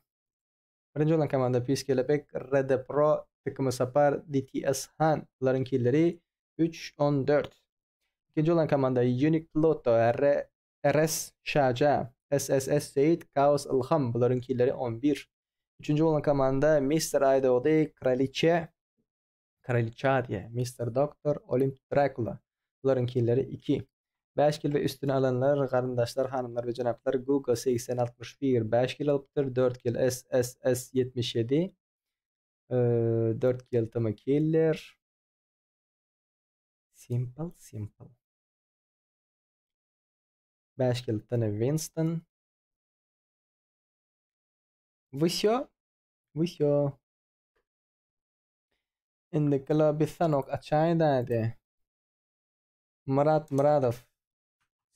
Birinci olan komanda Pis kelebek Red Pro takımı sapar DTS Han. Bunların killleri 3-14. İkinci olan komanda Unique Loto RS Şaca SSS Seyit Kaos Ilham. Bunların killleri 11. Üçüncü olan komanda Mr. Aydodi Kraliçe diye Mr. Doktor Olymp Dracula. Bunların killleri 2. 5 kilo ve üstüne alanlar, kardeşler, hanımlar ve cenaplar Google 8061 5 kilo alıptır. 4 kilo SSS 77 4 kilo tamı killer. Simple. 5 kilo tane Winston. Vysyo. Indi kilo bithanok açaydı. Muradov.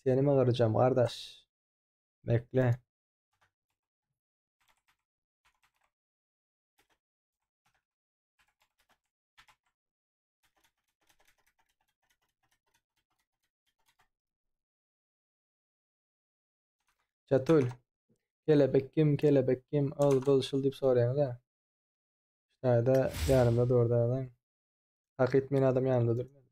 Seni mi kıracağım kardeş? Bekle. Çatul. Kelebek kim? Al buluşul deyip soruyorsun da. İşte da yanımda da orada adam. Hak etmeyen adam yanımda durmuyor.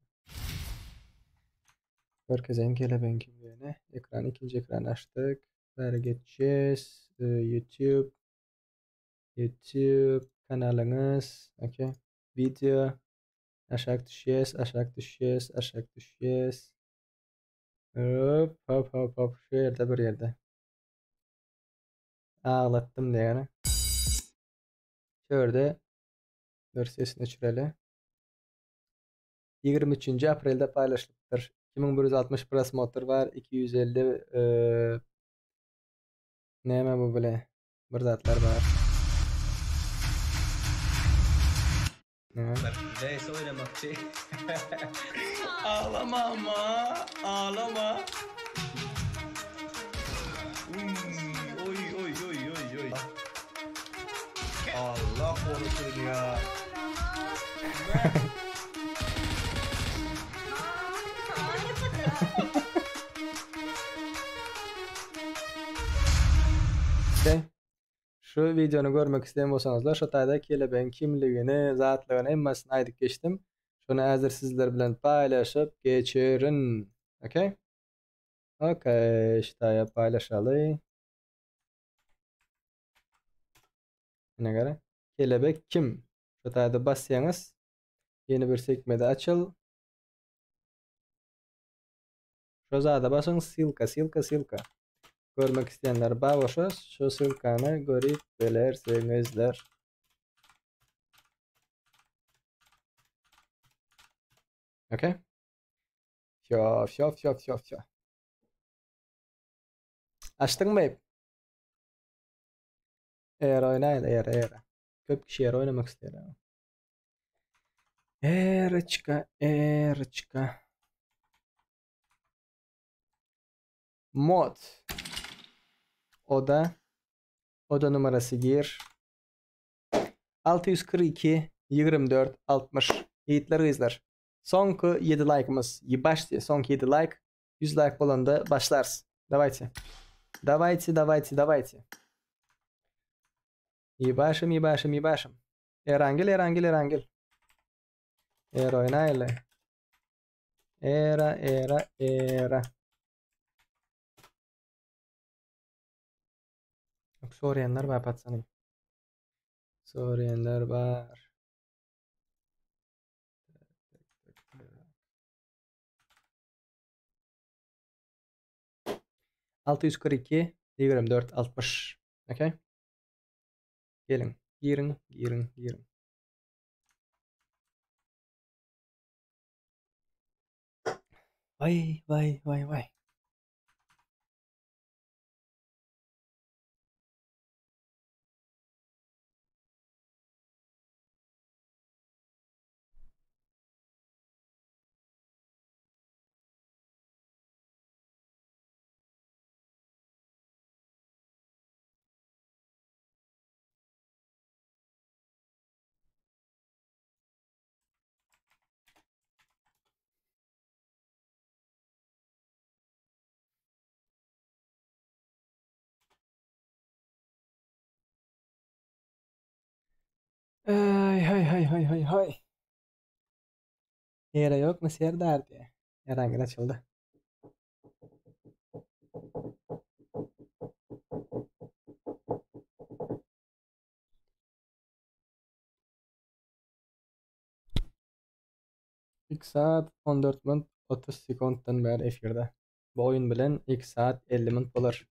Herkesin kelebeğin kimliğine. İkinci ekran açtık. Böyle geçeceğiz. YouTube kanalınız. Okay. Video. Aşağı düşeceğiz. Hop. Şu yerde bir yerde. Ağlattım yani. Şöyle. Dur sesini düşürelim. 23. April'de paylaşılıptır. 2160 prosmotor var. 250 neyme bu böyle bir zatlar var. Neyse oynamakçı. Ağlama ama. Ağlama. Oy. Allah korusun ya. Şu videonu görmek isteyen bolsaňyzlar şu taýda kelebeğin kimligini, zatlygini hemmasini aýdyp geçdim. Şunu häzir sizler bilen paýlaşyp geçerin. Okay? Okay, ştaýa paýlaşaly. Ine gara kelebek kim? Şu taýda bassaňyz yeni bir sekmede açyl. Şu zada basyň silka. Görmek isteyenler bağışa şu sılkanı görüp bilersinizler. Okay? Şo. Açtın mı hep? Eğer oynayın eğer. Köp kişi eğer oynamak ister. Erçka. Mod. Oda numarası gir. 642 24 60 yiğitler izler. Sonki 7 like'ımız başlıyor. Sonki 7 like 100 like bolanda başlarsın. Давайте. Yibaşım. Erangil. Er oynayla. Era. Sorayanlar var patsanım. Sorayanlar var. Altı 642 24 60. Okay. Gelin. Girin. Vay. Hay. Era yok mu Serdar diye. Herhangi açıldı. İlk saat 14 min 30 sekunddan beri efirde. Bu oyun bilen 2 saat 50 minut bolar.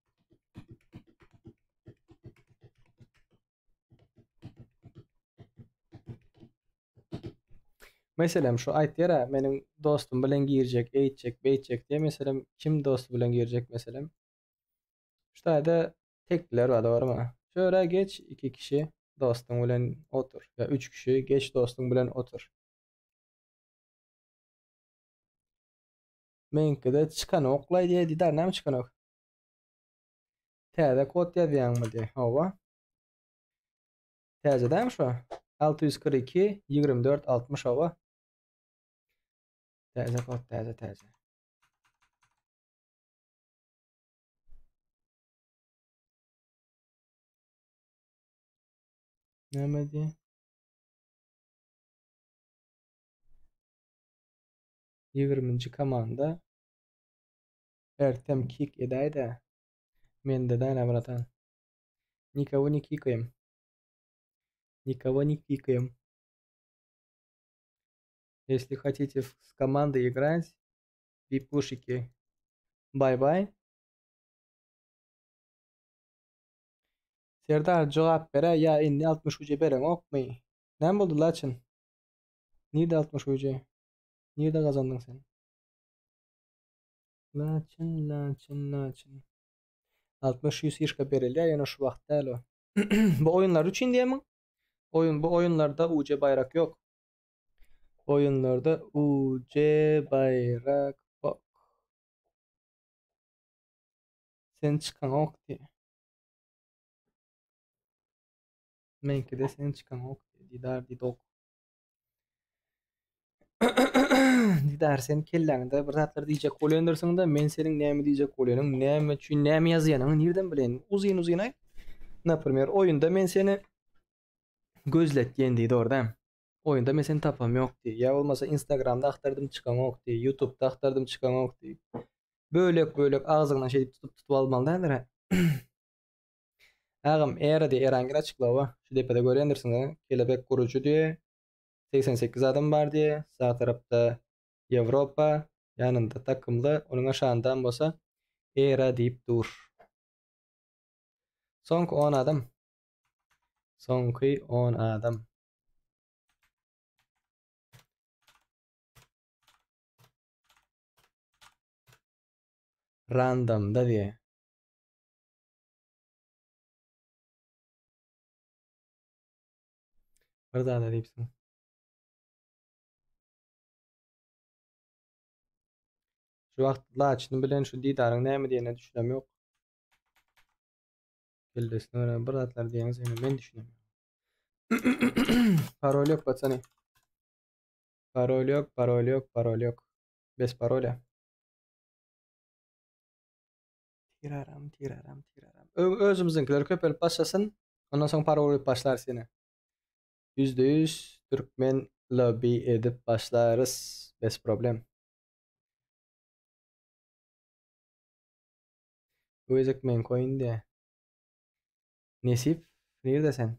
Meselem şu aytýara meniň dostum bilen girjek, eýtjek, beýtjek diye meselem kim dostu bilen girjek meselem. Şurada tekler barmy? Şöyle geç 2 kişi dostun bilen otur. Ya 3 kişi geç dostun bilen otur. Menki de çıkan oklay diye didar näme çıkan ok? Täze kod ýazýanmy diye. Hawa. Täze däm şu? 642 24 60 hawa. Täze kod täze. Näme diye? Yigirminci komanda ertem kick edayda mende da nabratan никого не кикаем если хотите с командой играть пипушики бай-бай. Serdar cevap bere ya inni 60 ucu beren okmy. Näme boldy laçyn? Nirde 60 ucu? Nirde kazandın sen? Laçın. 60 100 işka berilýär ýene şu wagtda elo. Bu oyunlar üçin diýemi? Bu oyunlarda UC bayrak yok. Oyunlarda UC bayrak yok. Sen çıkan ok diye. Menki de sen çıkan ok diye. Didar didok. Didar sen kelläňde bir zatlar diýjek bolýandyrsың da men seniň näme diýjek bolýanym, näme üçin näme ýazýanyny nerden bilen? Uzyn ay. Naprimер, oyunda men seni gözletýän diýdi orada. Oyunda men seni tapam ýok diýdi. Ya bolmasa Instagramda aktardım çıkan ok diýdi. YouTube'da aktardım çıkan ok diýdi. Bölek ağzyndan şey tutup almalydyr. Agam era diye herhangi açıklawa. Şu depede görýändirsiň ha. Kelebek gurucu diye 88 adam bar diye. Sağ tarapda Avrupa, yanında takımlı. Onun aşağından bolsa era diýip dur. Soňky 10 adam. Soňky 10 adam. Random da diye. Bir daha da diýipsiň. Şu wagt laçyny bilen şu diýdaryň näme diýene düşünem ýok. Keldesine öyle bir atlar diýeniz men düşünem. Parol yok patsani. Parol yok. Bez parola. Tiraram. Özümüzünkiler köpelip başlasın. Ondan soň parol başlar seni. %100 Türkmen lobby edip başlarız. Bez problem. Bu ezek men koyun diye. Nesip, nerede sen?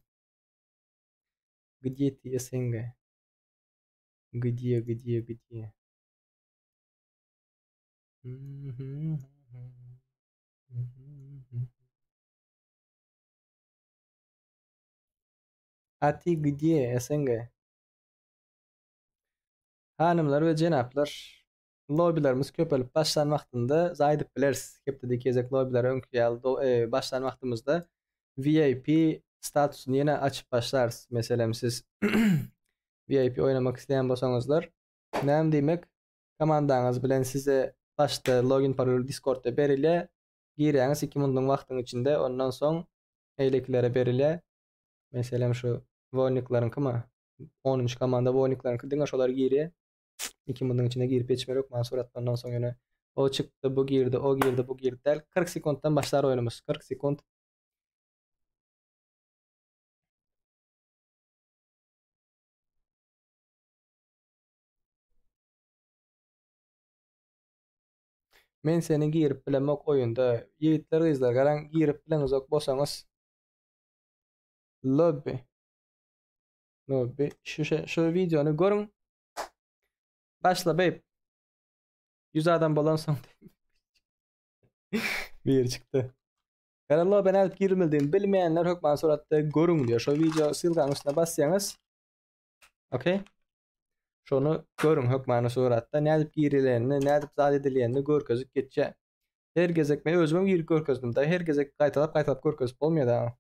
Где ты, СНГ? Где? А ты где, СНГ? Hanımlar ve cenaplar, lobilerimiz köpelip başlan vaktinde zaydık bileriz. Hepdedik ezek lobiler önkü başlan vaktimizde VIP statusunu yine açıp başlarız. Mesela siz VIP oynamak isteyen bolsaňyzlar, näme diýmek? Komandaňyz bilen size başta login parol Discord'da berilýär. Girýäňiz 2 minutlyk wagtyň içinde, ondan soň eýlekilere berilýär. Mesela şu Volniklaryň kima? 10-njy komanda Volniklaryň diňe şolar girýär. 2 minutlyň içinde girip geçmerok mansurat, ondan soň ýene o çykdy, bu girdi, o girdi, bu girdi. 40 sekunddan başlar oýnamyz. 40 sekund. Men seni girip bilemek oyunda yiğitler gyzlar garaň girip bileňiz ok bolsaňyz lobby şu videonu görüň, başla beyp 100 adam bolan soň Bir çıktı. Karallo ben alıp girmildiğini bilmeyenler hökman suratda görün diyor. Şu video silgan üstüne bassanız. Okey. Şonu görün hökman suratda. Ne alıp girilerini, ne alıp zat edilyenini görkezip geçe. Her gezek me özümüm gir görkezdim da her gezek kaytalap görkezip olmuyor da.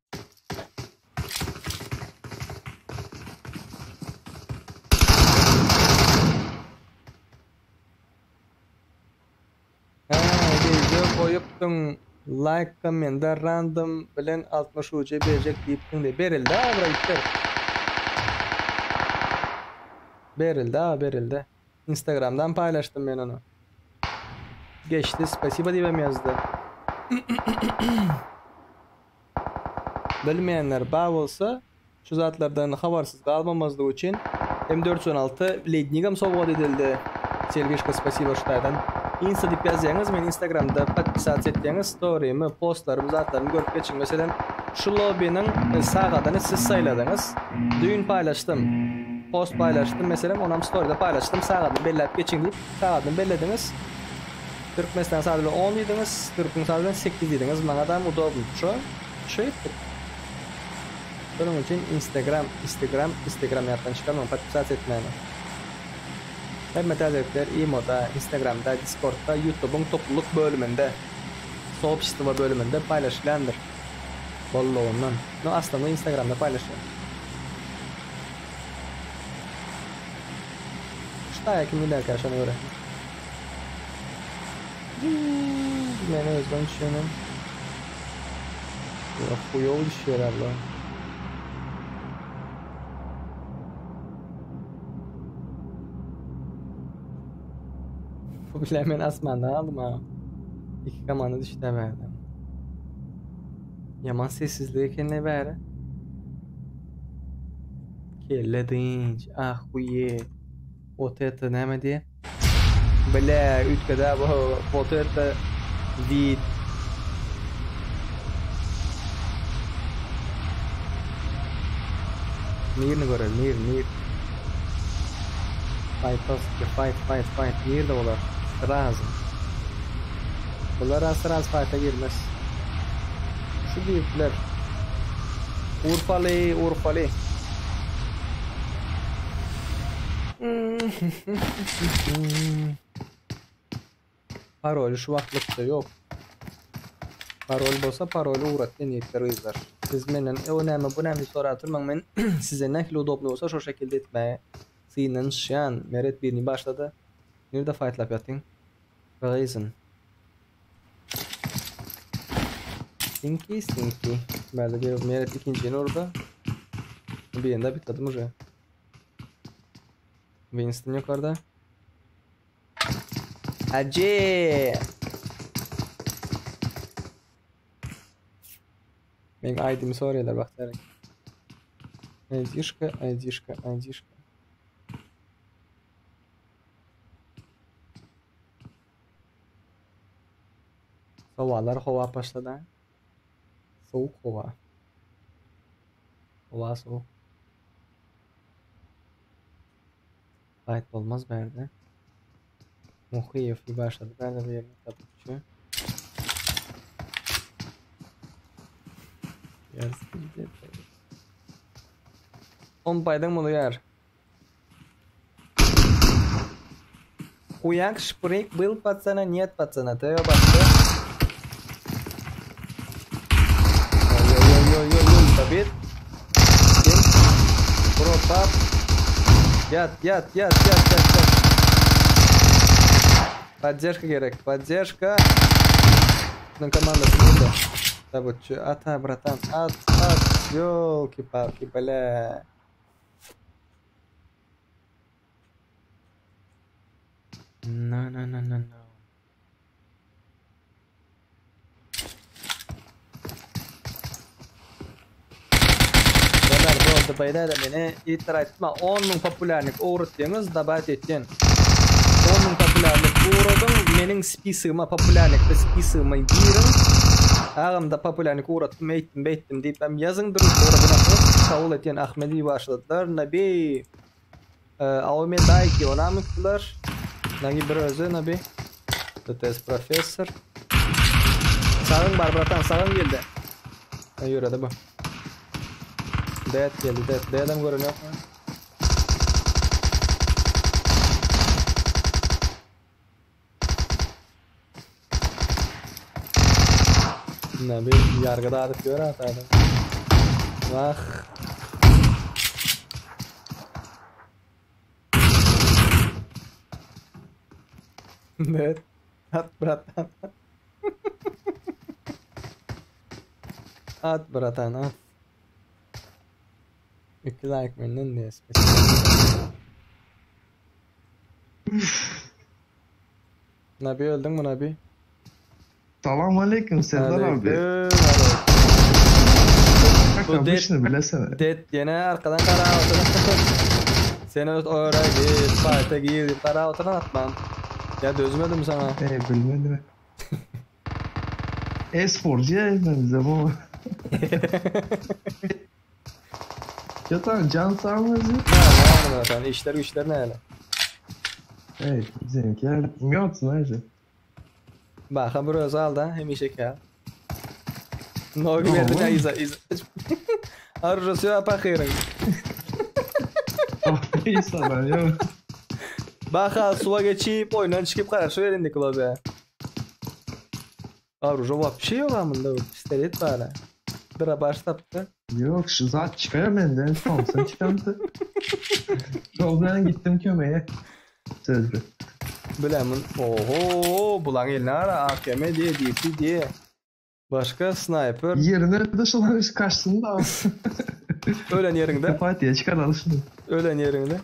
Video koyuptun like commenda random bilen 60 ucu verecek deyiptin de berildi berildi. Instagram'dan paylaştım ben onu. Geçti, spasiba diyem yazdı. Bilmeyenler bağ olsa şu zatlardan habersız kalmamazlığı için M416 Lednigam sovg'a edildi. Sergejka spasiba şutaydan. Insta dip yazsanız men Instagram'da подписаться ettiğiniz story'mi, postlarımı, zatlarımı görüp geçin. Mesela şu lobby'nin sağadını siz sayladınız. Dün paylaştım. Post paylaştım mesela onam story'da paylaştım. Sağadını bellep geçin deyip sağadını bellediniz. Türkmenistan sadece 10 dediniz, Türk'ün sadece 8 dediniz. Bana da udoblu şu ettik. Bunun için Instagram yaptan çıkarmam, подписаться etmeyin. Hep özellikler Imo'da, Instagram'da, Discord'da, YouTube'un topluluk bölümünde, sohbet bölümünde paylaşılandır. Bolluğundan. No aslında Instagram'da paylaşıyor. Şu da yakın bir arkadaşlar öyle. Beni özben düşünün. Bu yol düşüyor abla. Bu bile hemen asmandan aldım ha. 2 kamanı düştü verdim. Yaman sessizliğe kendine beri. Kelle dinç. Ah kuye. Oteta neme diye. Bile ütkada bu oteta vid. Mirni görer mir. Fight. Nerede olar? Razım. Bunlar raz fight'a girmez. Şu büyükler. Urfalı. Parol şu vaxtlıqda yok. Parol bolsa parolu uğratlı niyetleri izler. Siz menen önemi bu nemi soratırman men size nekli udoblu olsa şu şekilde etmeye. Sinen şan meret birini başladı. Nerede fightlap yatın? Reason. Stinky. Böyle bir meret ikincinin orada. Bir yanda bitladım уже. Winston yok orada. Acı. Benim ID'mi soruyorlar bak derek. Aydışka. Havalar hava başladı. Soğuk hava. Hava soğuk. Fight olmaz berde. Muhiyef bir başladı. Ben de bir yerine tabii. Yarısı 10 paydan bunu yer. Хуяк шприк был пацана, нет пацана. Ты башка. Ой, Давид. Пропап. Яд. Поддержка, Герек, поддержка. На команда снизу. Да вот что, братан, ёлки-палки, бля. No. Da bayda da beni itiraz etme. 10'nun popülerlik uğratdığınız dabat ettin. 10'nun popülerlik uğradın. Menin spisığıma popülerlikte spisığıma girin. Ağımda popülerlik uğrattım, ettim deyip ben yazın durun. Uğradığına kabul ettiğin Ahmedi başladılar. Nabi Avme Dayki ona mıktılar. Nagi bir özü nabi. TTS profesör. Sağın var bratan, sağın geldi. Yürüdü bu. Dead geldi, dead. Dead'im görünüyor mu? Ne bir yargıda atıp gör at adam. Vah. Dead. At bratan. At bratan, at. 2 like benden de Nabi öldün mü Nabi? Salam aleyküm Serdar abi. Bu Kapışını bilesene. Dead yine arkadan kara oturan. Seni oraya git, fight'a gir, kara oturan atman. Ya dözmedim sana. Bilmedim. E-sporcuya evleneceğim ama. Yatan can sağlamaz ya. Zaten işler ne hele? Evet, bizimkiler mi atsın ayrıca? Bak ha buraya al da hem işe kal. No verdin ya iza. Arroz ya pakırın. İsa ben ya. Bak ha suya geçip oyundan çıkıp karşı verin Nikola be. Arroz bir şey yok amında. İsterit bana. Bira başlattı. Yok şu zat çıkar benden. Tamam sen çıkardı. Yoldan gittim kömeye. Sözlü. Bilemin. Oho bulan eline ara AKM diye DP diye. Başka sniper. Yerine dışılar karşısında. Ölen yerinde. Fatih'e çıkar alışını. Ölen yerinde.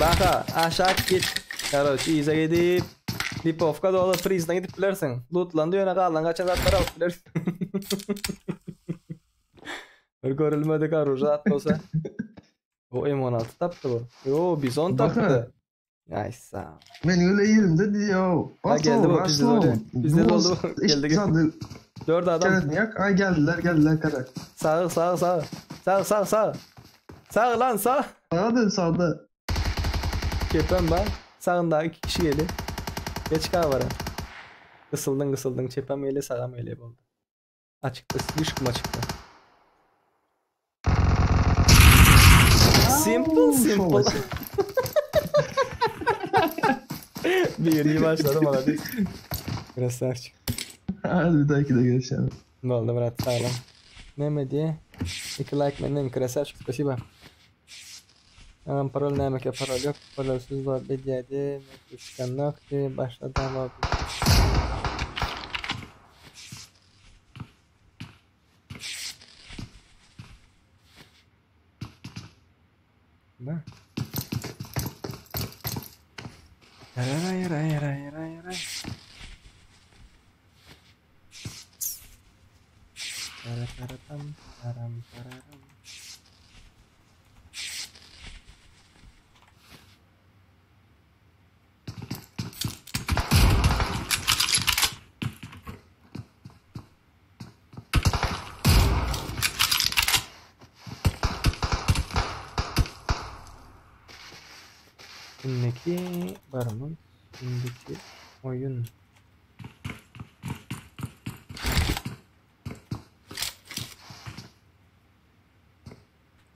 Bak ha aşağı git. Karoç iyice gidip. Lipovka dolu freeze'den gidip bilersin. Lootlandı yöne kalan kaçan zatları alıp bilersin. Bir görülmedik arroja at olsa. O M16 taptı bu. Yo bizon taptı. Ay sağ ol. Ben öyle yerimde diyor. Ha geldi bu bizde oldu. Bizde oldu. Geldi. 4 adam. Ay geldiler kara. Sağ. Sağ lan sağ. Sağda. Çepen bak. Sağında 2 kişi geldi. Geç kal var. Kısıldın. Çepen meyle sağa meyle oldu. Açıkta. Düşküm açıkta. Simple. Bir iyi başladım ona biz. Biraz serç. Hadi bir dahaki de görüşelim. Ne oldu Murat sağlam. Neme diye. 2 like benden красавчик, спасибо. Parol neymek ya parol yok. Parolsuz var bediyedi. Meksika nokti. Başladı ama. Ne? Yaray. Taram. Şimdiki barımın şimdiki oyun.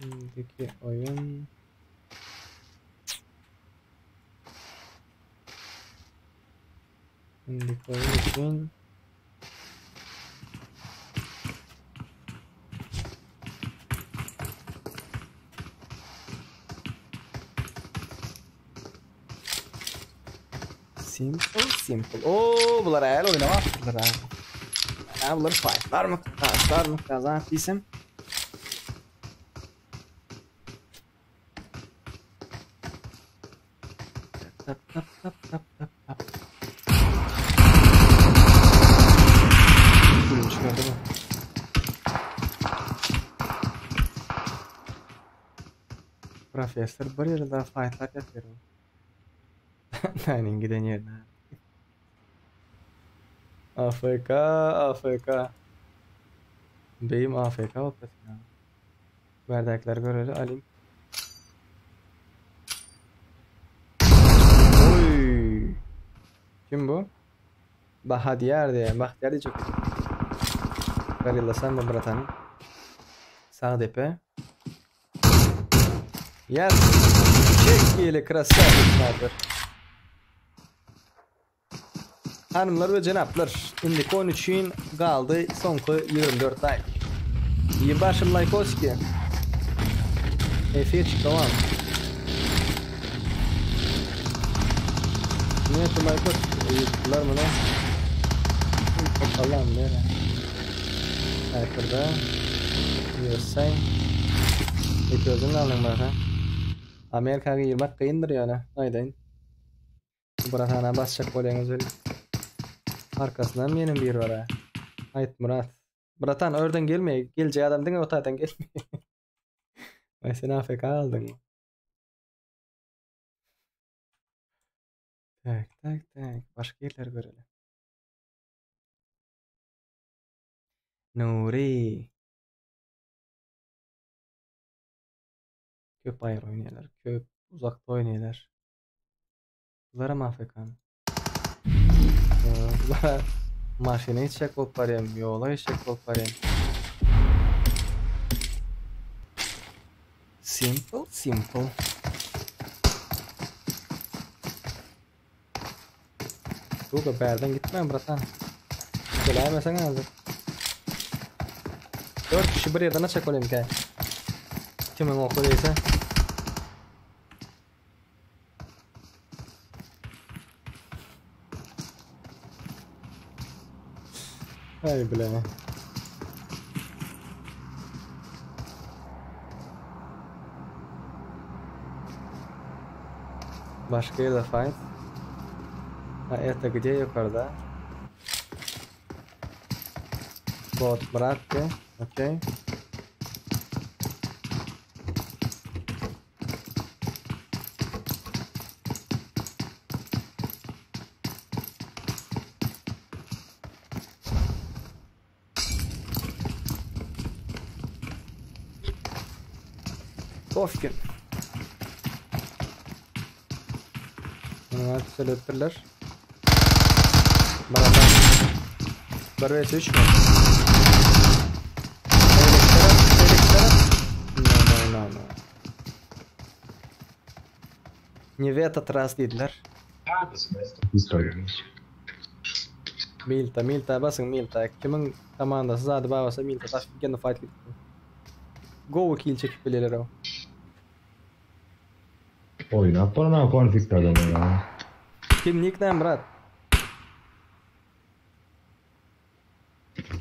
Şimdiki oyun. Şimdiki oyun için Simple. Oo bunlar ayar oynamak. Bunlar fightlar mı? Taşlar mı? Kazan isim. Tap. Bunu çıkardı mı? Profesör bir yerde daha fightlar yapıyor. Aynen giden yerine. AFK. Beyim AFK opet ya. Berdaklar göreli alayım. Oy. Kim bu? Bahtiyar diyecek. Garillasan mı bratan? Sağ depe. Yer. Çekili krasavitlardır. Hanımlar ve cenaplar, indi konu için kaldı sonku 24 like. İyi başım Laykoski. Efir çıkamam. Ne tu Laykoski? İyiler mi ne? Allah'ım ne? Hyper'da. Yosay. Eközün alın bana. Amerika'ya girmek kıyındır yani. Aydayın. Buratana basacak bolyağınız öyle. Arkasından benim bir var ha. Ait Murat. Buratan oradan gelmeye. Geleceği adam değil mi? O taydan gelmeye. Ay sen AFK aldın mı? Tak. Başka yerler görelim. Nuri. Köp ayır oynuyorlar. Köp uzakta oynuyorlar. Bunlara mı AFK mı? Bunlara maşina hiç çek koparayım. Yola hiç çek koparayım. Simple. Bu da berden gitmem bratan. Gelemesen hazır. 4 kişi bir yerden açak olayım ki. Kimin okuduysa. Hay bile. Başka yerde fight. Это где yukarıda? Bot bıraktı. Okey. Ofkin. Bunu söylettirler. Bana Baraya 3 mü? No. Не в этот раз dediler. Milta basın Milta. Kimin komandası zaten babası Milta taşıp kendi fight gitti. Go kill çekip bileler o. Oynap bana konflikt adamı ya. Kim nickname brat?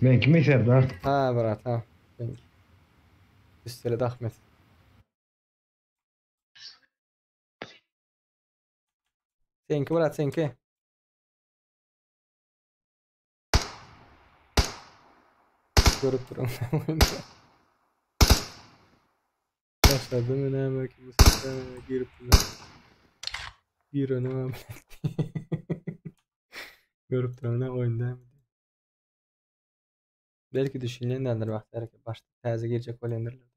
Ben kime Serdar? Ha brat ha. Üsteli de Ahmet. Senki brat senki. Görüp durun. Başladı mı ne demek bu sisteme girip bir önüme görüp durun ne oyunda. Belki düşünenlerdir vaktiler ki başta taze girecek olanlardır.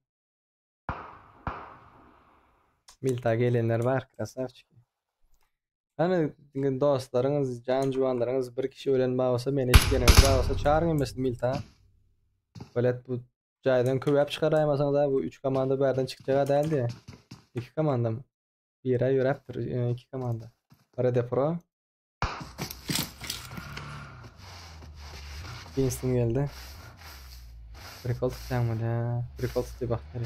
Milta gelenler var krasavçık. Hani dostlarınız, can juvanlarınız bir kişi ölen bağırsa meni eşitkeniniz bağırsa çağırın mesela Milta. Böyle bu caydan köpüp çıkaraymasanız da bu 3 komanda bir yerden çıkacağı değildi ya. 2 komanda mı? Bir ay yöreptir 2 komanda. Arada pro. Kingston geldi. Prikol tutacağım öyle ya. Prikol tutuyor bakları.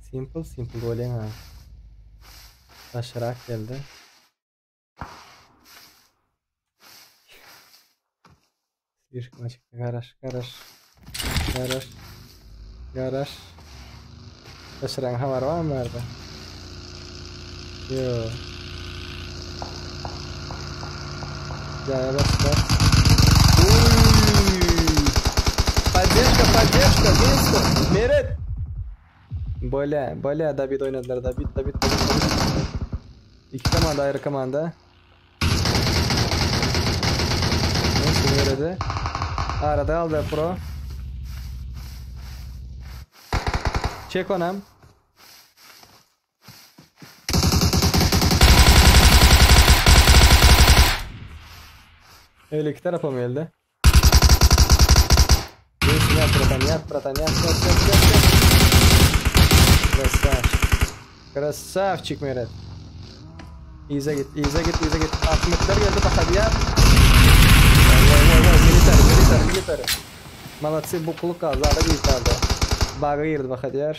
Simple golün ha. Taşarak geldi. Bir maçıkta garaj. Taşaran havar var mı nerede? Yo. Ya basta. Поддержка, Винстон, Мерет. Böyle David oynadılar. David. İki komanda ayrı komanda. Nasıl nerede? Arada aldı pro. Çek onam. Öyle iki tarafa mı geldi? Нет, братан, нет. Красавчик, Мирет. İyize git. 60 metre geldi bak hadi ya. Vay, militer. Молодцы, bu kuluk kaldı, arada bir kaldı. Baga girdi bak hadi ya.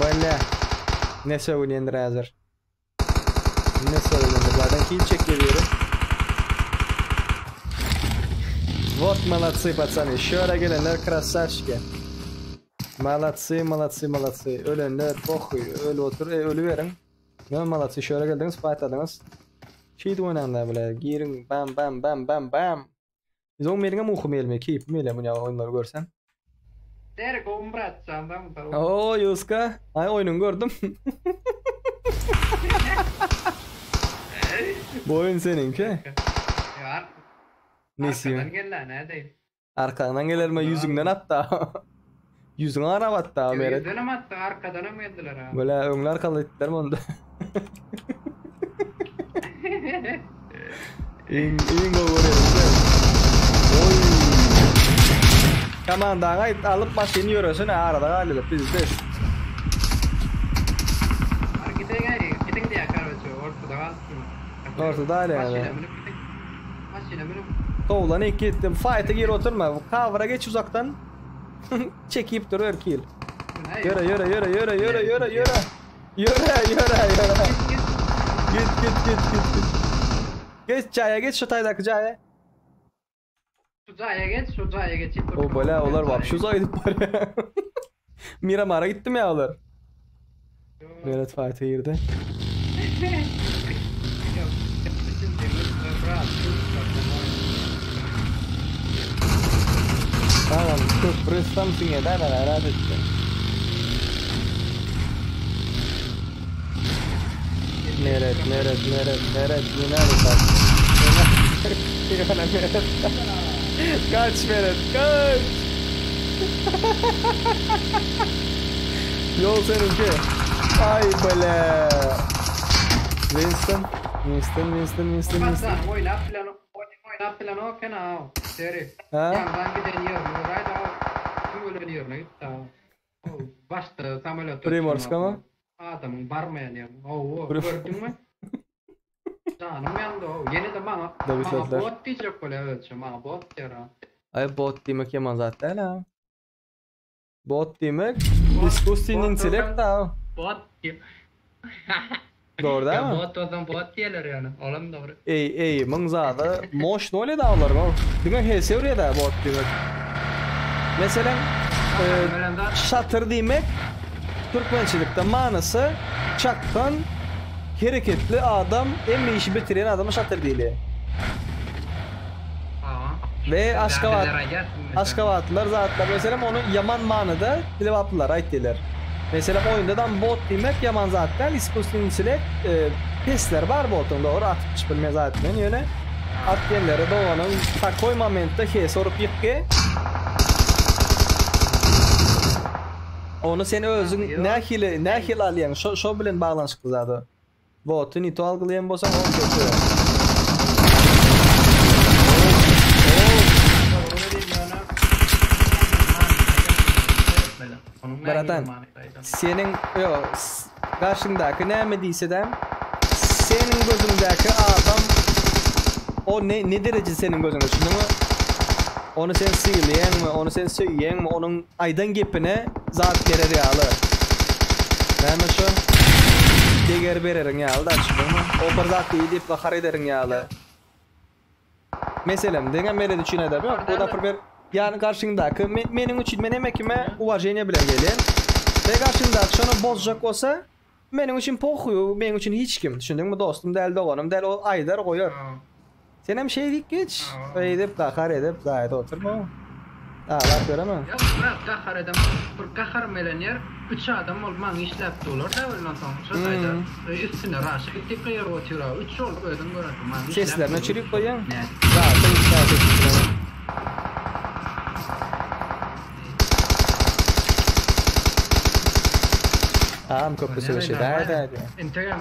Böyle. Ne söylüyorsun hazır? Ne söylüyorsun? Zaten kill çekiyorum. Вот молодцы, пацаны. Şöyle gelenler красавчики. Молодцы. Ölenler pohuy. Öyle otur, ölü verin. Ne молодцы. Şöyle geldiniz, fightladınız. Şeydi oynanlar böyle. Girin, bam. Biz o merine muhum elme, keyif meyle bunu oyunları görsen. Der kombrat sandım. Oo Yuska. Ay oyunun gördüm. Bu oyun seninki. Ya. Nesi? Arkadan gel lan hadi. Arkadan gelir mi yüzünden hatta. Yüzüne arab hatta Meret. Yüzüne mi attı arkadan mı geldiler ha? Böyle önler kalı ettiler mi onda? İn gol vuruyor. Oy. Kamandana alıp başını yürüsün arada galiba biz. Gidin diye kardeşim Ortada hala yani. Maşina benim. Kovlan ilk gittim. Fight'a gir oturma. Cover'a geç uzaktan. Çekip duruyor kill. Yürü. Git. Geç Caya, geç şu taydaki Caya. Şu Caya geç. O böyle olar var. Şu Caya gidip var. Miramar'a gittim ya olar. Meret fight'a girdi. Tamam, köprüsü something da herhalde. Meret. Kaç Meret, kaç. Yol seninki. Ay böyle. Winston. Oyna plano kanal. Seri. Yandan gideniyor. Rayda o. Öyleniyor ne gitti. Başta samolyot. Primorska mı? Adamın barmayan ya. Gördün mü? Canım yandı o. Yeni de bana bot diyecek böyle evet. Bana bot diyor ha. Ay bot demek yaman zaten ha. Bot demek diskusinin select ha. Bot diyor. Doğru değil mi? Bot odan bot diyorlar yani. Oğlum doğru. Ey mınzada moş öyle dağlar mı? Demek hese oraya da bot demek. Mesela şatır demek Türkmençilikte manası çakkan hareketli adam emmi işi bitiren adamı şatır değil. Ve aşkavatlılar zatlar mesela onu yaman manada cevaplılar ayttılar. Mesela oyunda da bot demek yaman zaten iskuslinçilik pesler var botun doğru atmış bilmez zaten yöne atkenlere de onun takoy momentte he sorup yıkke onu sen özün nahil alayan şo bilen bağlanışıklı zaten botun ito algılayan bolsa o kötü. Baratan senin karşındaki ne diyse de senin gözündeki adam o ne derece senin gözünde şimdi mi onu sen söyleyen mi onu sen söyleyen mi onun aydan gepine zat gelir yalı ben şu değer veririm yalı da şimdi mi o zat iyi deyip bakar ederim yalı mesela dengan mere düşüne de o da bir yani karşındaki menin için men emekime уважение bilen gelen ve karşındaki şunu bozacak olsa menin için pohuyu menin için hiç kim düşündün mü dostum del doğanım del o aydar koyar sen hem şey dik geç edip kahar edip gayet oturma bak göremem ya bırak kahar edem kahar melenyer 3 adam olman işlep dolar da öyle nasıl aydar üstüne raşa gittik kayar oturuyor 3 ol ödüm görüyorum seslerine çürük koyun Am köprüsü bir şey daha da. Instagram.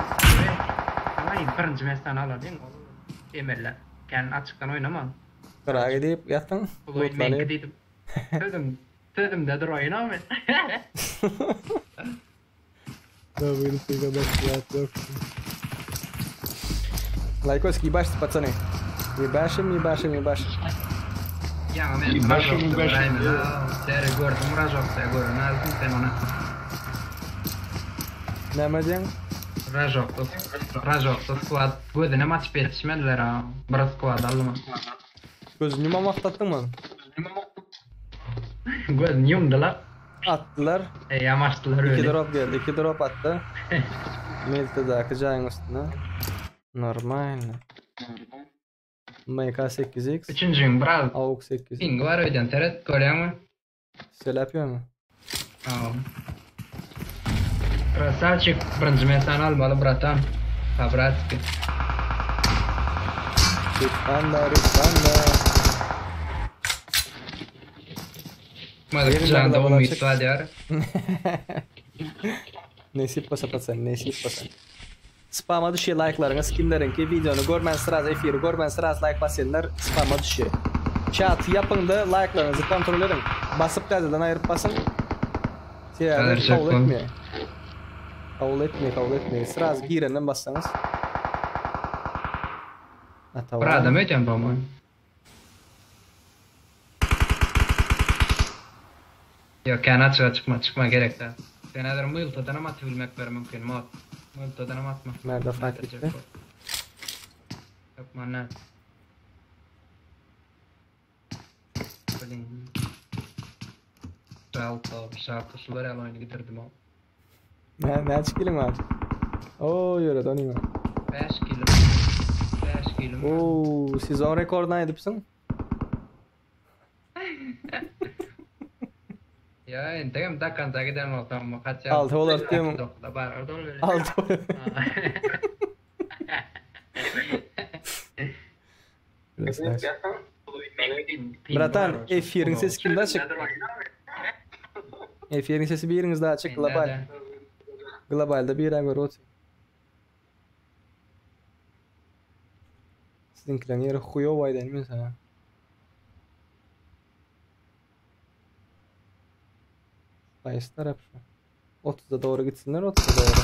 Ama birinci mesleğini alalım. Emeller. Kendin açıktan oynama. Kırağa gidip yattın. Bu oyun menki dedim. Dedim de dur oynama. Добрый фига yok. Лайкос ебашь, пацаны. Ебашим. Ya men Başım. Seri gördüm Rajok'ta gördüm. Aldım sen ona. Nima deng? Rajok'ta squad gözüne maç betişmediler ha. Bir squad aldım. Gözünü yumamaktadыңmı? Gözünü yumdular. Attılar. Yamaçtılar 2 öyle. drop geldi. 2 drop attı. Meltedaki jayın üstüne. Нормально. MK8X. Üçüncüyüm biraz. AUK 8. İngi var öden seret görüyor musun? Söyle yapıyor mu? Tamam. Красавчик, birinci mesan almalı bratan. Kabratski. Rıkkanda. Madem canında umut var diyor. Nesip basa patsan, nesip basa. Spam'a düşüyor like'larınız. Kimlerin ki videonu görmen sırası efiri görmen sırası like basenler spam'a düşüyor. Chat yapın da like'larınızı kontrol edin. Basıp gazeteden ayırıp basın. Siyahı kabul etmiyor. Sırası girenden bassanız. Burada mı ödem bu mu? Yok yani çıkma gerek de. Senedir mıltadan ama atabilmek var mümkün. Mıltadan ama atma. Nerede fark etti? Yapma ne? Şaltı suları alayını getirdim o. Ne çıkılın var? Oo yürü dönüyor. 5 kilo. Oo sezon rekoruna edipsin. Ya entegam dakkan gidelim o tamam kaç ya. 6 olur diyorum. 6 olur. Bratan efirin sesi kimde açık? Efirin sesi bir yerinizde açık global. Globalde bir yere göre oturuyor. Sizinkilerin yeri huyovay denmiyor sana. Bayıs taraf şu. 30'a doğru gitsinler 30'a doğru.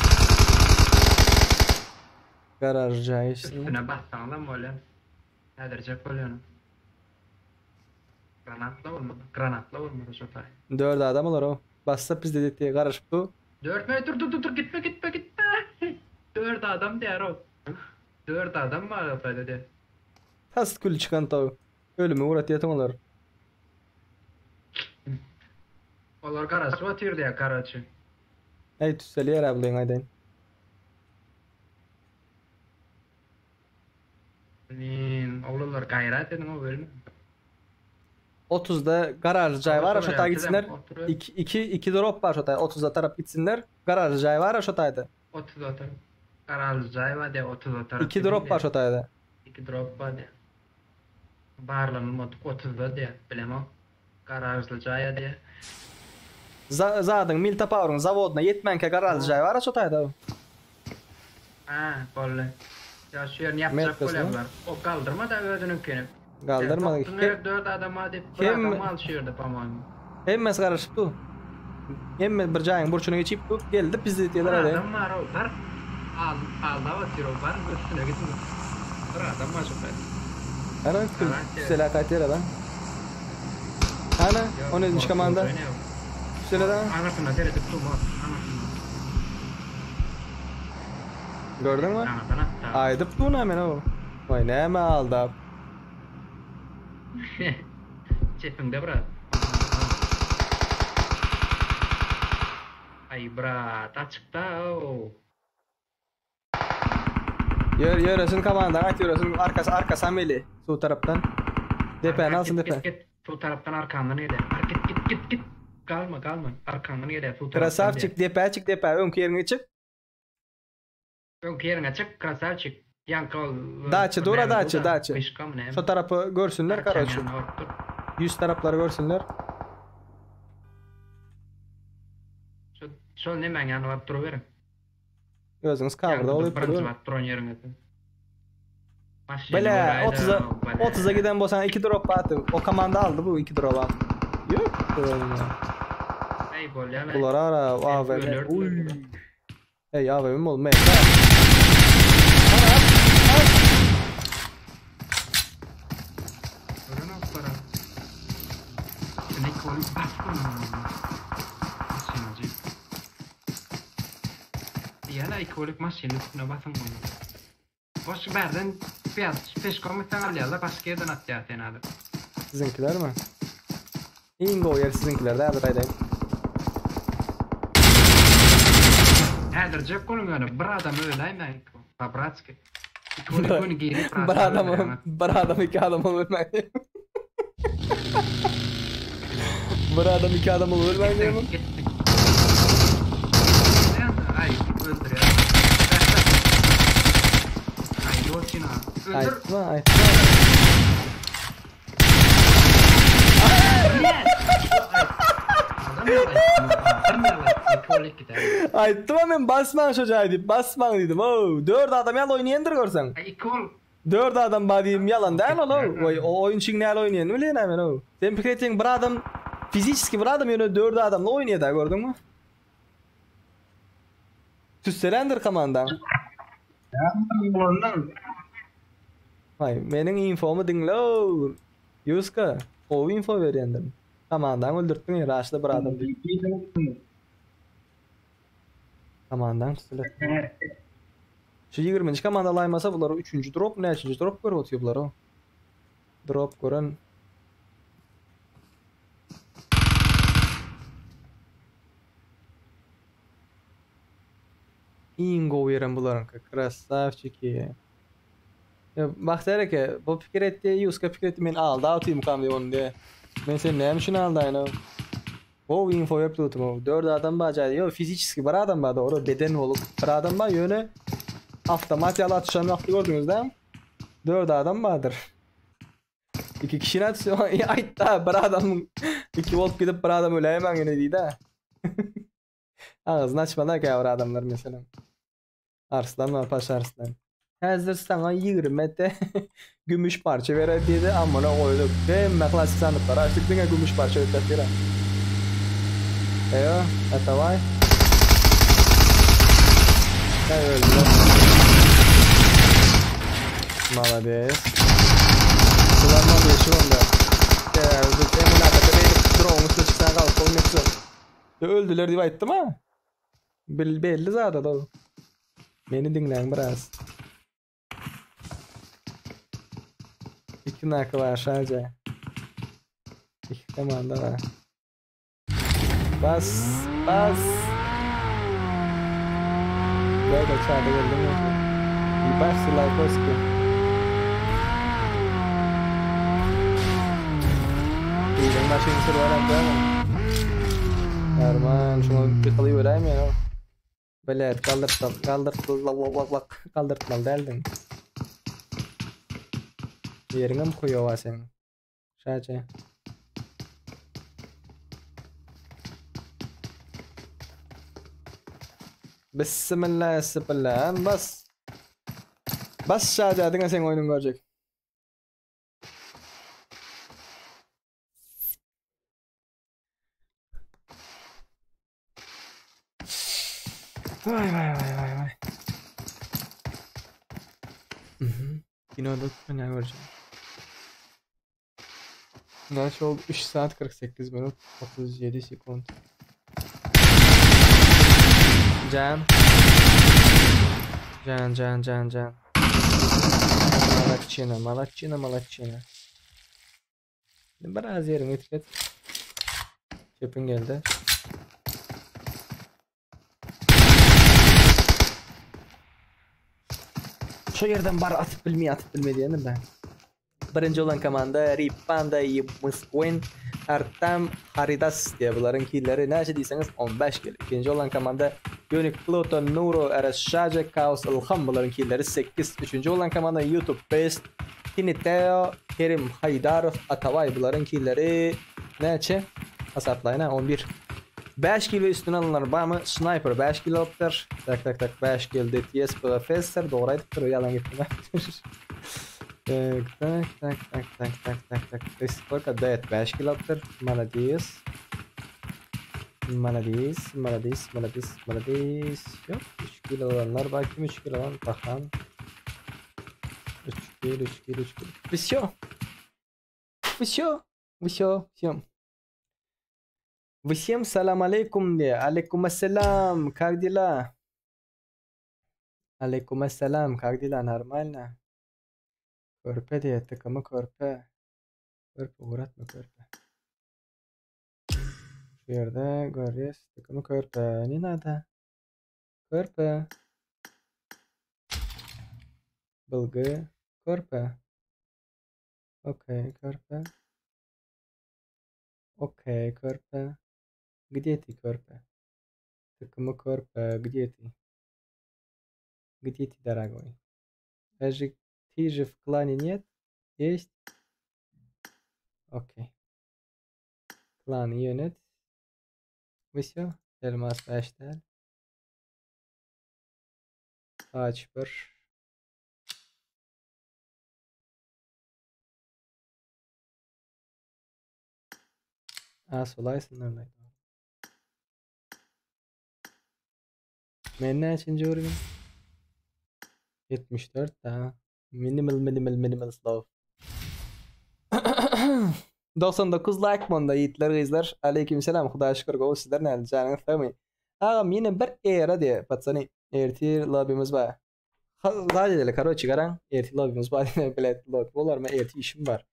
Garaj cayışsın. Üstüne bassan da mı öyle? Nedir cep oluyor? Granatla vurmadı şu tay. 4 adam olur o. Bassa biz dedik diye garaj bu. 4 metre dur gitme. 4 adam diyor o. 4 adam var o tay dedi. Tas kül çıkan tavu. Ölümü uğrat yatın olur. Olar garajı oturdu ya garajı. Ey tüsseli yer ablayın aydan. Oğullar gayret edin o bölümü. 30'da garaj cay var aşağıya gitsinler. 2 drop var aşağıya 30'a taraf gitsinler. Garaj cay var aşağıya. 30 taraf. Garaj cay var de 30 taraf. 2 drop var aşağıya. 2 drop var de. Barlanılmadık 30'da de bilemem. Garajlı cay de. Zadın Milta Power'ın zavoduna yetmenke garaj cay var aşağıya. Ha, bolle. Ya şu yerini yapacak kolaylar. O kaldırma da ödünün kenip. Kaldırma. Hem 4 adam hadi bırakam al şurada pamağını. Hemmes garaj bu. Hemme bir cayın burçuna geçip bu geldi biz de diyorlar hadi. Adam var o var. Al da atıyor o var üstüne gitsin. Bir adam var şu kadar. Ana selakat yer adam. Ana onun iş komanda. Söyle lan. Anasına derede tutma. Gördün mü? Aydıp bunu hemen o. Vay ne mi aldı? Cebimde bırak. Ay bırak açıkta o. Yörüsün kamandan at yörüsün arkası ameli. Su taraftan. Depen alsın depen. Git su taraftan arkandan yedi. Git. Kalma. Arkandan yedi su taraftan. Krasavçık depe önkü yerine çık. Önkü yerine çık krasavçık. Yan kol. Daçı dura daçı. Şu tarafı görsünler kardeşim. 100 tarafları görsünler. Şu ne ben yanıp duruverim. Gözünüz cover'da olup duruyor. Birinci var duran yerine. Böyle 30'a giden bolsan 2 drop attı. O komanda aldı bu 2 drop aldı. Yok. Ey bol ya. Bular ara AVM. Uy. Ey AVM olmay. Yana ikolik masjidin üstüne basın bunu. Boş berden peş komitan alyalar başka yerden atlayat enadı. Sizinkiler mi? İngo yer sizinkiler de adaydı. Hadir cep kolun yani bir adam öyleyim Babratski. Ikolik bunu giyip bir adam iki adam ölmedi. Bir adam iki adam ölmedi mi? Ay öldür ya. Ay yolçina. Öldür. Aytma. Aytma men basman çocuğa deyip basman dedim. Oo 4 adam yalan oynayandır görsen. Ay kol. 4 adam badiyim yalan değil oğlum. O oyun için ne oynayan bileyim hemen o. Sen fikrettin bir adam fiziki bir adam yine 4 adamla oynuyor da gördün mü? Tüsselendir komandan. Hay, menin infomu dinle. Yuska, o info verendim. Komandan öldürttün ya, raşlı bir adam. Komandan tüsselendir. Şu 20. komanda laymasa bular 3. drop ne 3. drop görüp atıyor bular o. Drop gören. Ingo veren buların krasavчики. Ya baksana ki bu fikir etti Yuska fikir etti men aldı atayım kamyon onu diye. Men sen neyim şunu aldı aynı. O info yaptı tutum. 4 adam bacağı yo fiziki bir adam var doğru beden olup bir adam var yöne avtomat yalı atışan vakti gördünüz değil mi? 4 adam vardır. 2 kişinin atışıyor. Ayt da bir adamın 2 volt gidip bir adam öyle hemen yöne değil de. Ağzını açmadan ki yavru adamlar mesela. Arslan var paşa arslan. Hazır sana 20 metre gümüş parça verir dedi ama ne koyduk. Hem klasik sandıkları açtık yine gümüş parça ödettir. Eyo, atavay. Hey öldü. Молодец. Kullanma bir şey onda. Emulatöre verip drone'u çıksan kalk olmuyor. Öldüler diye ayıttım ha. Belli zaten da. Beni dinleyin biraz. 2 nakı var sadece. 2 komanda var. Bas. Böyle çağda geldim ya. Bir başlı Lajkowski. İyiden başını sırvaran değil mi? Erman şunu bir kalayı öğrenme ya. Böyle kaldırtmal deldin. Yerine mi koyuyor var senin? Sadece. Bismillah. Bas sadece adına sen oyunun görecek. Vay. Yine orada ne göreceğim? Kaç oldu? 3 saat 48 minut 37 sekund. Can. Malakçina. Biraz yerim etiket. Çöpün geldi. Şu yerden bar atıp bilmeye diyelim ben. Birinci olan komanda Ripanda Musquin Artam Haridas diye bunların killeri ne diyseniz 15 kill. İkinci olan komanda Unique Pluto Nuro Erashaja Chaos Ilham bunların killeri 8. Üçüncü olan komanda YouTube Best Kiniteo Kerim Haydarov Atavay bunların killeri ne hesaplayın 11. 5 kill ve üstüne alınlar var mı? Sniper 5 kill opter. Tak 5 kill DTS Professor doğraydık yalan gittim. Так. Сколько дает? 5 километров. Молодец. Молодец. Yok, 3 kilo olanlar bakayım 3 kilo olan bakalım. 3 kilo. Всё. Всем салам алейкум de. Алейкум ассалам. Как дела? Алейкум ассалам. Как дела? Нормально? Körpe diye takımı körpe. Körpe uğratma körpe. Şu yerde görüyoruz. Takımı körpe. Ne nada? Körpe. Bılgı. Körpe. Okey körpe. Окей, Körpe. Где ты, Körpe? Takımı Körpe. Где ты? Где ты, дорогой? Ты же в клане нет? Есть? Окей. Клан yönet. Все. Elmas 5'ler. Kaç bir? Solaysın öyle. Ben ne için diyorum? 74 daha. Minimal slow. 99 like bunda yiğitler kızlar. Aleykümselam. Xudoga şükür go sizler ne canınız sağmay. Ağam yine bir era diye patsani ertir lobby'miz var. Sadece karo çıkaran ertir lobby'miz var. Bilet lobby olar mı ertir işim var.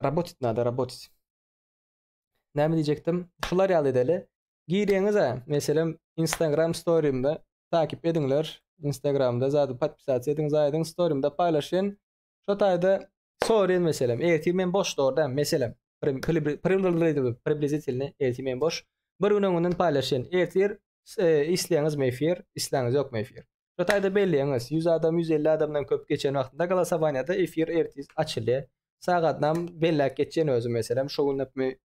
Работать надо, работать. Ne mi diyecektim? Şular yal edeli. Gireniz ha. Mesela Instagram story'imde takip edinler. Instagram'da zaten patpisat ediniz aydın story'imde paylaşın. Şu tayda sorun mesela. Ertimen boş doğrudan mesela. Приблизительно ertimen boş. Bir günün paylaşın. Ertir isleyeniz mefir, isleyeniz yok mefir. Şu tayda belliyeniz. 100 adam 150 adamdan köp geçen vaxtında Galasavanya'da efir ertiz açılı. Saatdan bellak geçen özü mesela. Şu gün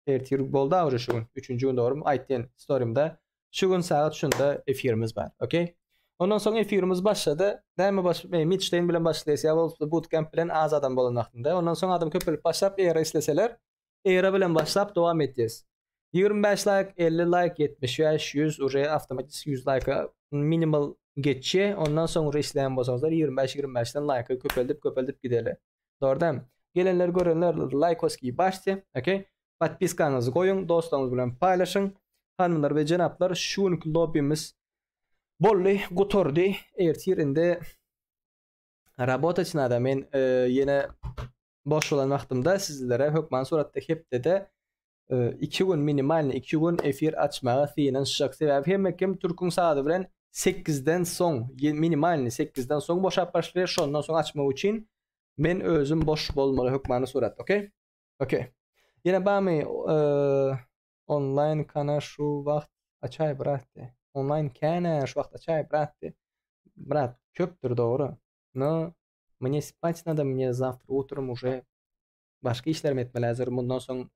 ertir boldu avru şu gün. 3. gün doğru aytın story'imde. Şu gün saat şunda efirimiz var. Okey? Ondan sonra efirimiz başladı. Näme Midstein bilen başlaysa bootcamp bilen az adam bolan vaxtında. Ondan sonra adam köpelip başlap era isleseler, era bilen başlap devam edeceğiz. 25 like, 50 like, 75, 100 oraya avtomatik 100 like minimal geççi. Ondan sonra isleyen bolsaňızlar 25-25'den like köpeldip gideli. Doğrudan. Gelenler görenler like başçı. Okay? Подпискаңызды koyun, dostlarınız bilen paylaşın. Hanımlar ve cenaplar, şu günkü lobby'miz bolly gotordu. Ertirinde работать надо. Men yine boş olan vaxtımda sizlere hökman suratda hepde de 2 gün minimal 2 gün efir açmağı fiilen şak sebep hem kim Türk'ün saatı bilen 8'den son minimal 8'den son boşap başlıyor. Şondan sonra açmak için men özüm boş bolmalı hökmanı surat. Okay? Okay. Yine bami online kana şu vaxt açay bıraktı. Online kana şu vaxt açay bıraktı. Brat, köptür doğru. No, мне спать надо, мне завтра утром уже başka işlerim etmeli hazır. Bundan sonra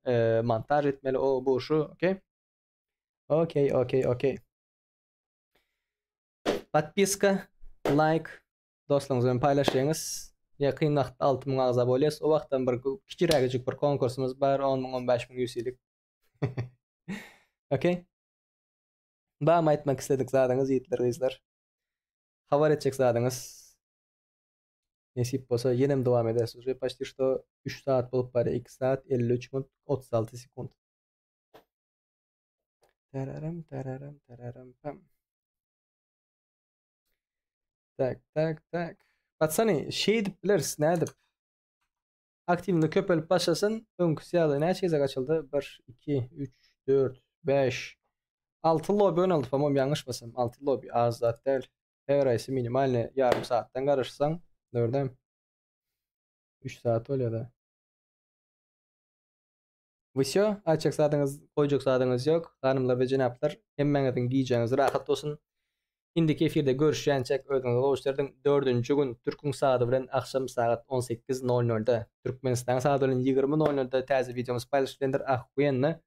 montaj etmeli o bu şu. Okay? Okay. Подписка, like, dostlarınızla paylaşınız. Yakın vaxt 6000 ağza boles. O vaxtdan bir kiçiragıcık bir konkursumuz var. 10.000-15.000 yüzeylik. Okay? Bağım aytmak istedik zadınız yiğitler kızlar. Havar edecek zadınız. Nesip bolsa yenem devam ederiz. Уже почти что 3 saat bolup bari 2 saat 53 minut 36 sekund. Tararam pam. Tak. Patsani şey dip biliriz ne edip. Aktivinde köpelip başlasın. Önkü siyahlı ne şeyse açıldı? 1, 2, 3, 4, 5, 6 lobby oynadı. Tamam yanlış basım. 6 lobby az zat değil. Her ayısı minimal yarım saatten karışsan. Dördem. 3 saat oluyor da. Visyo. Açık saatiniz, koyacak saatiniz yok. Hanımlar ve cenaplar. Hemen giyeceğiniz rahat olsun. İndiki efirde görüşeceğincek ödünüz oluşturdum. 4. gün Türk'ün saati bilen akşam saat 18.00'da. Türkmenistan saati bilen 20.00'da taze videomuz paylaşılır. Ahkuyenni.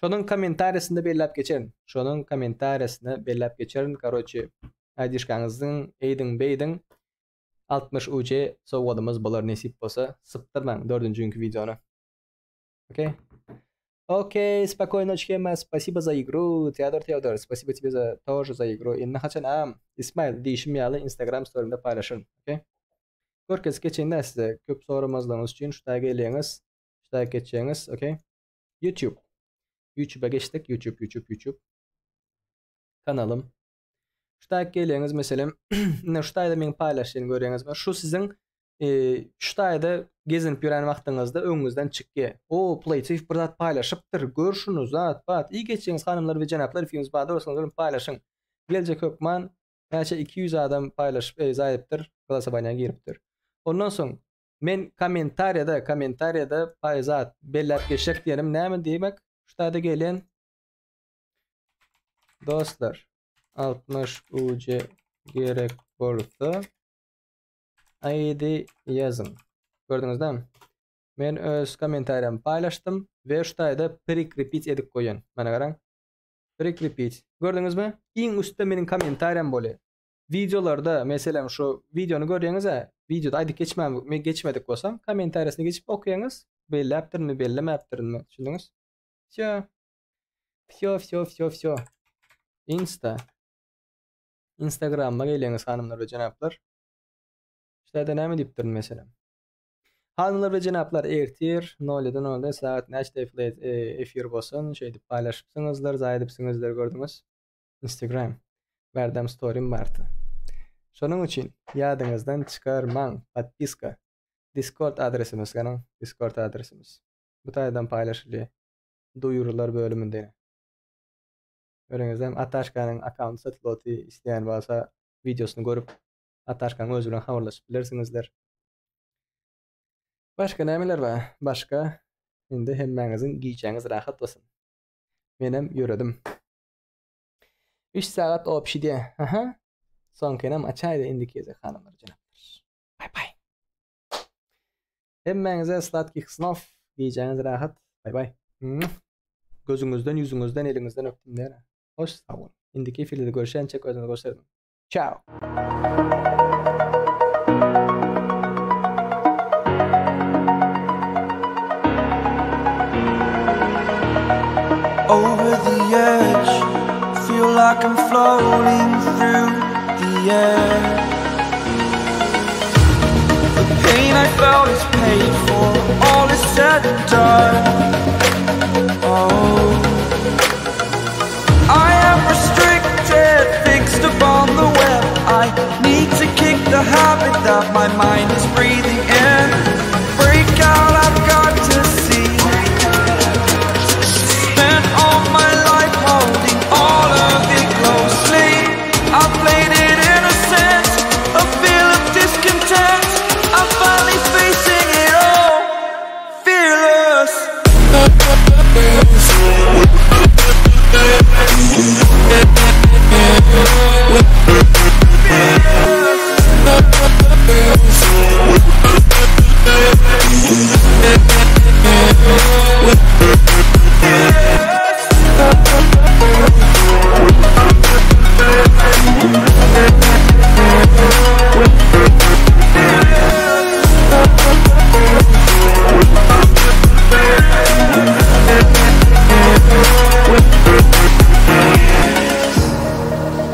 Şonun komentaryasında bellap geçerin. Karoçi, adişkanızın, eydin beydin. 60 UC sowgadymyz bolar nesip bolsa sıptırmaň 4-nji videonu. Okey. Окей, спокойной ночи, спасибо за игру, Теодор, спасибо тебе тоже за игру. И нахачан İsmail deyişim ýaly Instagram story'imde paylaşırım, okey? Görkez geçende size köp soramazlarınız için şuraya geliğiniz, şuraya geçeceğiniz, okey? YouTube'a geçtik, YouTube. Kanalım. Şuraya geliğiniz mesela, şuraya da men paylaştığını görüyorsunuz var. Şu sizin şuraya da gezinip yürän wagtyňyzda öňüňizden çykýar. O PlayStation bir zat paylaşypdyr. Görüşüňiz zat. İyi geçýäňiz hanymlar we janaplar, filmimiz barda bolsaňyz paylaşyň. Gelecek hökman näçe 200 adam paylaşyp zaýypdyr, klasa baýnaga giripdir. Ondan soň men kommentariýada zat bellep geçek diýelim. Näme diýmek? Şurada gelen dostlar 60 UC gerek bolsa ID yazın. Gördünüz değil mi? Men öz kommentarymı paylaştım ve şurada pre-repeat edip koyun. Mana garaň. Pre-repeat. Gördünüz mü? İň üstte menin kommentarym boly. Videolarda mesela şu videonu görýäňiz, videoda ID geçmedik bolsam, kommentariýasyna geçip okuýaňyz, belläpdirmi, bellemäpdirmi? Düşündüňiz? Всё. Instagram'a geliyorsunuz hanımlar ve cenaplar. İşte näme diýipdir mesela. Hanımlar ve cenaplar ertir 07:00 saat näçe efir bolsun, şey dip paylaşypsyňyzlar, zaýdypsyňyzlar gördüňiz. Instagram berdem story'm bardy. Şonuň üçin ýadyňyzdan çykarmaň. Podpiska. Discord adresimiz gana. Discord adresimiz. Bu taýdan paylaşylýar. Duyurular bölümünde. Öňüňizden Ataşkanyň akkaunty satylady isleýän bolsa videosunu görüp Ataşkanyň özü bilen habarlaşyp bilersiňizler. Başka nämeler bar? Başka indi hemmäňiziň giýjeňiz rahat bolsun. Menem ýöredim. 3 saat opşidi. Aha. Soňkenam açaýdy indikeze hanymlar janaplar. Bye. Hemmäňize slatky snov giýjeňiz rahat. Bye. Gözüňizden, ýüzüňizden, eliňizden öpdüm däre. Hoş sağ olun. Indiki filmde görüşençe gözüňizi gösterdim. Ciao. Over the edge, feel like I'm floating through the air. The pain I felt is paid for, all is said and done. Oh, I am restricted, fixed upon the web. I need to kick the habit that my mind is breathing in. Break out, I've got to see. Spent all my life holding all of it closely. I played it innocent, a feel of discontent. I'm finally facing it all, fearless.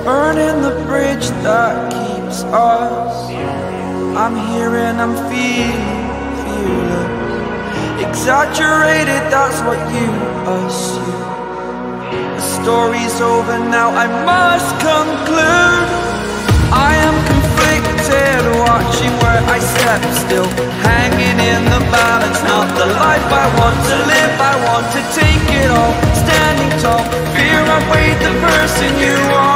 Burning the bridge that keeps us. I'm here and I'm feeling exaggerated, that's what you assume. The story's over now, I must conclude. I am conflicted, watching where I step still, hanging in the balance. Not the life I want to live, I want to take it all. Standing tall, fear I weighed the person you are.